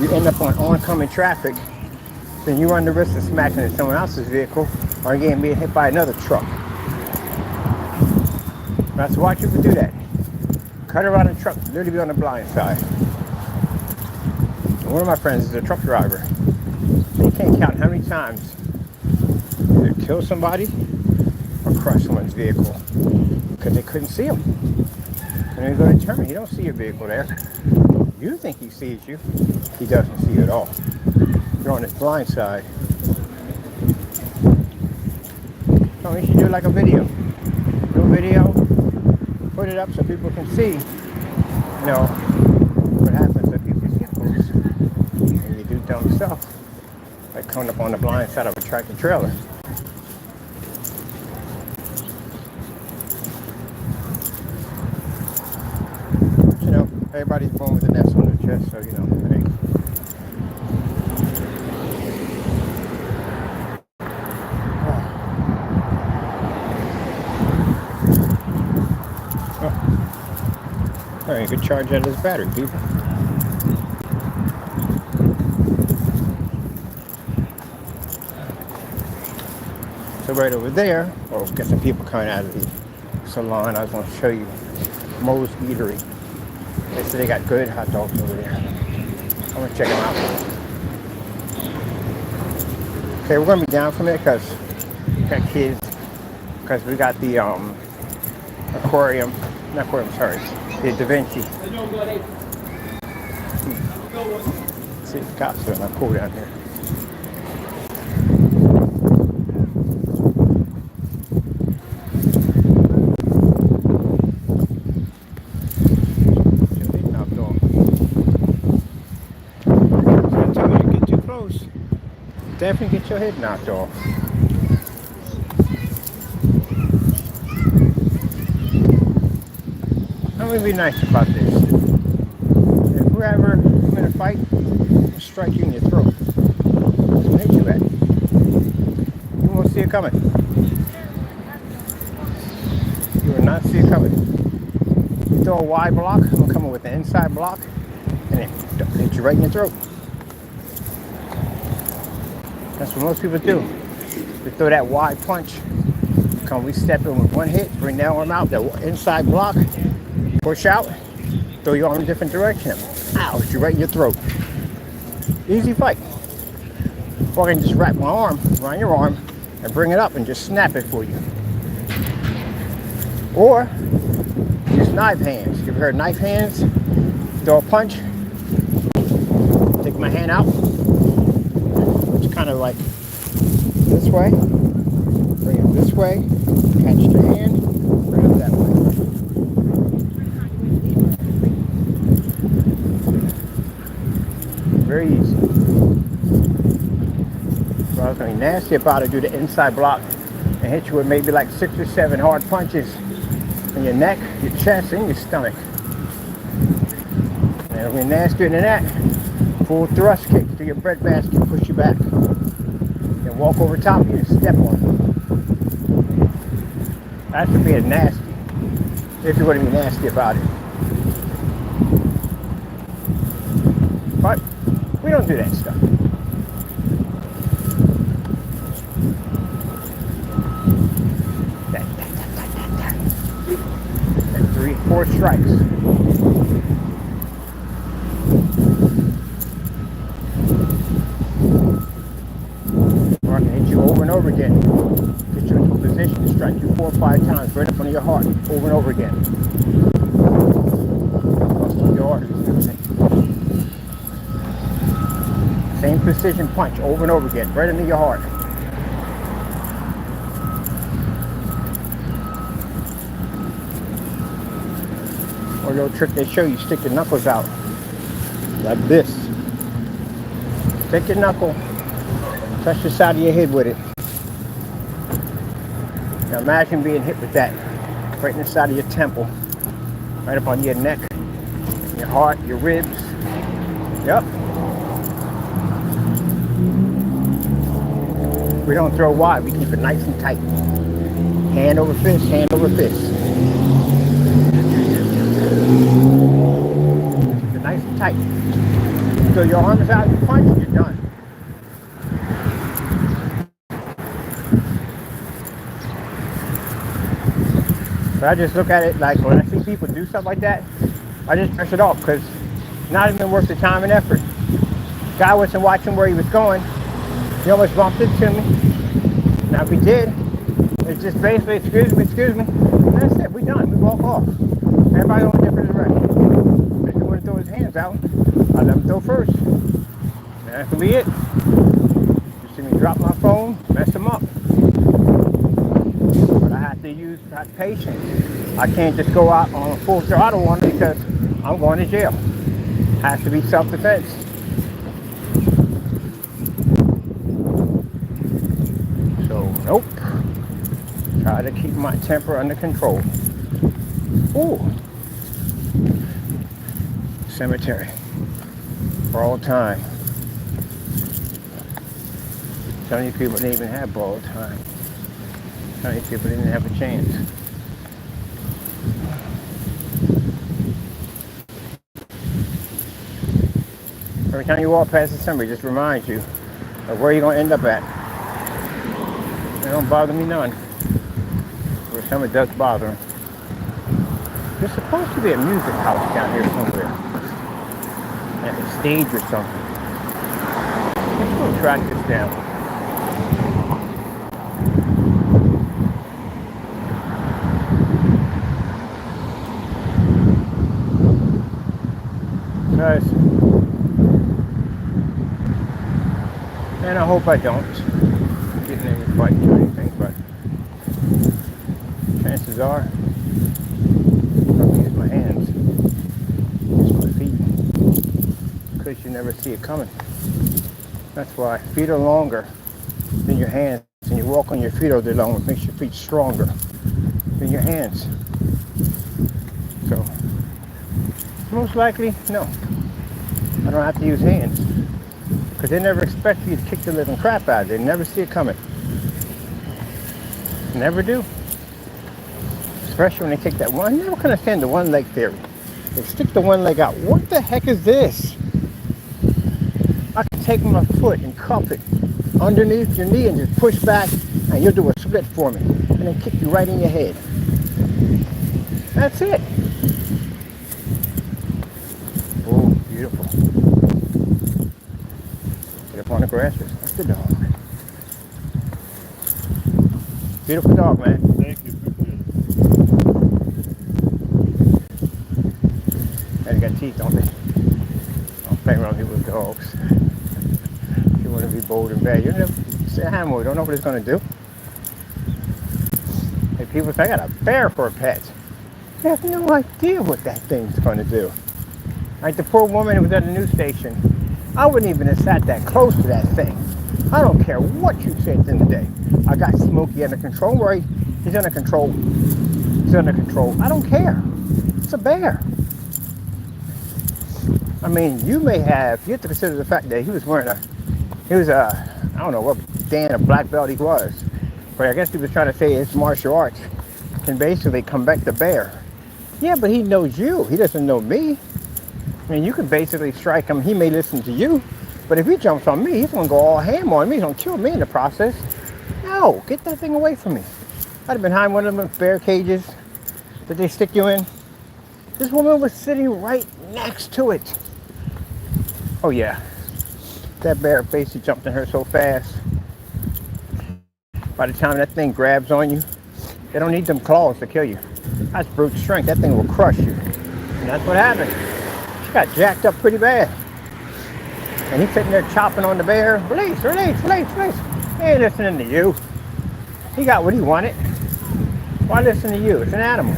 you end up on oncoming traffic. Then you run the risk of smashing into someone else's vehicle or being hit by another truck. That's why people do that. Cut around a truck, literally be on the blind side. And one of my friends is a truck driver. He can't count how many times either kill somebody or crush someone's vehicle because they couldn't see him. And then you go to turn, he don't see your vehicle there. You think he sees you. He doesn't see you at all. You're on his blind side. So we should do like a video. Do a video it up so people can see, you know, what happens if people's vehicles when you do dumb stuff, like coming up on the blind side of a tractor trailer. You know, everybody's born with an S on their chest, so you know, hey. All right, good charge out of this battery, people. So right over there, oh, got some people coming out of the salon. I was going to show you Moe's Eatery. They said they got good hot dogs over there. I'm going to check them out. Okay, we're going to be down from there because we got kids. Because we got the aquarium, not aquarium, sorry, the Da Vinci. See the cops are not cool down here. Definitely get your head knocked off. I'm going to be nice about this. If we're ever in a fight, I'll strike you in your throat. I'll hit you at. You won't see it coming. You will not see it coming. You throw a wide block, I'm coming with the inside block, and it hit you right in your throat. That's what most people do. They throw that wide punch. Come, we step in with one hit, bring that arm out, the inside block, push out, throw your arm in a different direction. Ow, hit you right in your throat. Easy fight. Or I can just wrap my arm around your arm and bring it up and just snap it for you. Or use knife hands. You ever heard knife hands? Throw a punch, take my hand out. Kind of like this way, bring it this way, catch your hand, bring it that way. Very easy. So I was going to be nasty about it, do the inside block and hit you with maybe like 6 or 7 hard punches in your neck, your chest, and your stomach. And it'll be nastier than that. Full thrust kick to your breadbasket, push you back. And walk over top of you and step on it. That's being nasty. If you're going to be nasty about it. But we don't do that stuff. And 3, 4 strikes. Over and over again. Get you into a position to strike you 4 or 5 times right up under your heart, over and over again. Busting your arteries and everything. Same precision punch over and over again, right under your heart. Or the old trick they show you, stick your knuckles out. Like this. Stick your knuckle. Touch the side of your head with it. Now imagine being hit with that right in the side of your temple, right up on your neck, your heart, your ribs. Yep. We don't throw wide, we keep it nice and tight. Hand over fist, hand over fist. Keep it nice and tight. So your arms out, you punch, you're done. But I just look at it like when I see people do stuff like that, I just brush it off because it's not even worth the time and effort. Guy wasn't watching where he was going. He almost bumped into me. Now if he did, it's just basically, excuse me, and that's it, we done, we walk off. Everybody on a different direction. If he want to throw his hands out, I let him throw first. And that could be it. You see me drop my phone, mess him up. But I have to to use patience. I can't just go out on full throttle on it because I'm going to jail. Has to be self-defense. So, nope. Try to keep my temper under control. Ooh. Cemetery. Borrowed time. So many people didn't even have borrowed time. So many people didn't have a chance. Every time you walk past the cemetery, it just reminds you of where you're going to end up at. It don't bother me none. But some it does bother them. There's supposed to be a music house down here somewhere. Like a stage or something. Let's go track this down. Guys. And I hope I don't get in any fights or anything, but chances are I'll use my hands, use my feet, because you never see it coming. That's why feet are longer than your hands, and you walk on your feet all day long. It makes your feet stronger than your hands. So most likely, no, I don't have to use hands. Because they never expect you to kick the living crap out of it. They never see it coming. Never do. Especially when they take that one. I never can understand the one leg theory. They stick the one leg out. What the heck is this? I can take my foot and cup it underneath your knee and just push back, and you'll do a split for me. And then kick you right in your head. That's it. Oh, beautiful. On the grass, that's the dog. Beautiful dog, man. Thank you. They got teeth, don't they? Don't play around here with dogs. You want to be bold and bad. You never say an animal, you don't know what it's going to do. Hey, people say, I got a bear for a pet. They have no idea what that thing's going to do. Like the poor woman who was at the news station. I wouldn't even have sat that close to that thing. I don't care what you say at the end of the day. I got Smokey under control. Right? He's under control. He's under control. I don't care. It's a bear. I mean, you have to consider the fact that he was I don't know what Dan or black belt he was. But I guess he was trying to say his martial arts can basically combat the bear. Yeah, but he knows you. He doesn't know me. I mean, you can basically strike him. He may listen to you, but if he jumps on me, he's going to go all ham on me. He's going to kill me in the process. No, get that thing away from me. I'd have been behind one of them bear cages that they stick you in. This woman was sitting right next to it. Oh, yeah. That bear basically jumped on her so fast. By the time that thing grabs on you, they don't need them claws to kill you. That's brute strength. That thing will crush you. And that's what happened. Got jacked up pretty bad. And he's sitting there chopping on the bear. Release. He ain't listening to you. He got what he wanted. Why listen to you? It's an animal.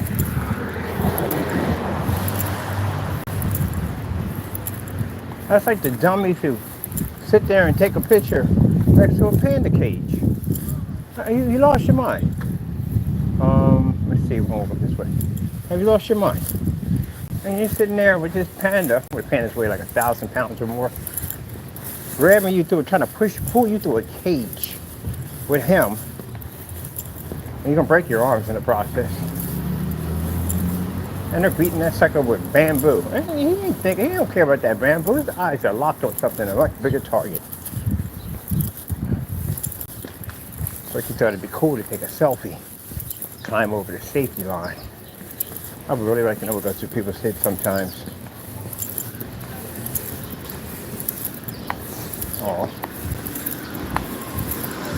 That's like the dummies who sit there and take a picture next to a panda cage. You lost your mind. Let's see, we'll go this way. Have you lost your mind? And you're sitting there with this panda, where pandas weigh like 1,000 pounds or more, grabbing you through it, trying to pull you through a cage with him. And you're going to break your arms in the process. And they're beating that sucker with bamboo. And he ain't thinking, he don't care about that bamboo. His eyes are locked on something, a much bigger target. But you thought it'd be cool to take a selfie, climb over the safety line. I would really like to know what goes through people's heads sometimes. Aw.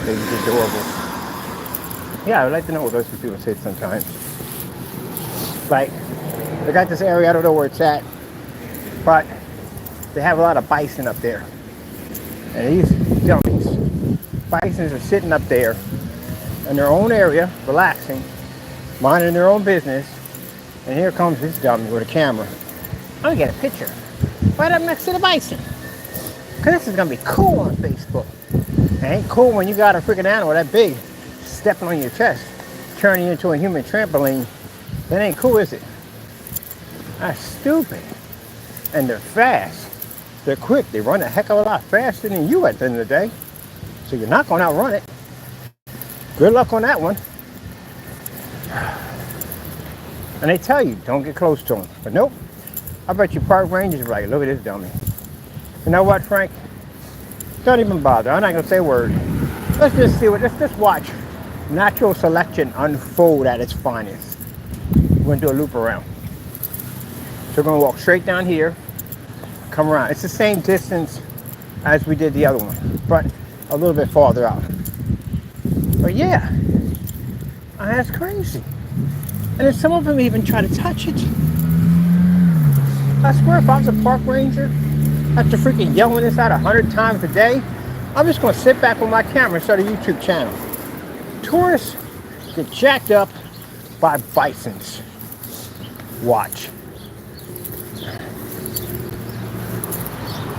Baby's adorable. Yeah, I would like to know what goes through people's heads sometimes. Like, they got this area, I don't know where it's at, but they have a lot of bison up there. And these dummies, bisons are sitting up there in their own area, relaxing, minding their own business, and here comes this dummy with a camera. I'm gonna get a picture right up next to the bison, cause this is gonna be cool on Facebook. It ain't cool when you got a freaking animal that big stepping on your chest, turning you into a human trampoline. That ain't cool, is it? That's stupid. And they're fast. They're quick. They run a heck of a lot faster than you at the end of the day. So you're not gonna outrun it. Good luck on that one. And they tell you, don't get close to them. But nope. I bet you park rangers are like, look at this dummy. You know what, Frank? Don't even bother. I'm not gonna say a word. Let's just see let's just watch natural selection unfold at its finest. We're gonna do a loop around. So we're gonna walk straight down here, come around. It's the same distance as we did the other one, but a little bit farther out. But yeah, that's crazy. And then some of them even try to touch it. I swear if I was a park ranger, after freaking yelling this out 100 times a day, I'm just gonna sit back with my camera and start a YouTube channel. Tourists get jacked up by bisons. Watch.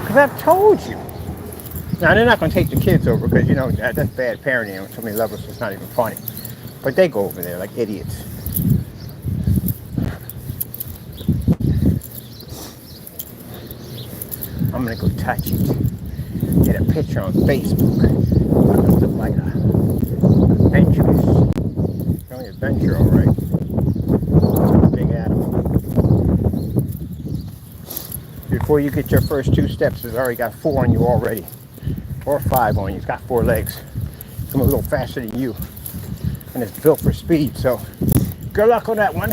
Because I've told you. Now, they're not going to take the kids over because, you know, that's bad parenting. When so many levels, it's not even funny. But they go over there like idiots. I'm going to go touch it. Get a picture on Facebook. I'm going to look like a adventurous. Only adventure, all right. Big animal. Before you get your first 2 steps, it's already got 4 on you already. Or 5 on you. It's got 4 legs. It's a little faster than you. And it's built for speed, so good luck on that one.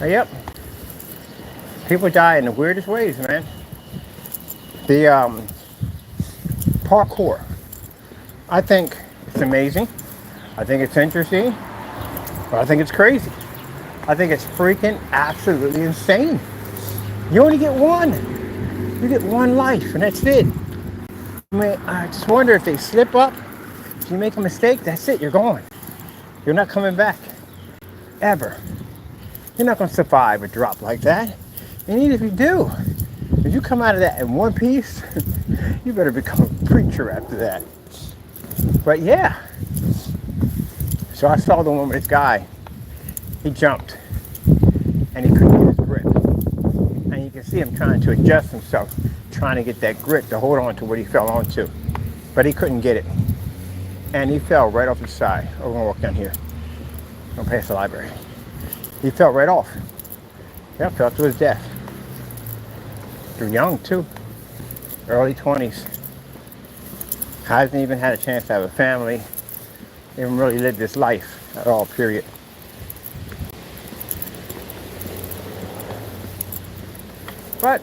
Yep. People die in the weirdest ways, man. The parkour. I think it's amazing. I think it's interesting. But I think it's crazy. I think it's freaking absolutely insane. You only get one. You get one life, and that's it. I mean, I just wonder if they slip up, if you make a mistake, that's it, you're gone. You're not coming back. Ever. You're not going to survive a drop like that. And even if you do, if you come out of that in one piece, you better become a preacher after that. But yeah. So I saw the one with this guy. He jumped, and he couldn't get his grip. And you can see him trying to adjust himself, trying to get that grip to hold on to what he fell onto. But he couldn't get it. And he fell right off the side. Oh, we're gonna walk down here. Go past the library. He fell right off. Yeah, fell to his death. They're young too. Early 20s. Hasn't even had a chance to have a family. Even really lived this life at all, period. But,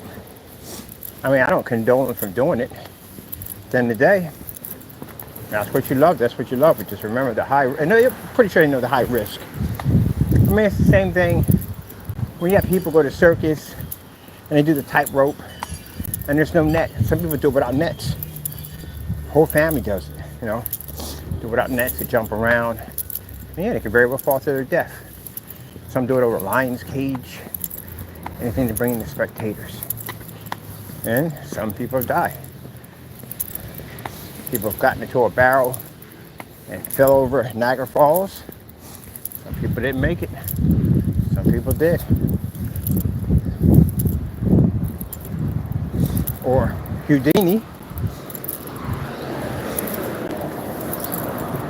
I mean, I don't condone them from doing it. At the end of the day, that's what you love, that's what you love. But just remember the high, and you're pretty sure you know the high risk. I mean, it's the same thing when you have people go to circus and they do the tightrope and there's no net. Some people do it without nets. The whole family does it, you know. Do it without nets, they jump around. And yeah, they can very well fall to their death. Some do it over a lion's cage. Anything to bring in the spectators. And some people die. People have gotten into a barrel and fell over Niagara Falls. Some people didn't make it. Some people did. Or Houdini.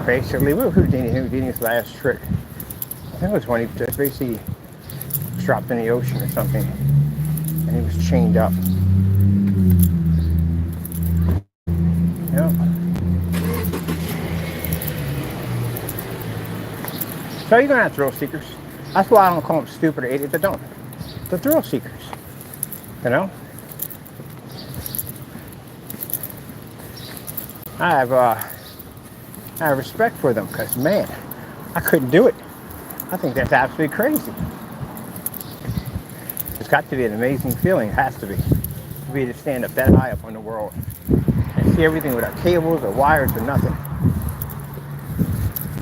Basically, what was Houdini's last trick? I think it was when he basically dropped in the ocean or something, and he was chained up. Yep. So you're gonna have thrill seekers. That's why I don't call them stupid or idiots. I don't. The thrill seekers. You know. I have respect for them because man, I couldn't do it. I think that's absolutely crazy. It's got to be an amazing feeling. It has to be to stand up that high up on the world and see everything without cables or wires or nothing.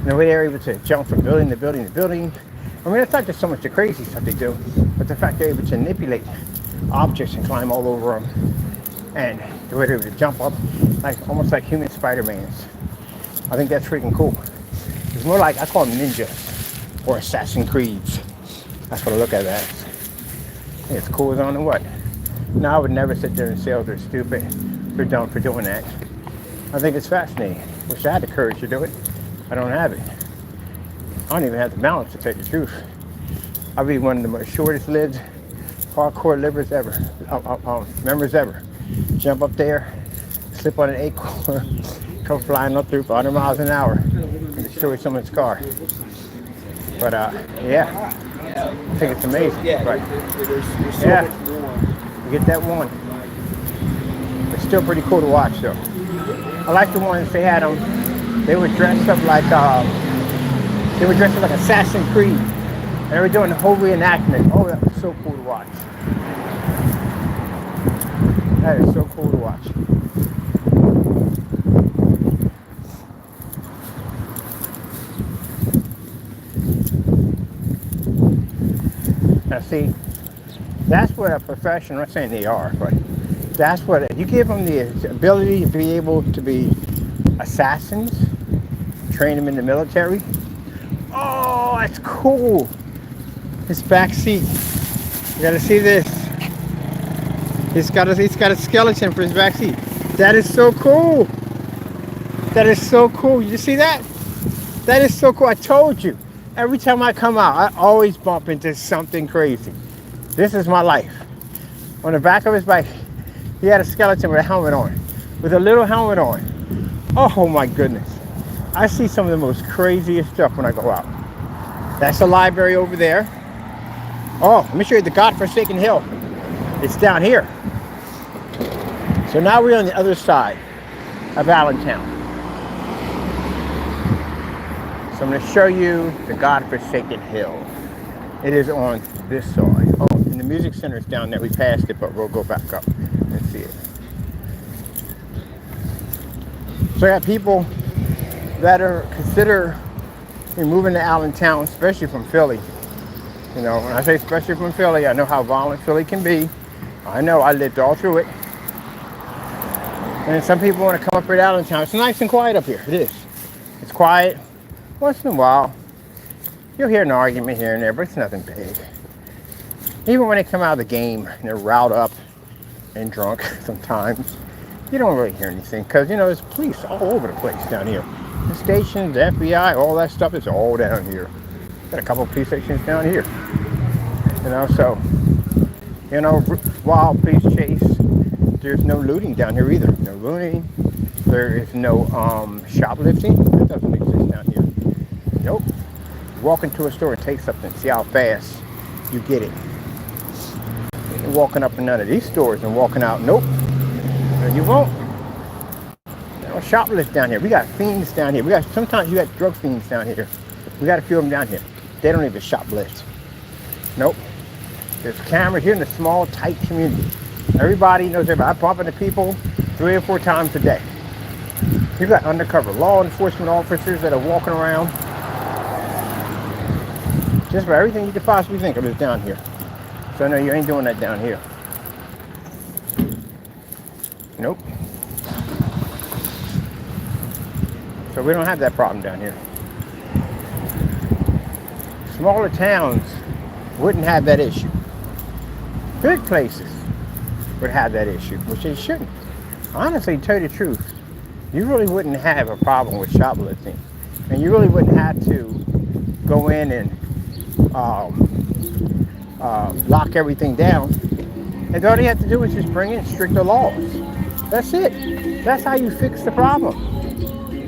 And the way they're able to jump from building to building to building. I mean, it's not just so much the crazy stuff they do, but the fact they're able to manipulate objects and climb all over them. And the way they're able to jump up, like almost like human Spider-Mans. I think that's freaking cool. It's more like, I call them ninjas or Assassin's Creeds. That's what I look at it as. I think it's cool as on the what. Now, I would never sit there and say, oh, they're stupid, they're dumb for doing that. I think it's fascinating. Wish I had the courage to do it. I don't have it. I don't even have the balance, to tell you the truth. I'll be one of the most shortest lived hardcore livers ever, members ever. Jump up there, slip on an acorn, come flying up through 100 miles an hour and destroy someone's car. But yeah, I think it's amazing. Yeah, But, there's so yeah, much more. you get that one. It's still pretty cool to watch though. I like the ones they had them. They were dressed up like Assassin's Creed. And they were doing the whole reenactment. Oh, that was so cool to watch. That is so cool to watch. Now see, that's what a professional, I'm not saying they are, but that's what, you give them the ability to be able to be assassins, train them in the military. Oh, that's cool. His back seat. You gotta see this. He's got a skeleton for his back seat. That is so cool. That is so cool. You see that? That is so cool. I told you. Every time I come out, I always bump into something crazy. This is my life. On the back of his bike, he had a skeleton with a helmet on. With a little helmet on. Oh my goodness. I see some of the most craziest stuff when I go out. That's the library over there. Oh, let me show you the godforsaken hill. It's down here. So now we're on the other side of Allentown. So I'm going to show you the godforsaken hill. It is on this side. Oh, and the music center is down there. We passed it, but we'll go back up and see it. So I got people that are consider moving to Allentown, especially from Philly. You know, when I say especially from Philly, I know how violent Philly can be. I know, I lived all through it. And some people want to come up here to Allentown. It's nice and quiet up here. It is. It's quiet. Once in a while, you'll hear an argument here and there, but it's nothing big. Even when they come out of the game and they're riled up and drunk sometimes, you don't really hear anything because, you know, there's police all over the place down here. The stations, the FBI, all that stuff is all down here. Got a couple of police stations down here. You know, so, you know, wild police chase. There's no looting down here either. No looting. There is no shoplifting. That doesn't exist down here. Nope. Walk into a store and take something. See how fast you get it. You're walking up in none of these stores and walking out. Nope. No, you won't. No shoplift down here. We got fiends down here. Sometimes you got drug fiends down here. We got a few of them down here. They don't even shoplift. Nope. There's cameras here in a small, tight community. Everybody knows everybody. I bump into people 3 or 4 times a day. You've got undercover law enforcement officers that are walking around. Just about everything you could possibly think of is down here. So no, you ain't doing that down here. Nope. So we don't have that problem down here. Smaller towns wouldn't have that issue. Big places would have that issue, which they shouldn't. Honestly, to tell you the truth, you really wouldn't have a problem with shoplifting. And you really wouldn't have to go in and lock everything down. And all you have to do is just bring in stricter laws. That's it. That's how you fix the problem.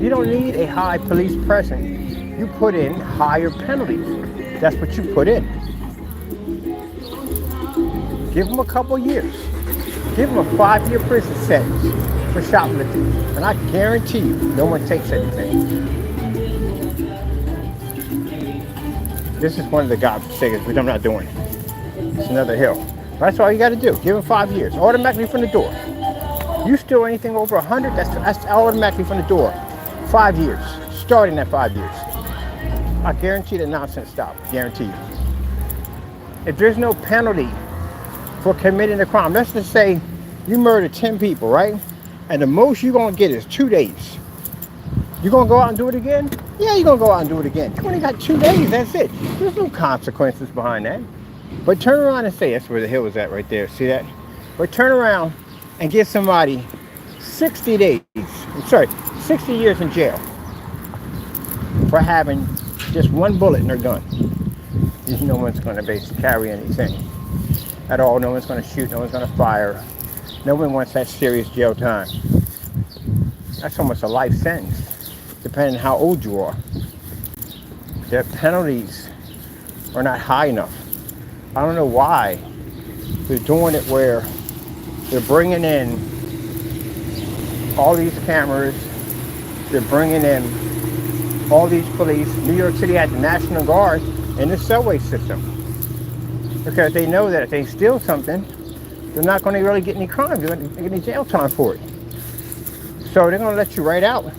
You don't need a high police presence. You put in higher penalties. That's what you put in. Give them a couple years. Give them a 5-year prison sentence for shoplifting. And I guarantee you, no one takes anything. This is one of the godforsaken, which I'm not doing. It's another hill. That's all you got to do. Give them 5 years. Automatically from the door. You steal anything over 100, that's automatically from the door. 5 years. Starting at 5 years. I guarantee the nonsense stop. Guarantee you. If there's no penalty for committing a crime, let's just say you murdered 10 people, right? And the most you're going to get is 2 days. You're going to go out and do it again? Yeah, you're going to go out and do it again. You only got 2 days, that's it. There's no consequences behind that. But turn around and say, that's where the hill is at right there, see that? But turn around and give somebody 60 days, 60 years in jail for having just one bullet in their gun. No one's going to basically carry anything at all. No one's going to shoot, no one's going to fire. No one wants that serious jail time. That's almost a life sentence, depending on how old you are. Their penalties are not high enough. I don't know why they're doing it where they're bringing in all these cameras, they're bringing in all these police. New York City had the National Guard in the subway system because they know that if they steal something, they're not going to really get any crime, they're going to get any jail time for it. So they're going to let you right out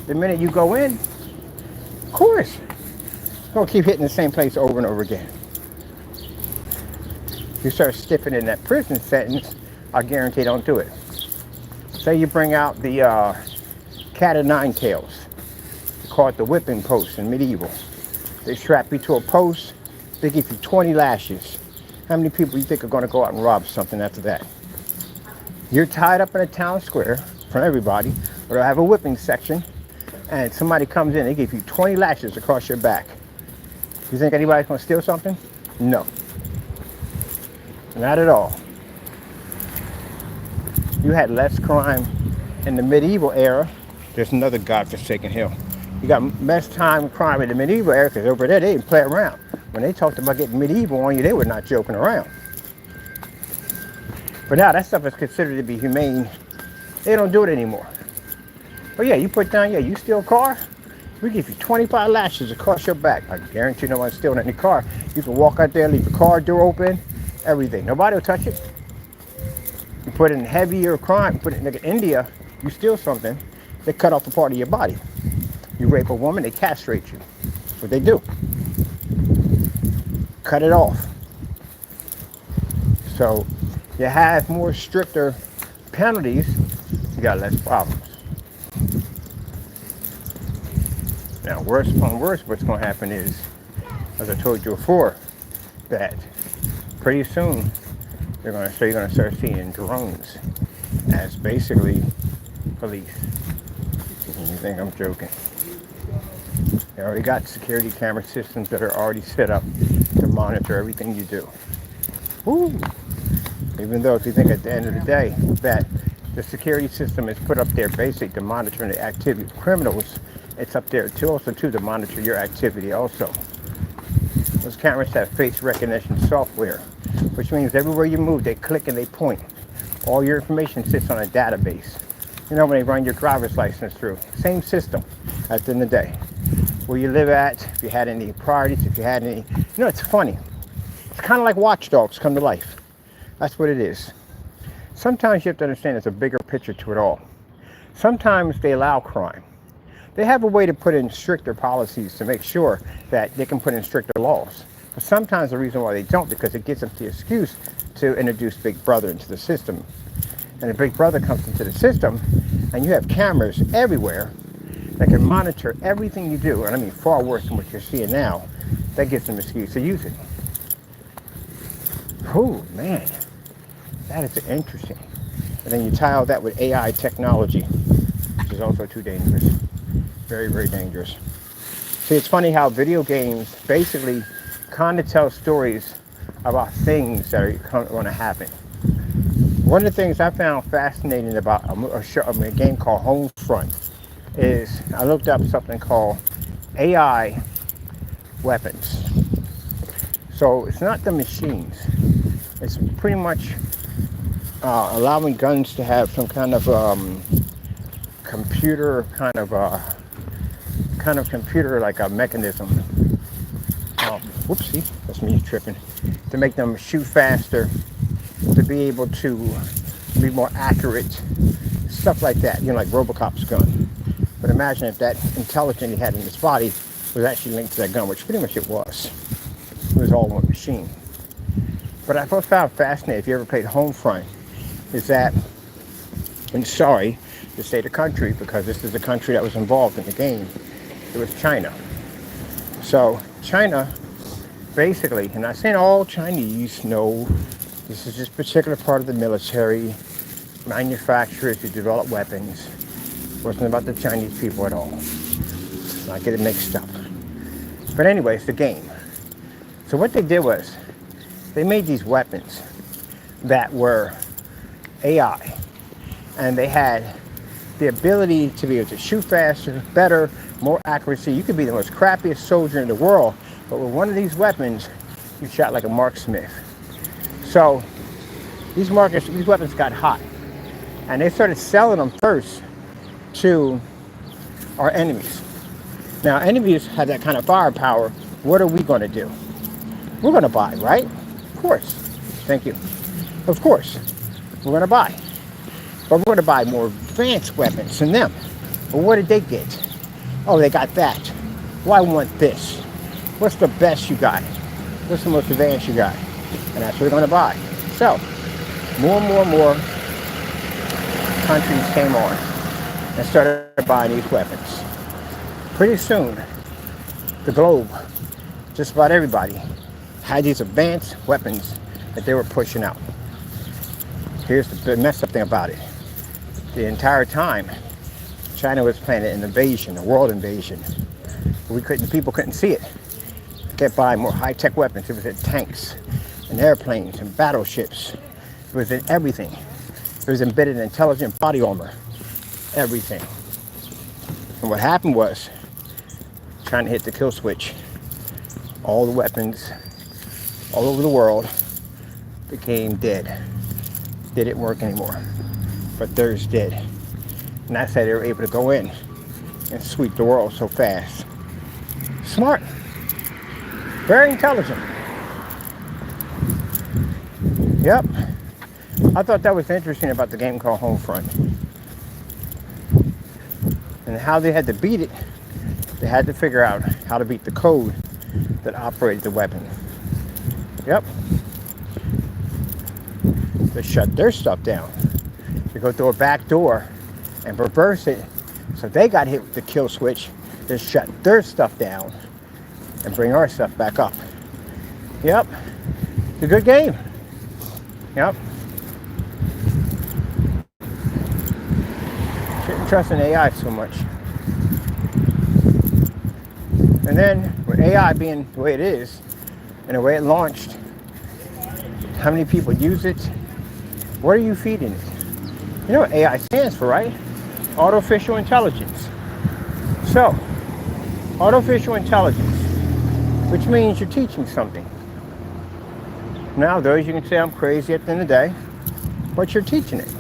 the minute you go in. Of course, you're going to keep hitting the same place over and over again. If you start stiffening that prison sentence, I guarantee don't do it. Say you bring out the cat of nine tails, call it the whipping post in medieval. They strap you to a post, they give you 20 lashes. How many people you think are going to go out and rob something after that? You're tied up in a town square from everybody, or they'll have a whipping section, and somebody comes in, they give you 20 lashes across your back. You think anybody's going to steal something? No. Not at all. You had less crime in the medieval era. There's another godforsaken hill. You got less time and crime in the medieval era because over there they didn't play around. When they talked about getting medieval on you, they were not joking around. But now that stuff is considered to be humane. They don't do it anymore. But yeah, you put down, you steal a car, we give you 25 lashes across your back. I guarantee no one's stealing any car. You can walk out there, leave the car door open, everything. Nobody will touch it. You put in heavier crime, put it in India, you steal something, they cut off a part of your body. You rape a woman, they castrate you. That's what they do. Cut it off. So you have more stricter penalties, you got less problems. Now, worse upon worse, what's going to happen is, as I told you before, that pretty soon you're going to start seeing drones as basically police. You think I'm joking? They already got security camera systems that are already set up to monitor everything you do. Woo! Even though if you think at the end of the day that the security system is put up there basically to monitor the activity of criminals, it's up there to monitor your activity also. Those cameras have face recognition software, which means everywhere you move, they click and they point. All your information sits on a database. You know, when they run your driver's license through, same system at the end of the day. Where you live at, if you had any priorities, if you had any, it's funny. It's kind of like watchdogs come to life. That's what it is. Sometimes you have to understand there's a bigger picture to it all. Sometimes they allow crime. They have a way to put in stricter policies to make sure that they can put in stricter laws. But sometimes the reason why they don't, because it gives them the excuse to introduce Big Brother into the system. And if Big Brother comes into the system, and you have cameras everywhere that can monitor everything you do, and I mean far worse than what you're seeing now, that gives them an excuse to use it. Oh man, that is interesting. And then you tie all that with AI technology, which is also too dangerous. Very, very dangerous. See, it's funny how video games basically kind of tell stories about things that are going to happen. One of the things I found fascinating about a game called Homefront is I looked up something called AI weapons. So it's not the machines. It's pretty much allowing guns to have some kind of computer computer like a mechanism. Whoopsie, that's me tripping. To make them shoot faster, to be able to be more accurate, stuff like that. Like RoboCop's gun. But imagine if that intelligence he had in his body was actually linked to that gun, which pretty much it was. It was all one machine. But I first found fascinating, if you ever played Homefront, is that, and sorry to say the country, because this is the country that was involved in the game, it was China. So China, basically, and I'm not saying all Chinese know, this is just a particular part of the military, manufacturers who develop weapons. It wasn't about the Chinese people at all. Not get it mixed up. But anyway, it's the game. So what they did was, they made these weapons that were AI. And they had the ability to be able to shoot faster, better, more accuracy. You could be the most crappiest soldier in the world, but with one of these weapons, you shot like a marksmith. So these weapons got hot. And they started selling them first to our enemies. Now, enemies have that kind of firepower. What are we going to do? We're going to buy, right? Of course. Thank you. Of course. We're going to buy. But we're going to buy more advanced weapons than them. But what did they get? Oh, they got that. Well, I want this. What's the best you got? What's the most advanced you got? And that's what we're going to buy. So, more and more countries came on and started buying these weapons. Pretty soon, the globe, just about everybody, had these advanced weapons that they were pushing out. Here's the messed up thing about it. The entire time, China was planning an invasion, a world invasion. People couldn't see it. They kept buying more high-tech weapons. It was in tanks and airplanes and battleships. It was in everything. It was embedded in intelligent body armor. Everything. And what happened was, China hit the kill switch. All the weapons all over the world became dead. They didn't work anymore. But theirs did. And that's how they were able to go in and sweep the world so fast. Smart. Very intelligent. Yep. I thought that was interesting about the game called Homefront. And how they had to beat it, they had to figure out how to beat the code that operated the weapon. Yep. To shut their stuff down. To go through a back door and reverse it so they got hit with the kill switch to shut their stuff down and bring our stuff back up. Yep. It's a good game. Yep. Shouldn't trust in AI so much. And then with AI being the way it is and the way it launched, how many people use it? What are you feeding it? You know what AI stands for, right? Artificial intelligence. So, artificial intelligence, which means you're teaching something. Now, those you can say I'm crazy at the end of the day, but you're teaching it.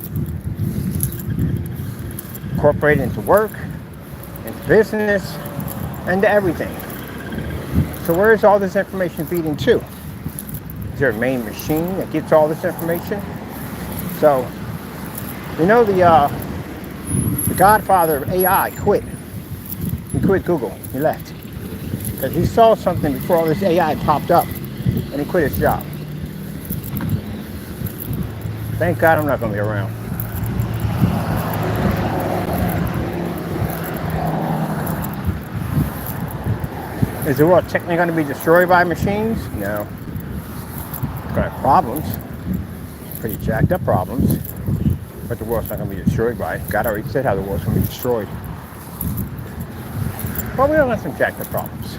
Incorporate it into work, into business, and to everything. So where is all this information feeding to? Is there a main machine that gets all this information? So, you know the godfather of AI quit. He quit Google. He left. Because he saw something before all this AI popped up, and he quit his job. Thank God I'm not going to be around. Is the world technically going to be destroyed by machines? No. It's going to have problems. Pretty jacked up problems. But the world's not going to be destroyed by it. God already said how the world's going to be destroyed. Well, we don't have some jacked up problems.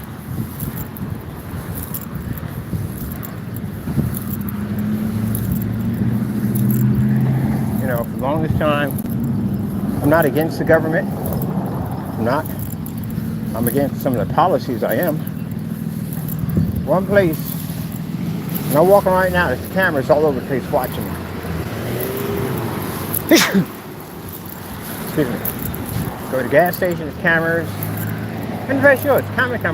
You know, for the longest time, I'm not against the government. I'm not. I'm against some of the policies. I am. One place, and I'm walking right now, there's cameras all over the place watching me. Excuse me. Go to the gas station, there's cameras. And the place it's cameras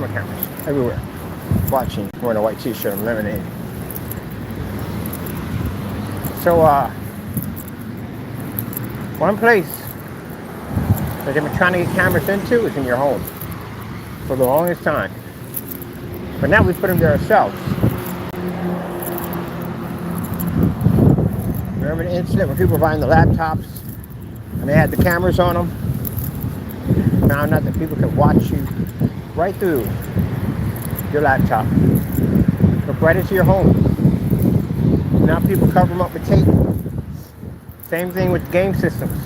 everywhere. Watching, wearing a white t-shirt and lemonade. So, one place that they've been trying to get cameras into is in your home. for the longest time. But now we put them there ourselves. Remember the incident when people were buying the laptops and they had the cameras on them? Found out that people could watch you right through your laptop. Look right into your home. Now people cover them up with tape. Same thing with game systems.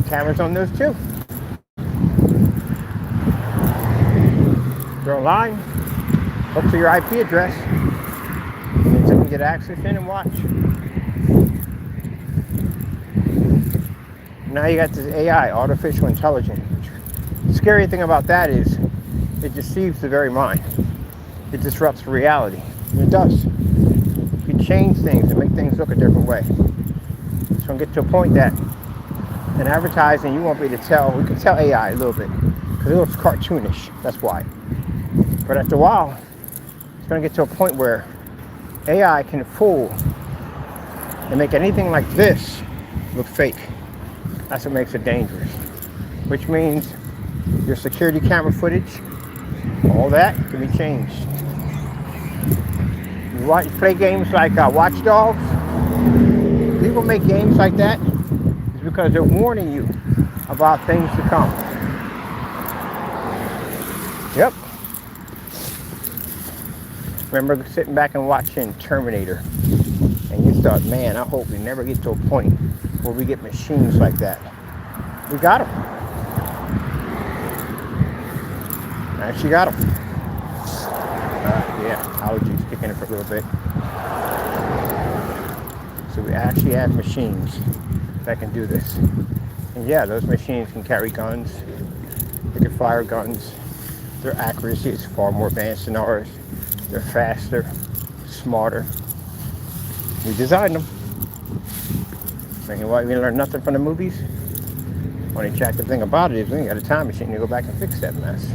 Cameras on those too. You're online, hook to your IP address, and so you can get access in and watch. Now you got this AI, artificial intelligence. The scary thing about that is it deceives the very mind. It disrupts reality. And it does. You change things and make things look a different way. It's going to get to a point that in advertising you won't be able to tell. We can tell AI a little bit because it looks cartoonish. That's why. But after a while, it's going to get to a point where AI can fool and make anything like this look fake. That's what makes it dangerous. Which means your security camera footage, all that can be changed. You play games like Watch Dogs. People make games like that is because they're warning you about things to come. Yep. Remember sitting back and watching Terminator, and you thought, man, I hope we never get to a point where we get machines like that. We got them. Actually got them. Yeah, allergies kicking in for a little bit. So we actually have machines that can do this. And yeah, those machines can carry guns. They can fire guns. Their accuracy is far more advanced than ours. They're faster, smarter. We designed them. And you know why we learn nothing from the movies? Only attractive thing about it is we ain't got a time machine to go back and fix that mess.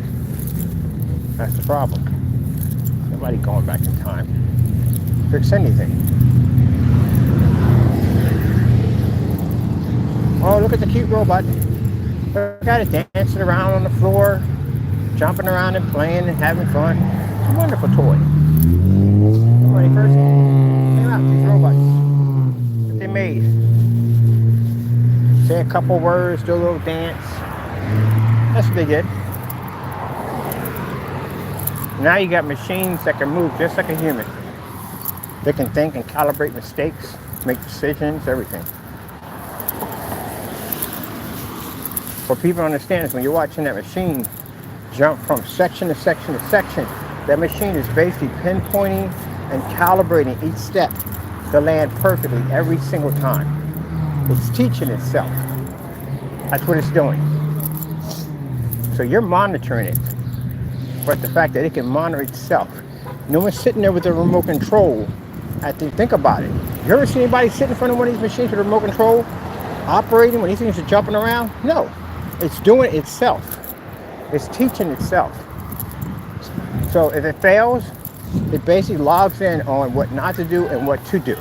That's the problem. Nobody going back in time. Fix anything. Oh, look at the cute robot. Look at it dancing around on the floor, jumping around and playing and having fun. It's a wonderful toy. When they first came out, these robots that they made. Say a couple words, do a little dance. That's what they did. Now you got machines that can move just like a human. They can think and calibrate mistakes, make decisions, everything. What people understand is when you're watching that machine jump from section to section to section, that machine is basically pinpointing and calibrating each step to land perfectly every single time. It's teaching itself. That's what it's doing. So you're monitoring it. But the fact that it can monitor itself. No one's sitting there with a remote control. Think about it. You ever seen anybody sit in front of one of these machines with a remote control, operating when these things are jumping around? No. It's doing it itself. It's teaching itself. So if it fails, it basically logs in on what not to do and what to do.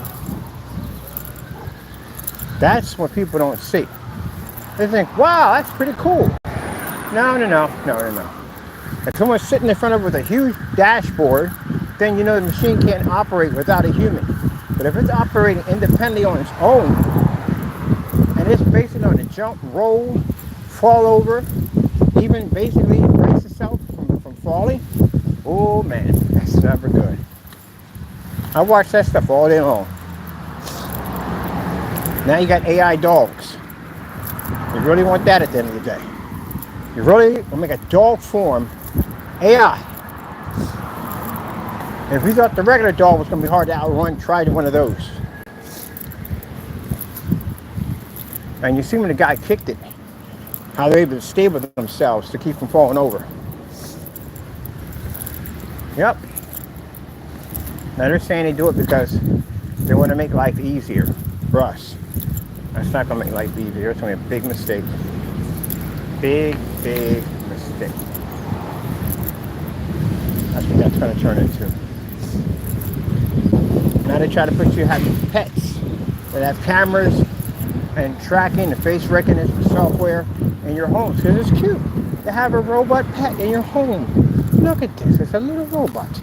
That's what people don't see. They think, wow, that's pretty cool. No. If someone's sitting in front of it with a huge dashboard, then you know the machine can't operate without a human. But if it's operating independently on its own, and it's based on the jump, roll, fall over, even basically brace itself from falling, oh man, that's never good. I watch that stuff all day long. Now you got AI dogs. You really want that at the end of the day. You really will make a dog form AI. And if we thought the regular dog was going to be hard to outrun, try one of those. And you see when the guy kicked it, how they're able to stable themselves to keep from falling over. Yep. Now they're saying they do it because they want to make life easier for us. That's not going to make life easier. It's going to be a big mistake. Big mistake. That's what that's going to turn into. Now they try to put you having pets that have cameras and tracking and face recognition software in your homes because it's cute. to have a robot pet in your home. Look at this. It's a little robot.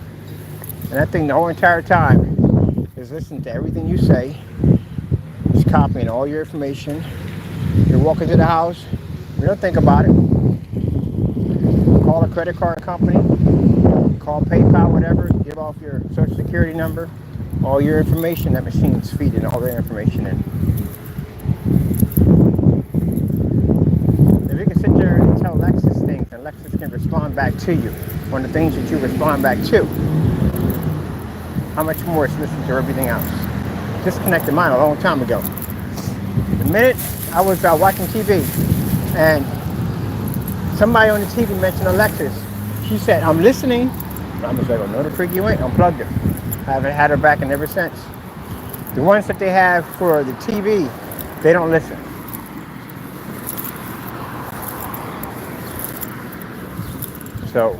And that thing the whole entire time is listening to everything you say. It's copying all your information. You're walking to the house. You don't think about it. Call a credit card company. Call PayPal, whatever. Give off your social security number. All your information. That machine's feeding all their information in. If you can sit there and tell Lexus things, and Lexus can respond back to you on the things that you respond back to, how much more is listening to everything else? Disconnected mine a long time ago. The minute I was watching TV and somebody on the TV mentioned Alexis, she said, "I'm listening." I was like, "Oh, no, the freak you ain't." Unplugged her. I haven't had her back in ever since. The ones that they have for the TV, they don't listen. So,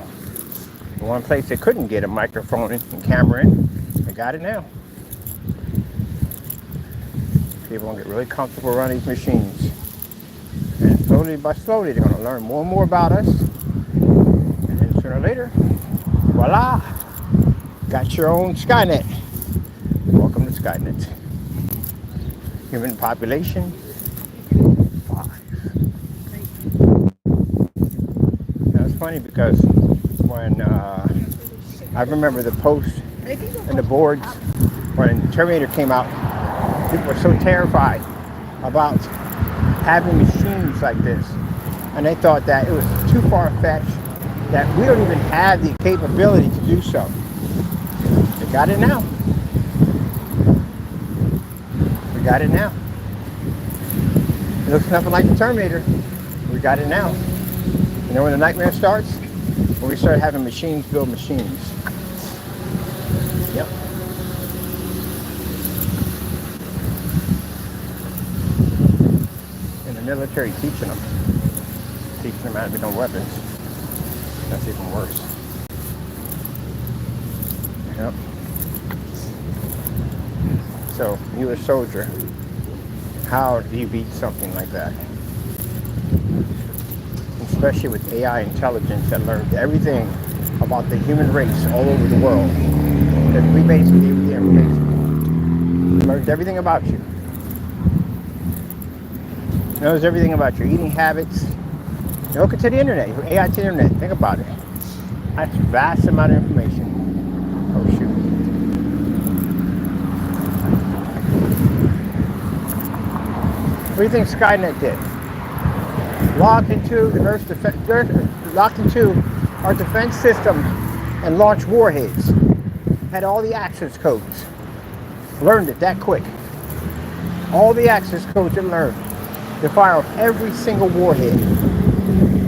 the one place they couldn't get a microphone and camera in, they got it now. People gonna get really comfortable around these machines. And slowly by slowly, they're gonna learn more and more about us. And then sooner or later, voila, got your own Skynet. Welcome to Skynet. Human population, 5. Now it's funny because when I remember the posts and the boards when Terminator came out, people were so terrified about having machines like this, and they thought that it was too far-fetched, that we don't even have the capability to do so. They got it now. We got it now. It looks nothing like the Terminator. We got it now. You know when the nightmare starts? When we start having machines build machines. Yep. In the military, teaching them how to become weapons. That's even worse. Yep. So, you a soldier, how do you beat something like that? Especially with AI intelligence that learns everything about the human race all over the world. Because we basically gave it the information. It learns everything about you. It knows everything about your eating habits. You look into the internet, AI to the internet, think about it. That's a vast amount of information. Oh shoot. What do you think Skynet did? Locked into our defense system and launched warheads. Had all the access codes. Learned it that quick. All the access codes it learned to fire off every single warhead.